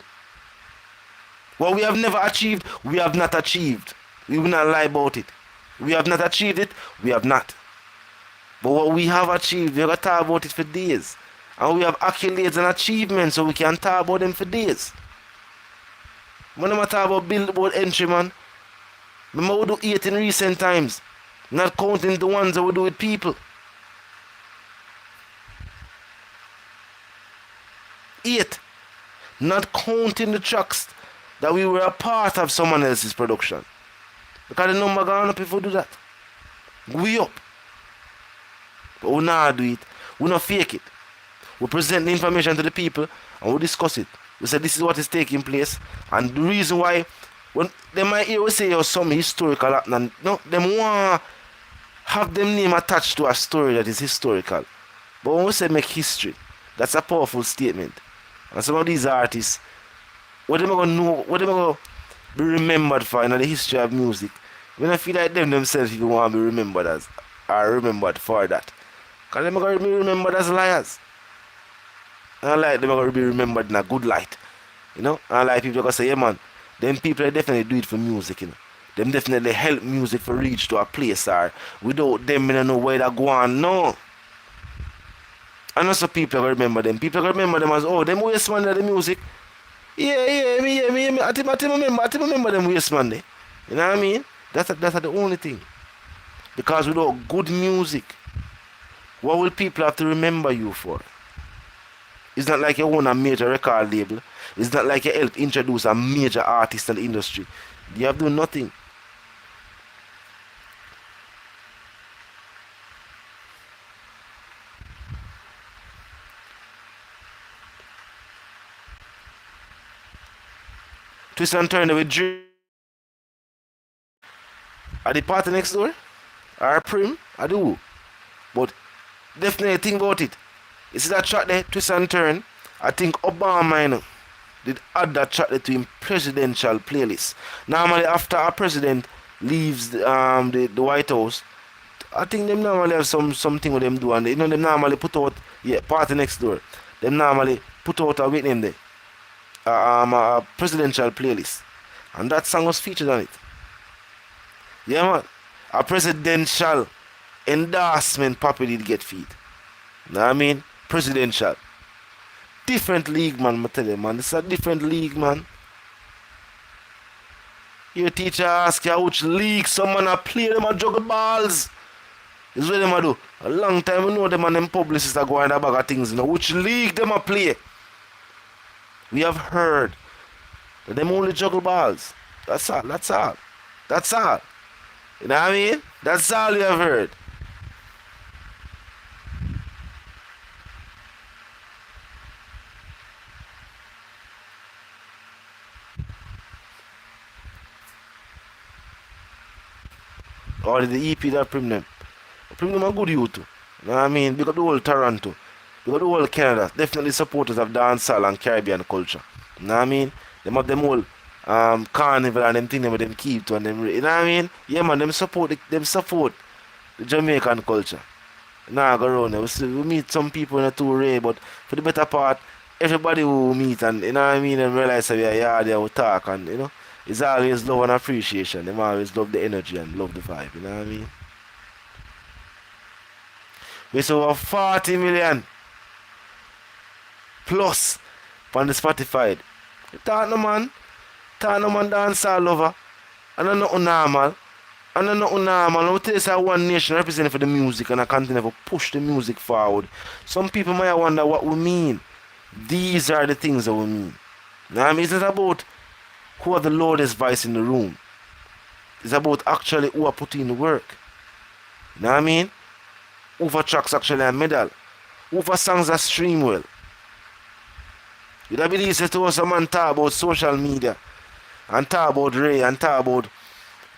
What we have never achieved, we have not achieved. We will not lie about it. We have not achieved it, we have not. But what we have achieved, we're going to talk about it for days. And we have accolades and achievements, so we can talk about them for days. When I talk about Billboard entry, man, remember we do 8 in recent times. Not counting the ones that we do with people. 8. Not counting the tracks that we were a part of someone else's production. Because the number gone up if we do that. We up. But we not do it. We not fake it. We present the information to the people and we discuss it. We say this is what is taking place. And the reason why, when they might hear we say oh, some historical happening, no, them want have them name attached to a story that is historical. But when we say make history, that's a powerful statement. And some of these artists, what am I gonna know, what am I gonna be remembered for in the history of music? When I feel like them themselves even want to be remembered as are remembered for that. Because they're gonna be remembered as liars. And I like them gonna be remembered in a good light. You know? And I like people gonna say, yeah man, them people definitely do it for music, you know. Them definitely help music for reach to a place or without them I don't know where they go on. No. And also people are remember them. People are remember them as oh them waste man of the music. Yeah, me. I think remember them waste man there. You know what I mean? That's the only thing. Because without good music, what will people have to remember you for? It's not like you own a major record label. It's not like you help introduce a major artist in the industry. You have done nothing. Twist and turn with Dream. Are the party next door? Or Prim? I do. But definitely think about it. You see that track there, Twist and Turn? I think Obama did add that track there to his presidential playlist. Normally after a president leaves the White House, I think them normally have something with them do and you know them normally put out party next door. Them normally put out a with them there. A presidential playlist. And that song was featured on it. Yeah man. A presidential endorsement Papi did get feed. Know what I mean? Presidential. Different league man, I tell you man. This is a different league man. Your teacher ask you which league someone a play them a juggle balls. This is what them a do. A long time we know them and them publicists are going a bag of things. You know, which league them a play. We have heard that them only juggle balls. That's all. That's all. That's all. You know what I mean? That's all we have heard. Or the EP that Prim them. Prim them a good youth too. You know what I mean? Because the whole Toronto. Because the whole Canada. Definitely supporters of dancehall and Caribbean culture. You know what I mean? Them have them whole carnival and them thing them keep to and them, you know what I mean? Yeah man, them support the Jamaican culture. Nah, go around there. We meet some people in a tour, but for the better part, everybody who we meet and, you know what I mean, and realize that we are here, there, we talk, and, you know, it's always love and appreciation. Them always love the energy and love the vibe, you know what I mean? We saw over 40 million plus on the Spotify. Talk no man dancehall lover. And I know normal. And I know normal. I tell you say one nation representing for the music and I continue to push the music forward. Some people might wonder what we mean. These are the things that we mean. Now I mean, it's not about who are the loudest voice in the room. It's about actually who are putting in the work. You know what I mean? Who for tracks actually a medal. Who for songs that stream well. You don't believe that to us a man talk about social media and talk about Ray and talk about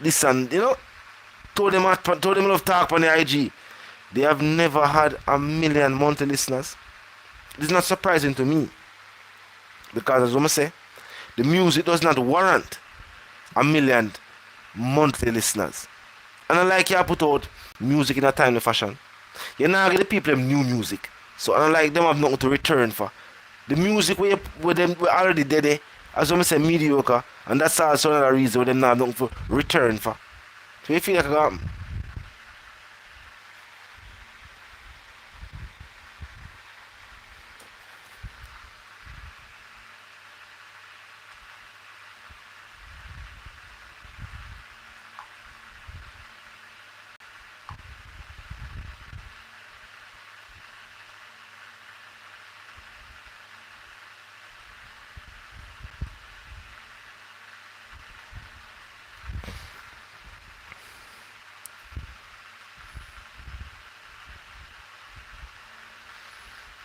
this and, you know, told them love talk on the IG. They have never had 1 million monthly listeners. It's not surprising to me. Because as I say, the music does not warrant 1 million monthly listeners. And I like you put out music in a timely fashion. You now get the people them new music. So I don't like them have nothing to return for. The music we already dead, as I say, mediocre, and that's also another reason why them not have nothing to return for. So you feel like I got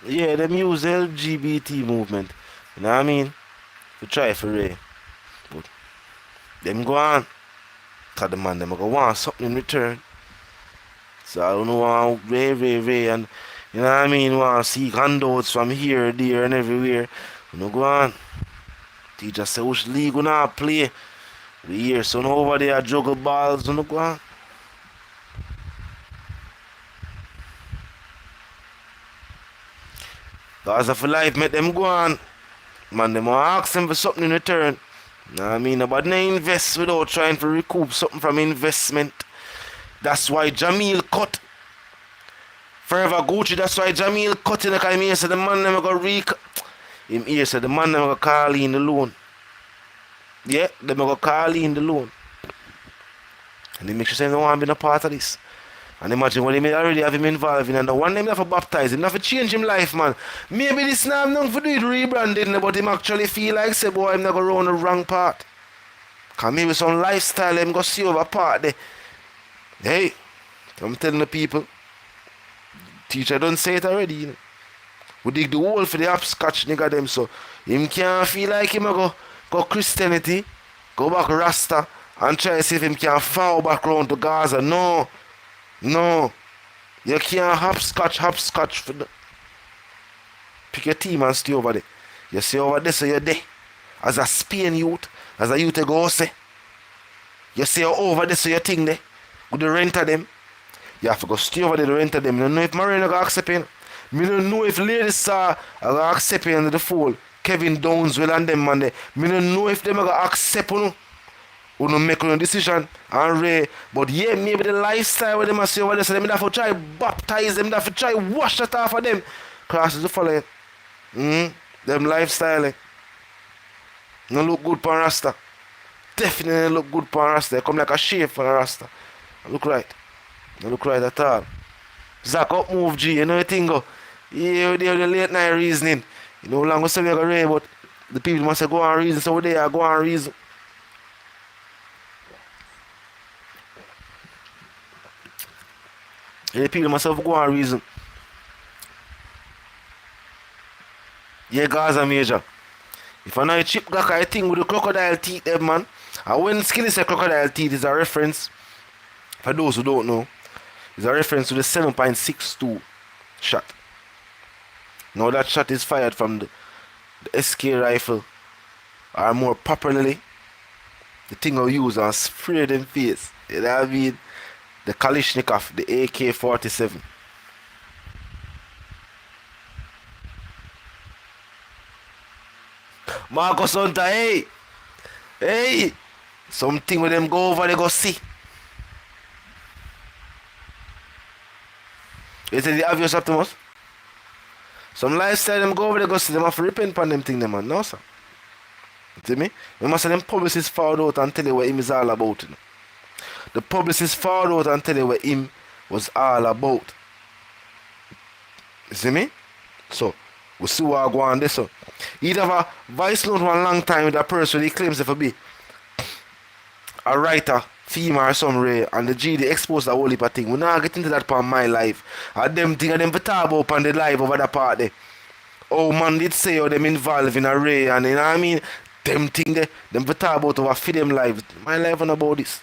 yeah, them use the LGBT movement. You know what I mean? To try for Ray. But them go on. Cause the man them go want something in return. So I don't know want Ray and you know what I mean, want to seek handouts from here, there and everywhere. You know go on. Teacher say which league we not play. We hear son over there juggle balls, you know go on. Cause of life make them go on. Man, them want ask them for something in return. Know what I mean? Nobody no invest without trying to recoup something from investment. That's why Jamil cut. Forever Gucci, that's why Jamil cut in the kind of the man never go him here said the man never go call in the loan. Yeah, they go call in the loan. And they make sure say no one been a part of this. And imagine when they already have him involved in and the one name have to baptize him, have to change him life, man. Maybe this now I'm not for do it rebranding, but him actually feel like say boy I'm not gonna run the wrong part. Cause maybe some lifestyle him go see over part there. Hey, I'm telling the people, teacher don't say it already, you know. We dig the hole for the hopscotch nigga them so him can't feel like him go Christianity, go back Rasta and try to see if him can fall back round to Gaza. No, you can't hopscotch for the... Pick your team and stay over there. You stay over there, so you're there. As a Spain youth, as a youth go say. You stay over there, so you think there. Go to renter them. You have to go stay over there to renter them. I don't know if Marina go accept him. I don't know if Ladies Star go accept him in the fall. Kevin Downswell and them man there. I don't know if them go accept him. We don't make a decision and Ray. But yeah, maybe the lifestyle where they must say over there, so they have to try baptize them, they have to try wash that off of them. Classes to follow. Them lifestyle. No look good for Rasta. Definitely look good for Rasta. They come like a shape for a Rasta. Look right. Don't look right at all. Zach up move G, you know the thing go. Yeah, they have the late night reasoning. You know how long we say we go Ray, but the people must say go on reason, so they are go on reason. The people myself go on reason. Yeah, Gaza major. If I know a chip black I think with the crocodile teeth there, man. And when Skilly say crocodile teeth is a reference, for those who don't know, is a reference to the 7.62 shot. Now that shot is fired from the SK rifle, or more popularly, the thing I use and spray them face. You know what I mean? the Kalishnikov, the AK-47. Marcus Hunter, hey, something with them go over, they go see. You see the obvious Optimus? Some lifestyle them go over, they go see them have to repent on them thing, them man. No, sir. You see me? You must have them publicists found out and tell you what him is all about. You know? The publicists found out and tell you what him was all about. You see me? So, we see what I go on this. So, he'd have a voice note one long time with a person he claims to be a writer, female or some ray, and the GD exposed the whole heap of thing. We not get into that part of my life. And them thing and them for talk about on the live over that part there. Oh man did say how them involved in a ray, and you know what I mean? Them thing there, them for talk about over for them lives. My life on about this.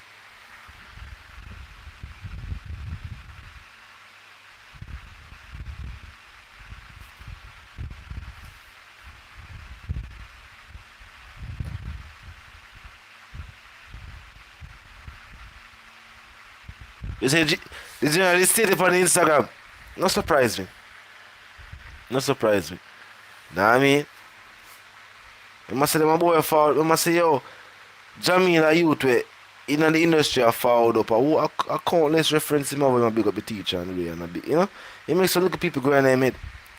You say the journalist stated upon Instagram. No surprise me. No surprise me. Know what I mean? You must say them a boy forward. You must say, yo, Jamil a youth where in the industry are forward up. A countless reference him over and big up the teacher and way and a bit, you know? It makes some little people go in their head.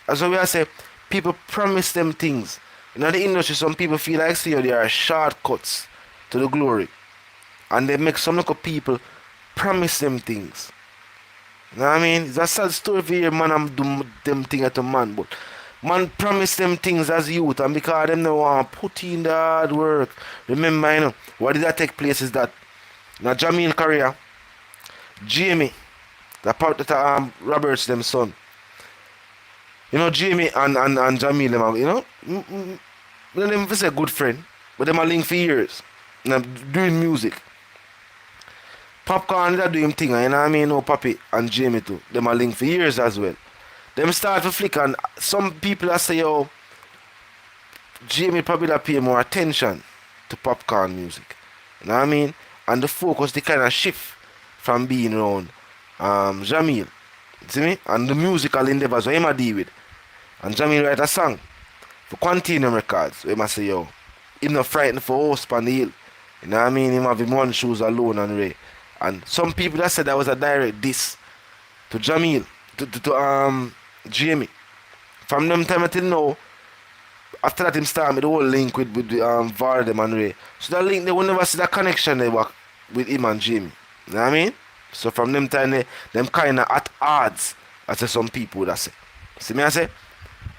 As we say, people promise them things. In the industry, some people feel like see they are shortcuts to the glory. And they make some little people promise them things. You know what I mean? It's a sad story for you, man, I'm doing them things to man, but man promise them things as youth, and because them don't want to put in the hard work. Remember, you know, what did that take place is that now Jamil career, Jamie, the part that Roberts them son. You know, Jamie and Jamil them, you know, them is a good friend, but them are linked for years. You know, doing music. Popcorn that do him thing, you know what I mean? No Papi and Jamie too. Them are linked for years as well. Them start to flick and some people that say, yo, Jamie probably that pay more attention to popcorn music. You know what I mean? And the focus they kind of shift from being around Jamil. See me? And the musical endeavors what him a deal with. And Jamil write a song for Quantinuum Records. Where him a say, yo, him not frightened for host on the hill. You know what I mean? Him have him one shoes alone and Ray. And some people that said that was a direct diss to Jamil, to Jamie. From them time until now, after that him start with the whole link with Vardem and Ray. So that link, they will never see that connection they work with him and Jamie. You know what I mean? So from them time, them kind of at odds, as some people that say. See me I say?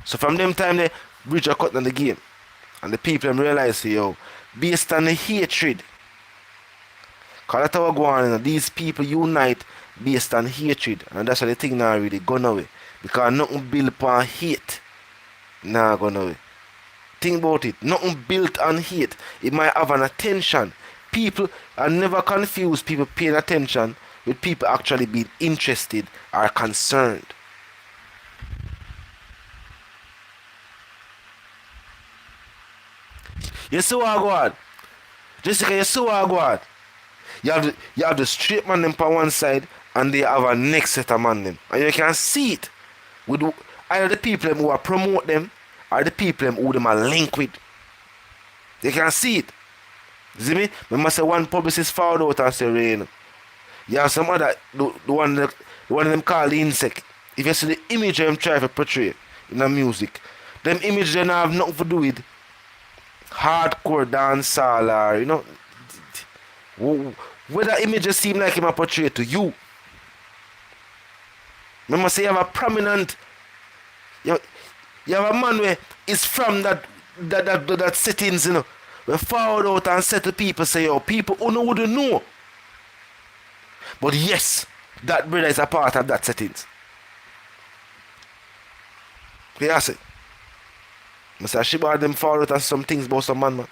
So from them time, they bridge a cut on the game. And the people them realize, yo, based on the hatred, because that's how we go on, you know, these people unite based on hatred. And that's why the thing now really gone away. Because nothing built upon hate now gone away. Think about it. Nothing built on hate. It might have an attention. People are never confused people paying attention with people actually being interested or concerned. You see what I go on? Jessica, you see what I go on? You have the straight man them on one side and they have a next set of man them. And you can see it with either the people them who are promote them or the people them who them are linked with. They can see it. You see me? We must say one publicist found out and say, Rain. You have some other, the one of them called the insect. If you see the image them try to portray in the music, them images don't have nothing to do with hardcore dancehall or, you know, whether images seem like him a portray to you. Remember say you have a prominent, you have a man where is from that settings, you know. We forward out and say to people, say, yo, people who know wouldn't know. But yes, that brother is a part of that settings. Yeah, I say. I say, she bought them forward out and some things about some man.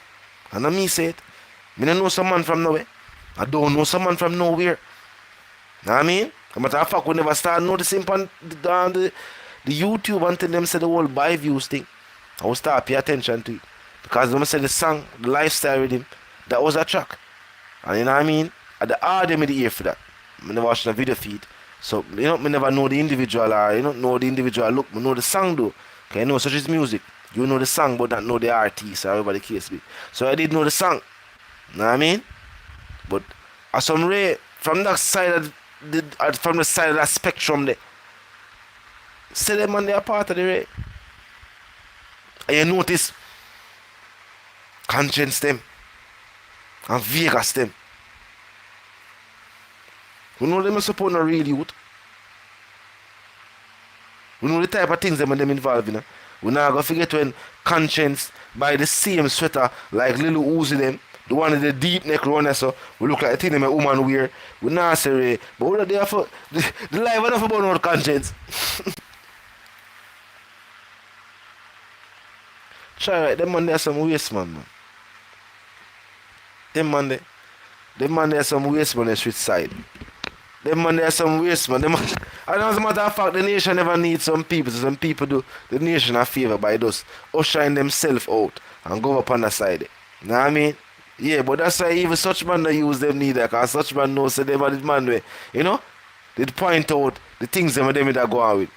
And I me say it. I don't know some man from nowhere. I don't know someone from nowhere. Know what I mean? As a matter of fact, we never start noticing on the YouTube until them say the whole buy views thing. I will start pay attention to it. Because when I say the song, the lifestyle with him, that was a track. And you know what I mean? At the hard them in the ear for that. I never watch the video feed. So, you know, me never know the individual or, you know the individual look. I know the song though. Okay, I know such is music. You know the song but not know the artist or whatever the case be. So I did know the song. Know what I mean? But as some ray from that side of from the side of that spectrum there. Say them man they are part of the ray. And you notice conscience them and Vegas them. We know them support no real youth. We know the type of things them and them involved in. You know? We not gonna forget when conscience buy the same sweater like little Uzi them, the one with the deep neck runner so we look like the thing them a woman wear. We not say but we not there for the life enough about no conscience. Try right, them man there some waste man. Them man there some waste man on the street side. Them man there some waste man. Them man, and as a matter of fact, the nation never needs some people. So some people do the nation a favor by those ushering themselves out and go up on the side. You know what I mean? Yeah, but that's why even such man don't use them neither, because such man knows so them are the man way. You know? They point out the things them that go on with.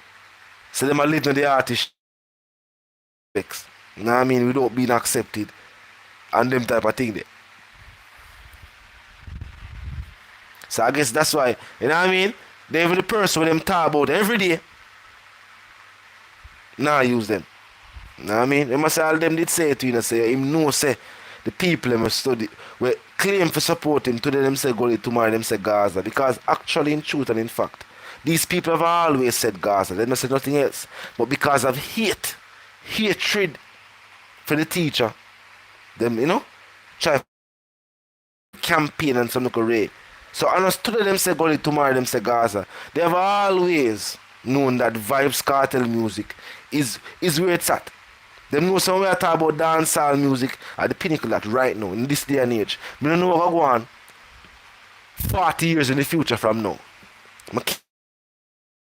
So them are living the artist. You know what I mean? Without being accepted. And them type of thing there. So I guess that's why, you know what I mean? They even the person when them talk about every day. Now use them. You know what I mean? They must say all them did say to you, know, say him know say the people them study we claim for support him today them say Gully, tomorrow them say Gaza. Because actually in truth and in fact, these people have always said Gaza. They don't say nothing else. But because of hatred for the teacher, them, you know, try campaign and some little ray. So and today them say Gully, tomorrow them say Gaza. They have always known that Vybz Kartel music is where it's at. Them know somewhere talk about dancehall music at the pinnacle that right now, in this day and age. I don't know what go on 40 years in the future from now.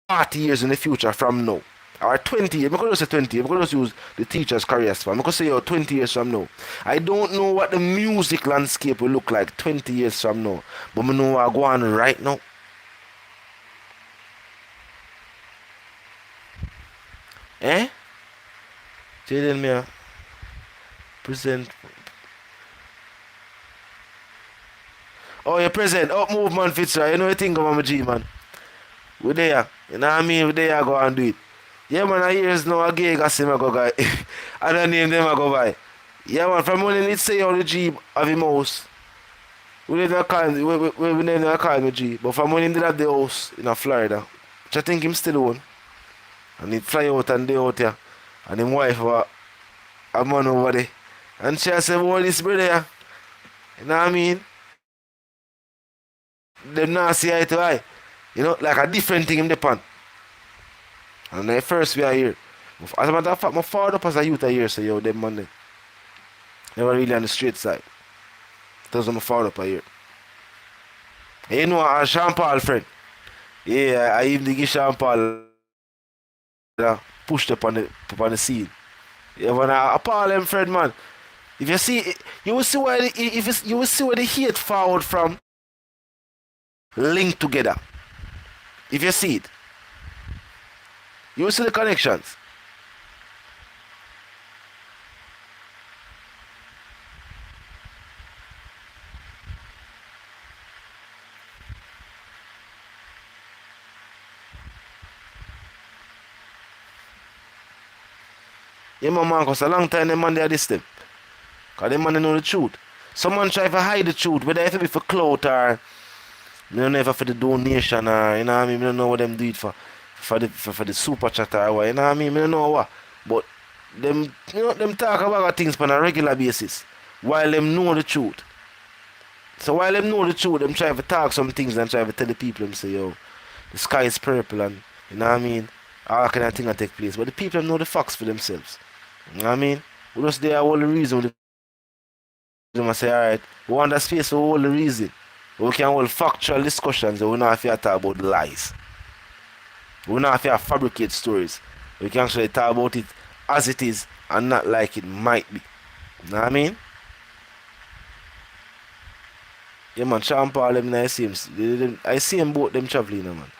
40 years in the future from now. Or 20 years, I'm going to say 20 years, I'm going to use the teacher's career span. I'm going to say 20 years from now. I don't know what the music landscape will look like 20 years from now. But I know what go on right now. Eh? Jayden me present. Oh, you present. Up movement fits right. You know what you think about my G, man. We there. You know what I mean? We there go and do it. Yeah, man, I hear no a gay gas him I go guy. I don't name them I go by. Yeah, man, from when it say on the G of him house. We never call we never call him G. But from when he did have the house in Florida, which I think him still own. And he fly out and they out here. And his wife was a man over there. And she said, "What this brother here?" You know what I mean? Them not see eye to eye. You know, like a different thing in the pan. And the first we are here. As a matter of fact, my father up as a youth here, so yo, them man they were really on the straight side. Those are my father up here. And you know, a Sean Paul friend. Yeah, I even give Sean Paul pushed up on the scene. Yeah, when I Paul them friend man. If you see, you will see where you will see where the hate forward from linked together. If you see it, you will see the connections. Yeah, my man, because a long time them man they are this them. Because them man they know the truth. Someone try to hide the truth, whether it be for clout or I don't know if for the donation or you know what I mean, I don't know what them do it for the super chat or what, you know what I mean, I don't know what. But them you know them talk about things on a regular basis while them know the truth. So while them know the truth, them try to talk some things and try to tell the people them say, yo, the sky is purple and you know what I mean, all kind of thing that take place. But the people know the facts for themselves. You know what I mean? We just there all the reason we say, alright, we want that space for all the reason. We can hold factual discussions and we don't have to talk about lies. We don't have to fabricate stories. We can actually talk about it as it is and not like it might be. You know what I mean? Yeah, man, Sean Paul, them in the same. I see them both them traveling, man.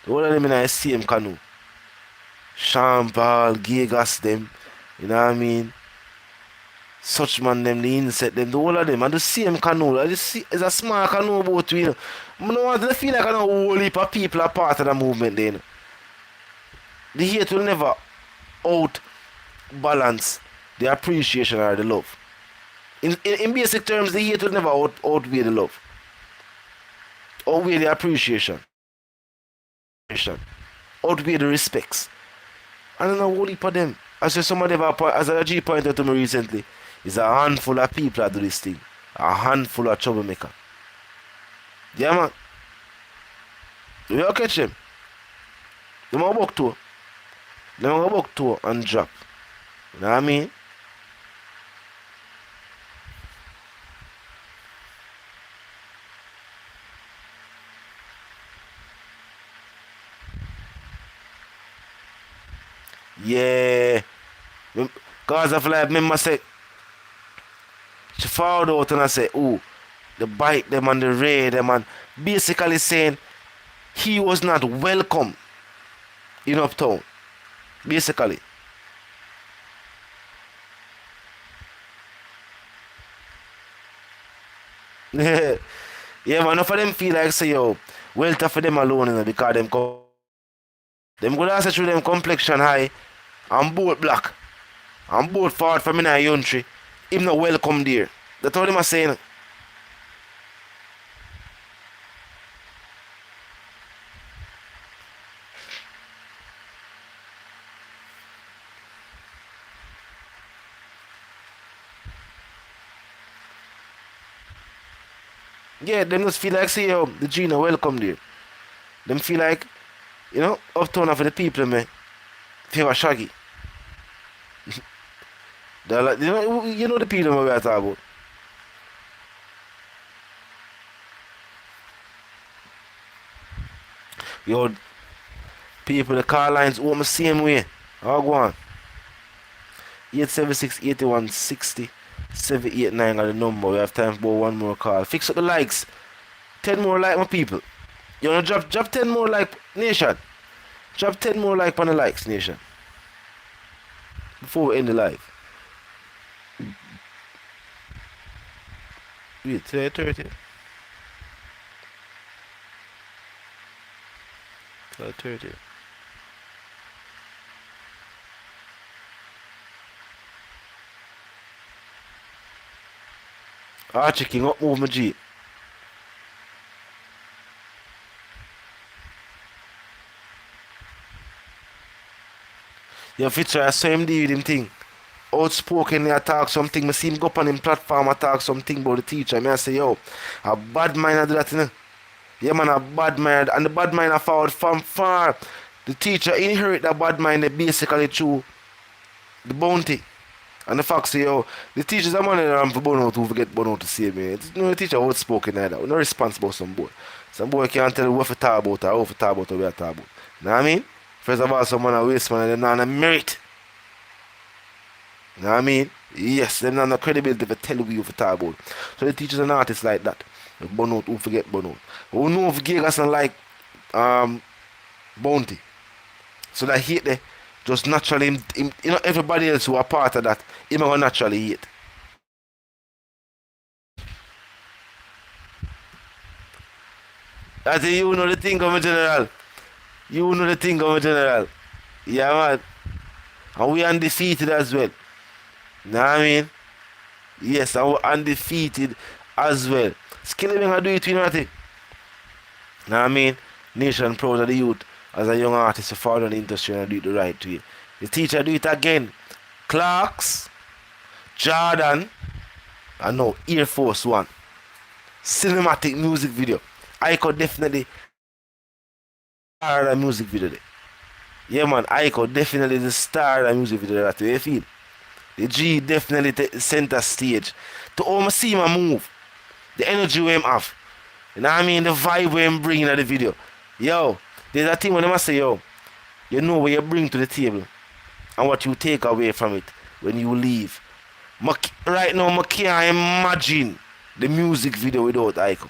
The whole of them in the same canoe. Sean Paul, Gigas, them. You know what I mean? Such man, them, the insect, them, the whole of them, and the same canoe. I just see, it's a small canoe boat, you know. I don't want to feel like I know a whole heap of people are part of the movement, then. The hate will never outbalance the appreciation or the love. In basic terms, the hate will never outweigh the love. Outweigh the appreciation. Outweigh the respects. I don't know what heap of them. As somebody as a G pointed to me recently, is a handful of people that do this thing. A handful of troublemaker. Yeah, man. You will catch them. They will walk to. They will walk to and drop. You know what I mean? Yeah. Cause of life, remember say, she found out and I say, oh, the bite them and the raid them and basically saying he was not welcome in Uptown. Basically. Yeah, man, enough of them feel like say, yo, well tough for them alone, you know, because them go ask through them complexion high and both black. And both forward from in a country. Him not welcome there. That's what them are saying. Yeah, them just feel like say, yo, the Gina welcome there. Them feel like, you know, Uptown for the people, man. Favor Shaggy. They're like, you know the people we are talking about. Yo, people, the car lines open the same way. How go on? 876 81 60 789 are the number. We have time for one more call. Fix up the likes. 10 more like my people. You wanna drop 10 more like nation? Drop 10 more like on the likes, nation. Before we end the live. Wait, 30. 30. Archie King, up move my G. Yeah, Fitzer, I saw him do with him thing. Outspoken, I talk something. I see him go up on him platform, I talk something about the teacher. I say, yo, a bad mind I do that, you know. Yeah, man, a bad mind. And the bad mind I forward from far. The teacher inherit that bad mind basically through the bounty. And the fact say, yo, the teachers are money around for burnout who forget burnout to say me. It's no teacher outspoken either. We're not responsible some boy. Some boy can't tell you what to talk about or how to talk about or where to talk about. You know what I mean? First of all, someone a waste man and they're not a merit. You know what I mean? Yes, they're not a credibility to tell you what to talk about. So the teachers and artists like that. Burnout who forget burnout. Who know if Gigas and like bounty. So that hate they just naturally, you know, everybody else who are part of that, him gonna naturally hate. That's you know the thing of a general. You know the thing of a general. Yeah, man. And we undefeated as well. Know what I mean? Yes, and we're undefeated as well. Skillibeng I do it, you know what I think? Know what I mean? Nation proud of the youth. As a young artist, you follow the industry and do it the right way. The teacher do it again. Clarks, Jordan, and now Air Force One. Cinematic music video. I could definitely star a music video there. Yeah, man, I could definitely the star a music video that way. You feel? The G definitely take center stage. To almost see him move. The energy we him have. You know what I mean? The vibe we him bring in the video. Yo. There's a thing when they must say, yo, you know what you bring to the table and what you take away from it when you leave. Right now, I can't imagine the music video without Aiko.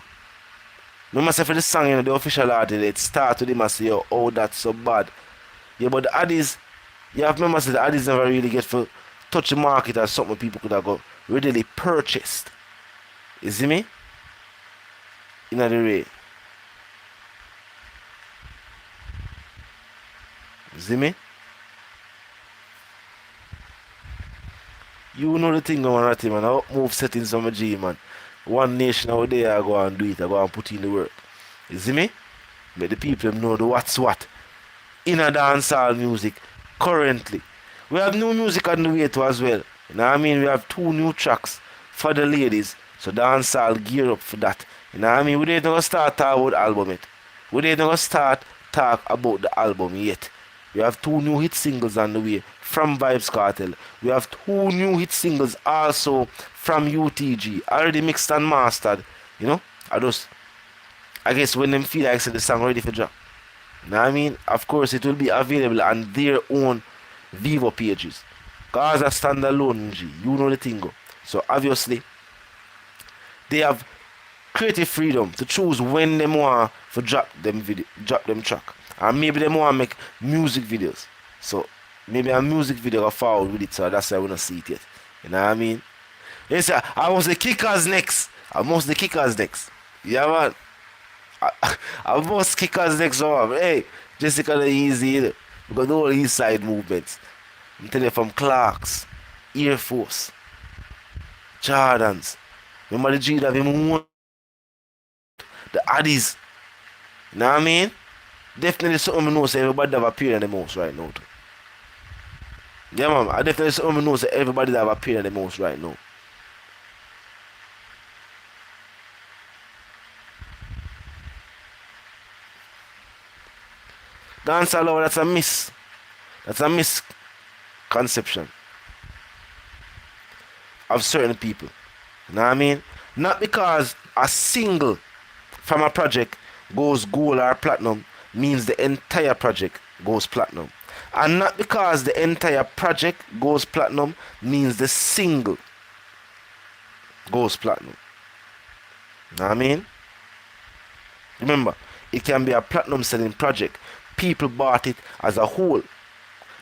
Remember say for the song, the official artist, it start with him and say, yo, oh, that's so bad. Yeah, but the addies, you have to remember say the addies never really get for touch the market as something people could have got readily purchased. You see me? In the way. You see me? You know the thing going on, man. I move settings on my G, man. One nation out there, I go and do it. I go and put in the work. You see me? Make the people know the what's what. In a dancehall music, currently. We have new music on the way too as well. You know what I mean? We have 2 new tracks for the ladies. So dancehall gear up for that. You know what I mean? We ain't gonna start talk about the album yet. We ain't gonna start talk about the album yet. We have 2 new hit singles on the way from Vybz Kartel. We have 2 new hit singles also from UTG. Already mixed and mastered. You know? I guess when them feel like the song ready for drop. You know what I mean? Of course it will be available on their own Vivo pages. Cause a standalone G. You know the thing go. So obviously they have creative freedom to choose when they want to drop them track. And maybe they want to make music videos. So maybe a music video will forward with it, so that's why I wanna see it yet. You know what I mean? Yes, I was the kickers next. Yeah man. I must kickers next over. Hey, Jessica the easy, you know. We got all these side movements. I'm telling you from Clarks, Air Force, Jordans. Remember the G that we move the Addies. You know what I mean? Definitely something I know say everybody have appeared in the most right now. Too. Yeah man, I definitely something I know say everybody have appeared in the most right now. Dancehall, that's a miss. That's a misconception of certain people. You know what I mean? Not because a single from a project goes gold or platinum means the entire project goes platinum. And not because the entire project goes platinum means the single goes platinum. You know what I mean? Remember, it can be a platinum selling project. People bought it as a whole.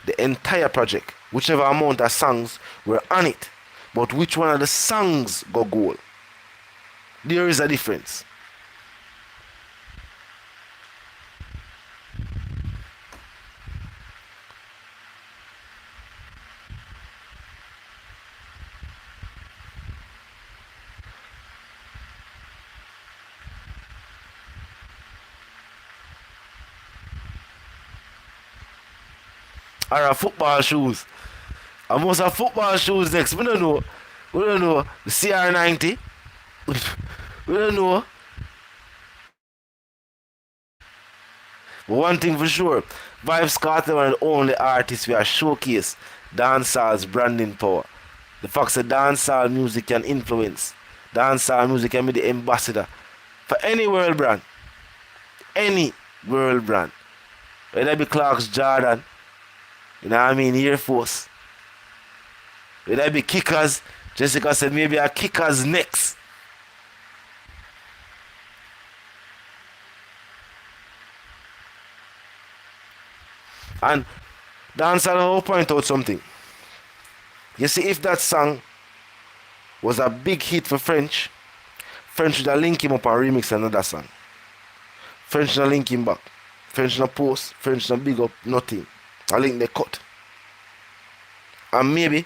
The entire project. Whichever amount of songs were on it. But which one of the songs go gold? There is a difference. Or football shoes. I must have football shoes next. We don't know. The CR90. We don't know. But one thing for sure, Vybz Kartel are the only artists we are showcase dancehall's branding power. The fact that dancehall music can influence. Dancehall music can be the ambassador for any world brand. Any world brand. Whether it be Clark's Jordan, you know what I mean, Air Force. Whether it be kickers, Jessica said maybe a kickers next. And dancehall will point out something. You see, if that song was a big hit for French would have link him up and remix another song. French not link him back. French not post. French not big up. Nothing. I link they cut. And maybe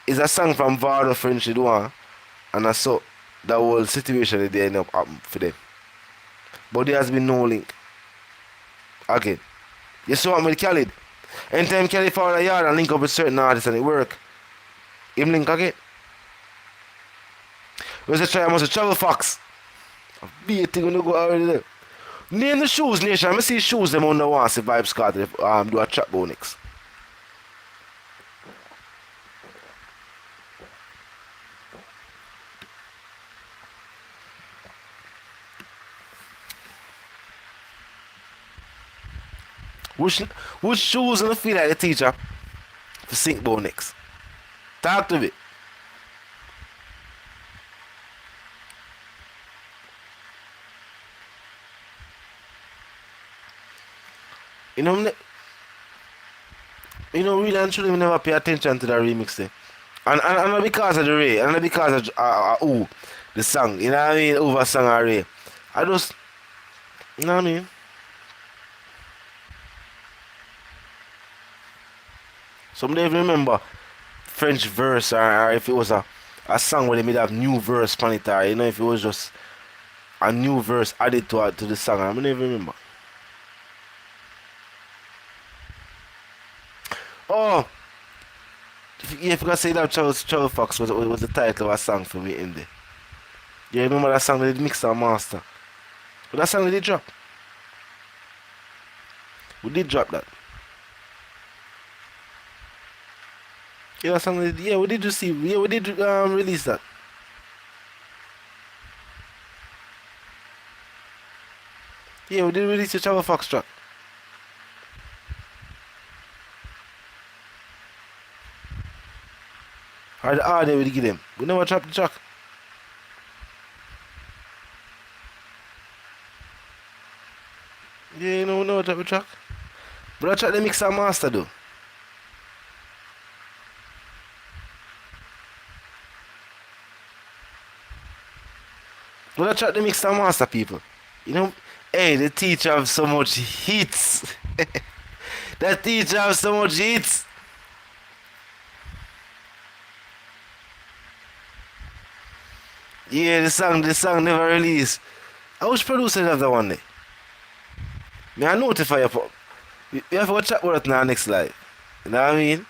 it's a song from Vardo French do one, and I saw that whole situation they end up happen for them. But there has been no link. Again. You saw what with Khalid? Anytime Khalid follow the yard and link up with certain artists and it work, him link again. Where's the try? I must travel fox. Be a thing when you go already there. Name the shoes, nation. I see shoes them on the one see Vybz Kartel do a trap go next. Which shoes gonna feel like the teacher for sink bow next? Talk to me. You know, really and truly, we never pay attention to the remix there. And not because of the Ray, and not because of the song, you know what I mean, over song or Ray. I just, you know what I mean? Some don't even remember French verse or if it was a song where they made have new verse on it, or you know, if it was just a new verse added to the song, I don't even remember. Oh, if you can say that Charles Fox was the title of a song for me in there. You remember that song they did mix and master? But that song we did drop. We did drop that. Yeah, that song we did receive. Yeah, we did release that. Yeah, we did release the Travel Fox track. Or the audio we give them. We never dropped the track. Yeah, we never dropped the track. But that track they mix and master though. But that track they mix and master people. You know, hey, the teacher have so much hits. That teacher have so much hits. Yeah, the song never released. I was producer of the one day. May I notify you? You have to chat with us in our next live. You know what I mean?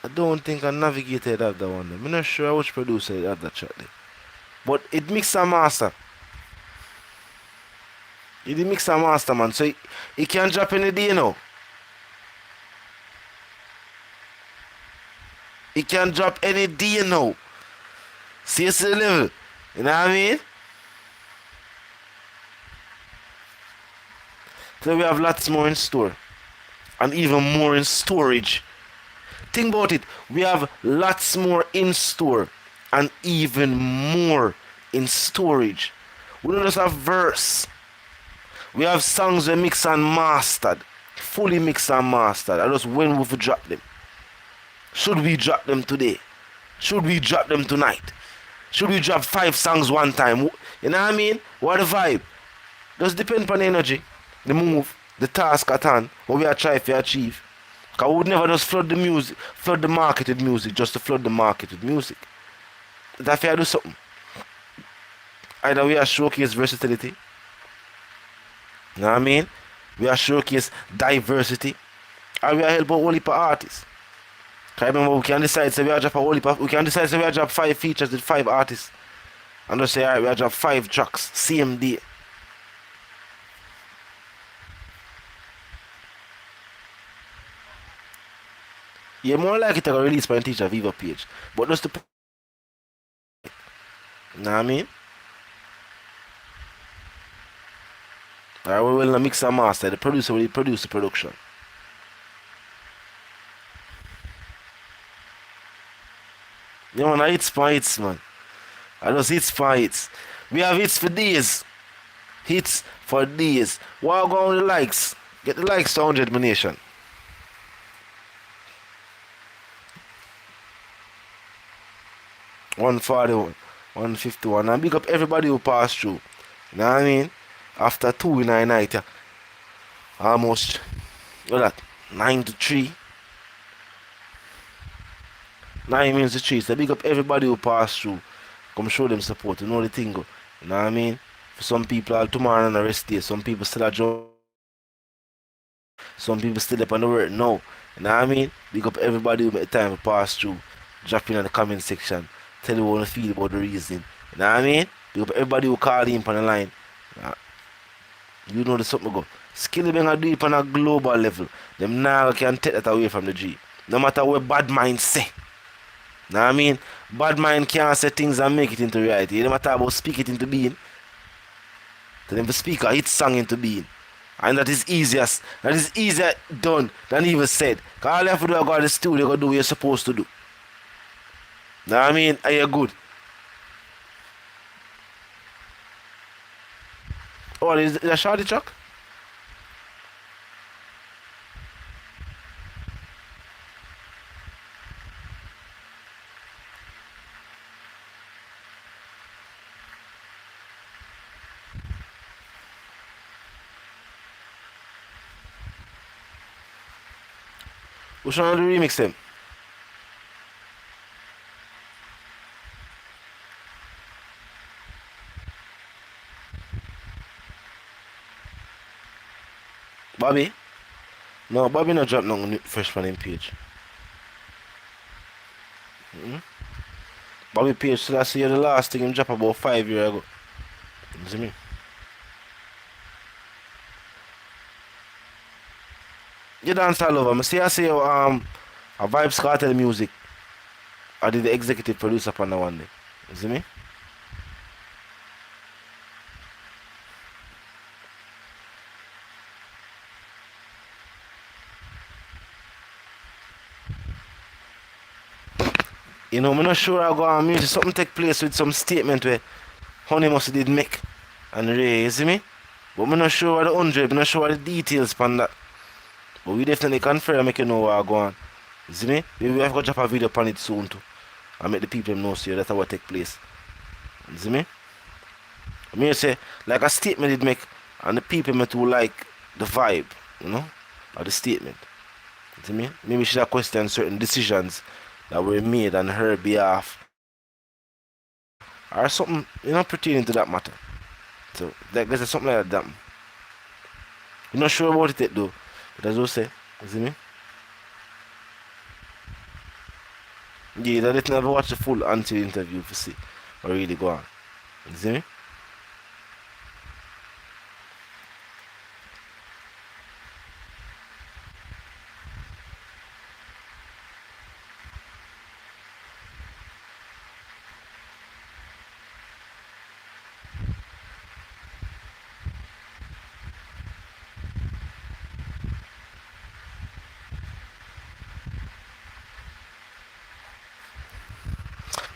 I don't think I navigated that one day. I'm not sure which producer had that track there. But it mix and master. It mix and master, man. So it can drop any day now. It can drop any day now. See the level. You know what I mean? So we have lots more in store. And even more in storage. Think about it. We have lots more in store. And even more in storage. We don't just have verse. We have songs we mix and mastered. Fully mixed and mastered. I just when we drop them. Should we drop them today? Should we drop them tonight? Should we drop 5 songs one time? You know what I mean? What the vibe? Just depend upon the energy, the move, the task at hand, what we are trying to achieve. Because we would never just flood the music, flood the market with music, just to flood the market with music. That's if I do something. Either we are showcase versatility. You know what I mean? We are showcase diversity. Or we are help out a whole heap of artists. Because remember, we can decide say we are drop a whole heap of, we can decide say we are drop 5 features with 5 artists. And just say, alright, we are drop 5 tracks, same day. Yeah, more like it to release by teacher Viva page. But just to, you know what I mean? Alright, we will mix and master. The producer will produce the production. You know, I hits for hits, man. I just hits for hits. We have hits for days. Hits for days. What go on the likes? Get the likes to 100 nation. $141, $151. And big up everybody who passed through. You know what I mean? After 2 in a night, yeah. Almost, what that? 9 to 3. 9 minutes to 3. So big up everybody who passed through. Come show them support. You know the thing go. You know what I mean? For some people, tomorrow on the rest day. Some people still at job. Some people still up on the work now. You know what I mean? Big up everybody who made time to pass through. Drop in the comment section. Tell you what you feel about the reason. You know what I mean? Big up everybody who called in on the line. You know the something go. Skillibeng are do it on a global level. Them now can take that away from the G. No matter what Badmind say. Know what I mean? Badmind can't say things and make it into reality. No matter about speak it into being. Tell them to speak a hit song into being. And that is easier done than even said. Because all you have to do is go to the studio, go do what you're supposed to do. Know what I mean? Are you good? Oh, is a shorty truck? Which one of the remix them? Bobby? No, Bobby not drop no fresh from him page. Bobby page still I see the last thing him drop about 5 years ago. You see me? You dance all over. I see you a Vybz Kartel music. I did the executive producer upon that one day. You see me? You know, I'm not sure I go on music. Something take place with some statement where Honey must did make and Ray, you see me? But I'm not sure what the 100, I'm not sure what the details upon that. But we definitely confirm make you know what I go on. You see me? Maybe we have to drop a video upon it soon too. And make the people know see that's what take place. You see me? I mean say like a statement did make and the people may too like the vibe, you know, of the statement. You see me? Maybe she should question certain decisions that were made on her behalf. Or something, you know, pertaining to that matter. So there's something like that. I'm not sure about it though. But as I say, you see me? Yeah, I didn't ever watch the full until interview to see what really go on. You see me?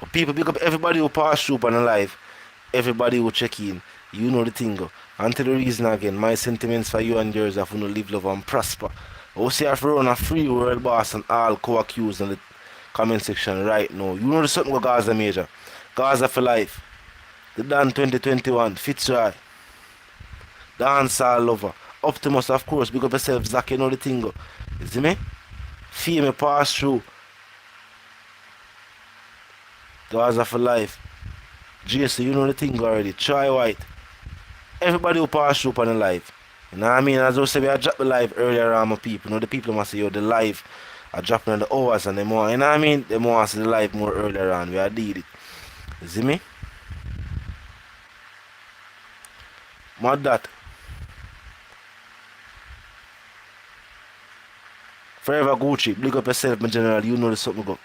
But people pick up everybody who pass through on the live, everybody who check in. You know the thing go. Until the reason again, my sentiments for you and yours are to live, love and prosper. I will say I have to run a free world boss and all co-accused in the comment section right now. You know the something go Gaza Major. Gaza for life. The Dan 2021, Fitzroy. Dance all over. Optimus of course, big up yourself, Zach, you know the thing go. You see me? Feel me pass through. Gaza for life. JC, you know the thing already. Try white. Everybody who pass through on the live. You know what I mean? As I said, I dropped the live earlier on my people. You know the people must say, yo, the live are dropping on the hours and the more. You know what I mean? They more see the live more earlier on. We are did it. You see me? Mad that. Forever Gucci. Big up yourself, my general. You know the something go.